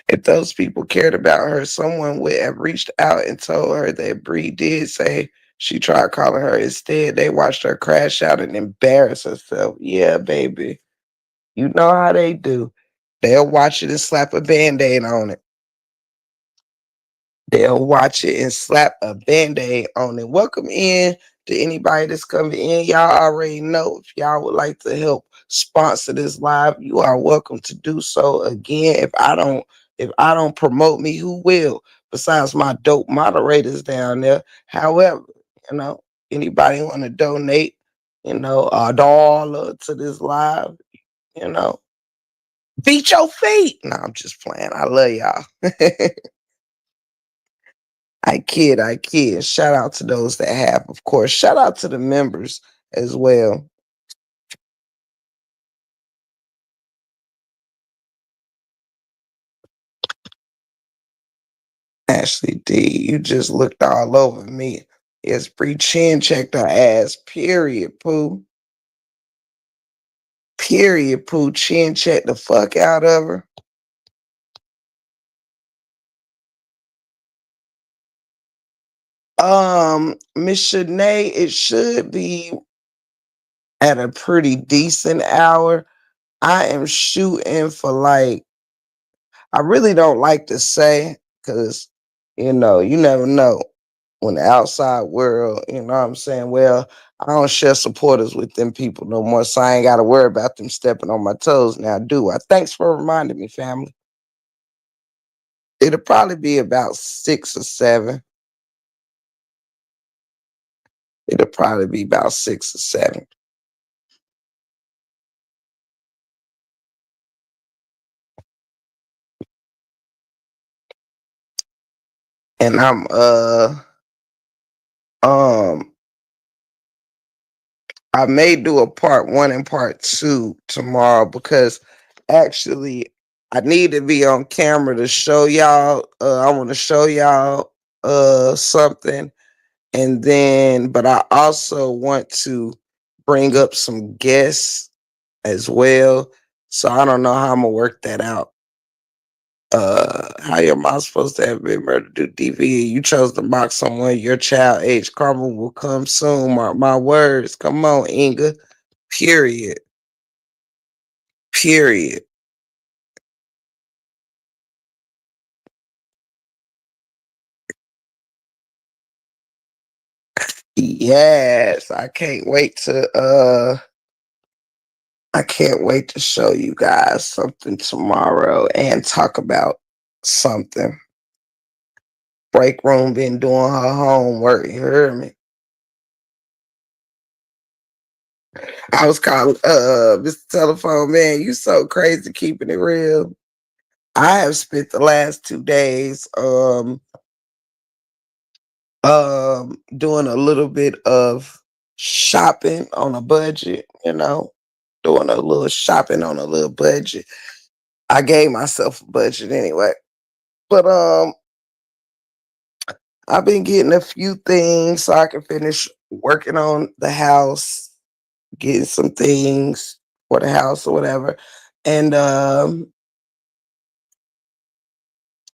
If those people cared about her, someone would have reached out and told her that Bree did say she tried calling her. Instead, they watched her crash out and embarrass herself. Yeah, baby. You know how they do. They'll watch it and slap a band-aid on it. They'll watch it and slap a band-aid on it. Welcome in to anybody that's coming in. Y'all already know if y'all would like to help sponsor this live, you are welcome to do so. Again, if I don't promote me, who will? Besides my dope moderators down there. However, you know, anybody want to donate, $1 to this live, you know, beat your feet. No, I'm just playing. I love y'all. I kid, I kid. Shout out to those that have, of course. Shout out to the members as well. Ashley D, you just looked all over me. Yes, Bree Chin checked her ass. Period, Pooh. Period, Pooh. Chin checked the fuck out of her. Miss Shanae, it should be at a pretty decent hour. I am shooting for like, I really don't like to say because, you never know when the outside world, you know what I'm saying? Well, I don't share supporters with them people no more, so I ain't got to worry about them stepping on my toes now, do I? Thanks for reminding me, family. It'll probably be about 6 or 7. It'll probably be about 6 or 7. And um I may do a part 1 and part 2 tomorrow because actually I need to be on camera to show y'all. I want to show y'all something, and then but I also want to bring up some guests as well. So I don't know how I'm gonna work that out. How am I supposed to have been murdered to DV? You chose to mock someone your child age. Karma will come soon. Mark my words. Come on, Inga. Period. Period. Yes, I can't wait to show you guys something tomorrow and talk about something. Break room been doing her homework, you heard me? I was calling Mr. Telephone Man, you so crazy keeping it real. I have spent the last 2 days doing a little bit of shopping on a budget, doing a little shopping on a little budget. I gave myself a budget anyway. But I've been getting a few things so I can finish working on the house, getting some things for the house or whatever. And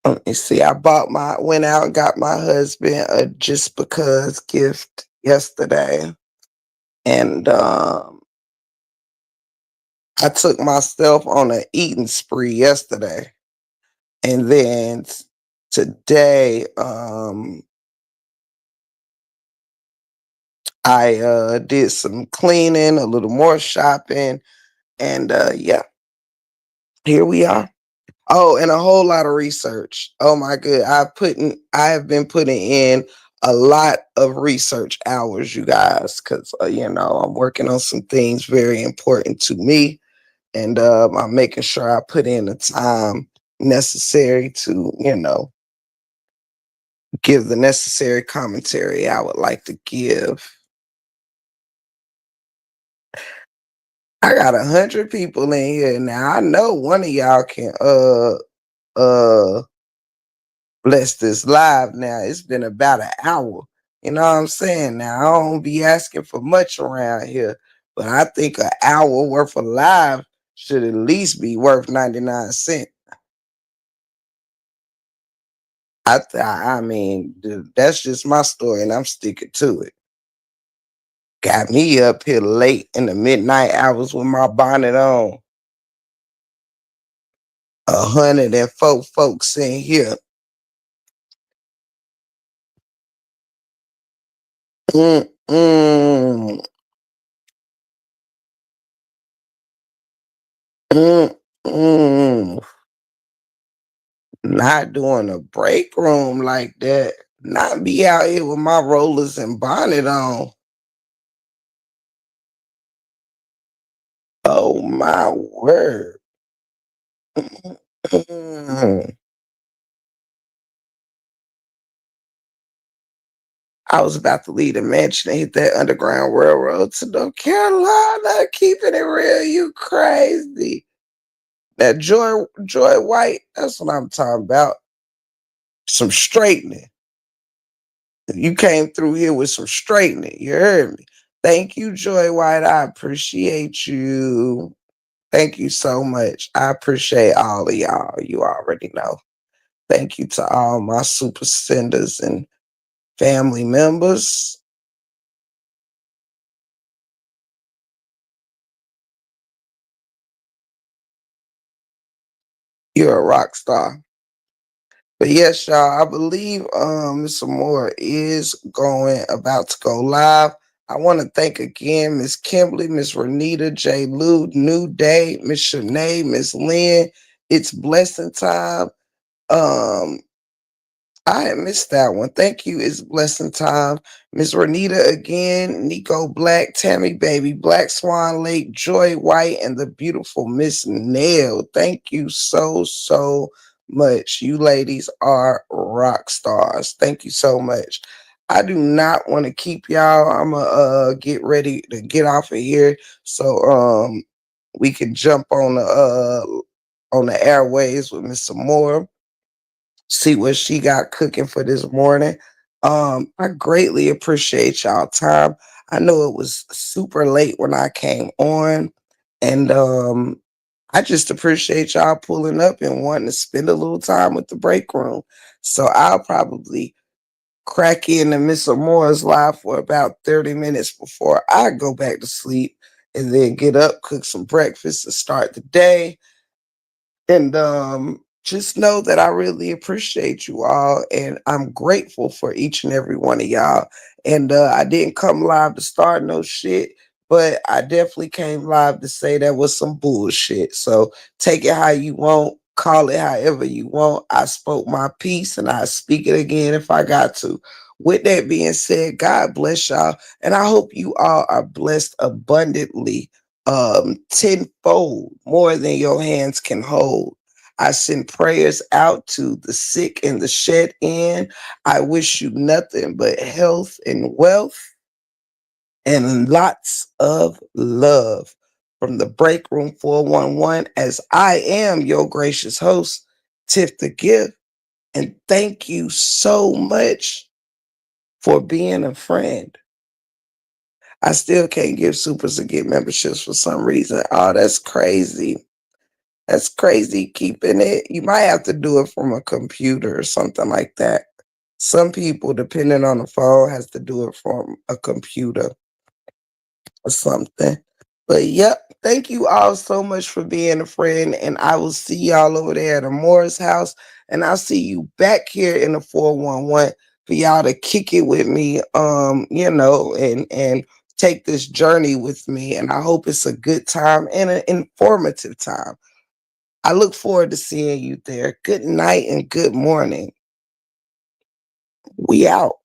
let me see, went out and got my husband a just because gift yesterday. And I took myself on an eating spree yesterday. And then today, I did some cleaning, a little more shopping, and yeah, here we are. Oh, and a whole lot of research. Oh my good. I have been putting in a lot of research hours, you guys, because I'm working on some things very important to me, and I'm making sure I put in the time necessary to, give the necessary commentary I would like to give. I got 100 people in here now. I know one of y'all can uh bless this live now. It's been about an hour. You know what I'm saying? Now I don't be asking for much around here, but I think an hour worth of live should at least be worth 99 cents. I mean, that's just my story, and I'm sticking to it. Got me up here late in the midnight hours with my bonnet on. 104 folks in here. Mm-mm. Mm-mm. Not doing a break room like that. Not be out here with my rollers and bonnet on. Oh my word. Mm. I was about to leave the mansion and hit that Underground Railroad to North Carolina. Keeping it real, you crazy. That Joy White, that's what I'm talking about. Some straightening. You came through here with some straightening. You heard me. Thank you, Joy White. I appreciate you. Thank you so much. I appreciate all of y'all. You already know. Thank you to all my super senders and family members. You're a rock star. But yes, y'all, I believe Miss Moore is about to go live. I want to thank again Miss Kimberly, Miss Renita, J. Lou, New Day, Miss Shanae, Miss Lynn. It's blessing time. Um, I had missed that one. Thank you. It's blessing time. Miss Renita again, Nico Black, Tammy Baby, Black Swan Lake, Joy White, and the beautiful Miss Nail. Thank you so much. You ladies are rock stars. Thank you so much. I do not want to keep y'all. I'm gonna get ready to get off of here so we can jump on the airways with Miss Moore, see what she got cooking for this morning. I greatly appreciate y'all time. I know it was super late when I came on, and I just appreciate y'all pulling up and wanting to spend a little time with the break room. So I'll probably crack in and Miss Amora's live for about 30 minutes before I go back to sleep, and then get up, cook some breakfast to start the day. And just know that I really appreciate you all and I'm grateful for each and every one of y'all. And I didn't come live to start no shit, but I definitely came live to say that was some bullshit. So take it how you want, call it however you want. I spoke my piece and I speak it again if I got to. With that being said, God bless y'all. And I hope you all are blessed abundantly, tenfold more than your hands can hold. I send prayers out to the sick and the shed in. I wish you nothing but health and wealth and lots of love from the Break Room 411 as I am your gracious host, Tiff the Gift. And thank you so much for being a friend. I still can't give supers and get memberships for some reason. Oh, that's crazy. That's crazy keeping it. You might have to do it from a computer or something like that. Some people, depending on the phone, has to do it from a computer or something. But yep, thank you all so much for being a friend. And I will see y'all over there at the Morris house. And I'll see you back here in the 411 for y'all to kick it with me, and take this journey with me. And I hope it's a good time and an informative time. I look forward to seeing you there. Good night and good morning. We out.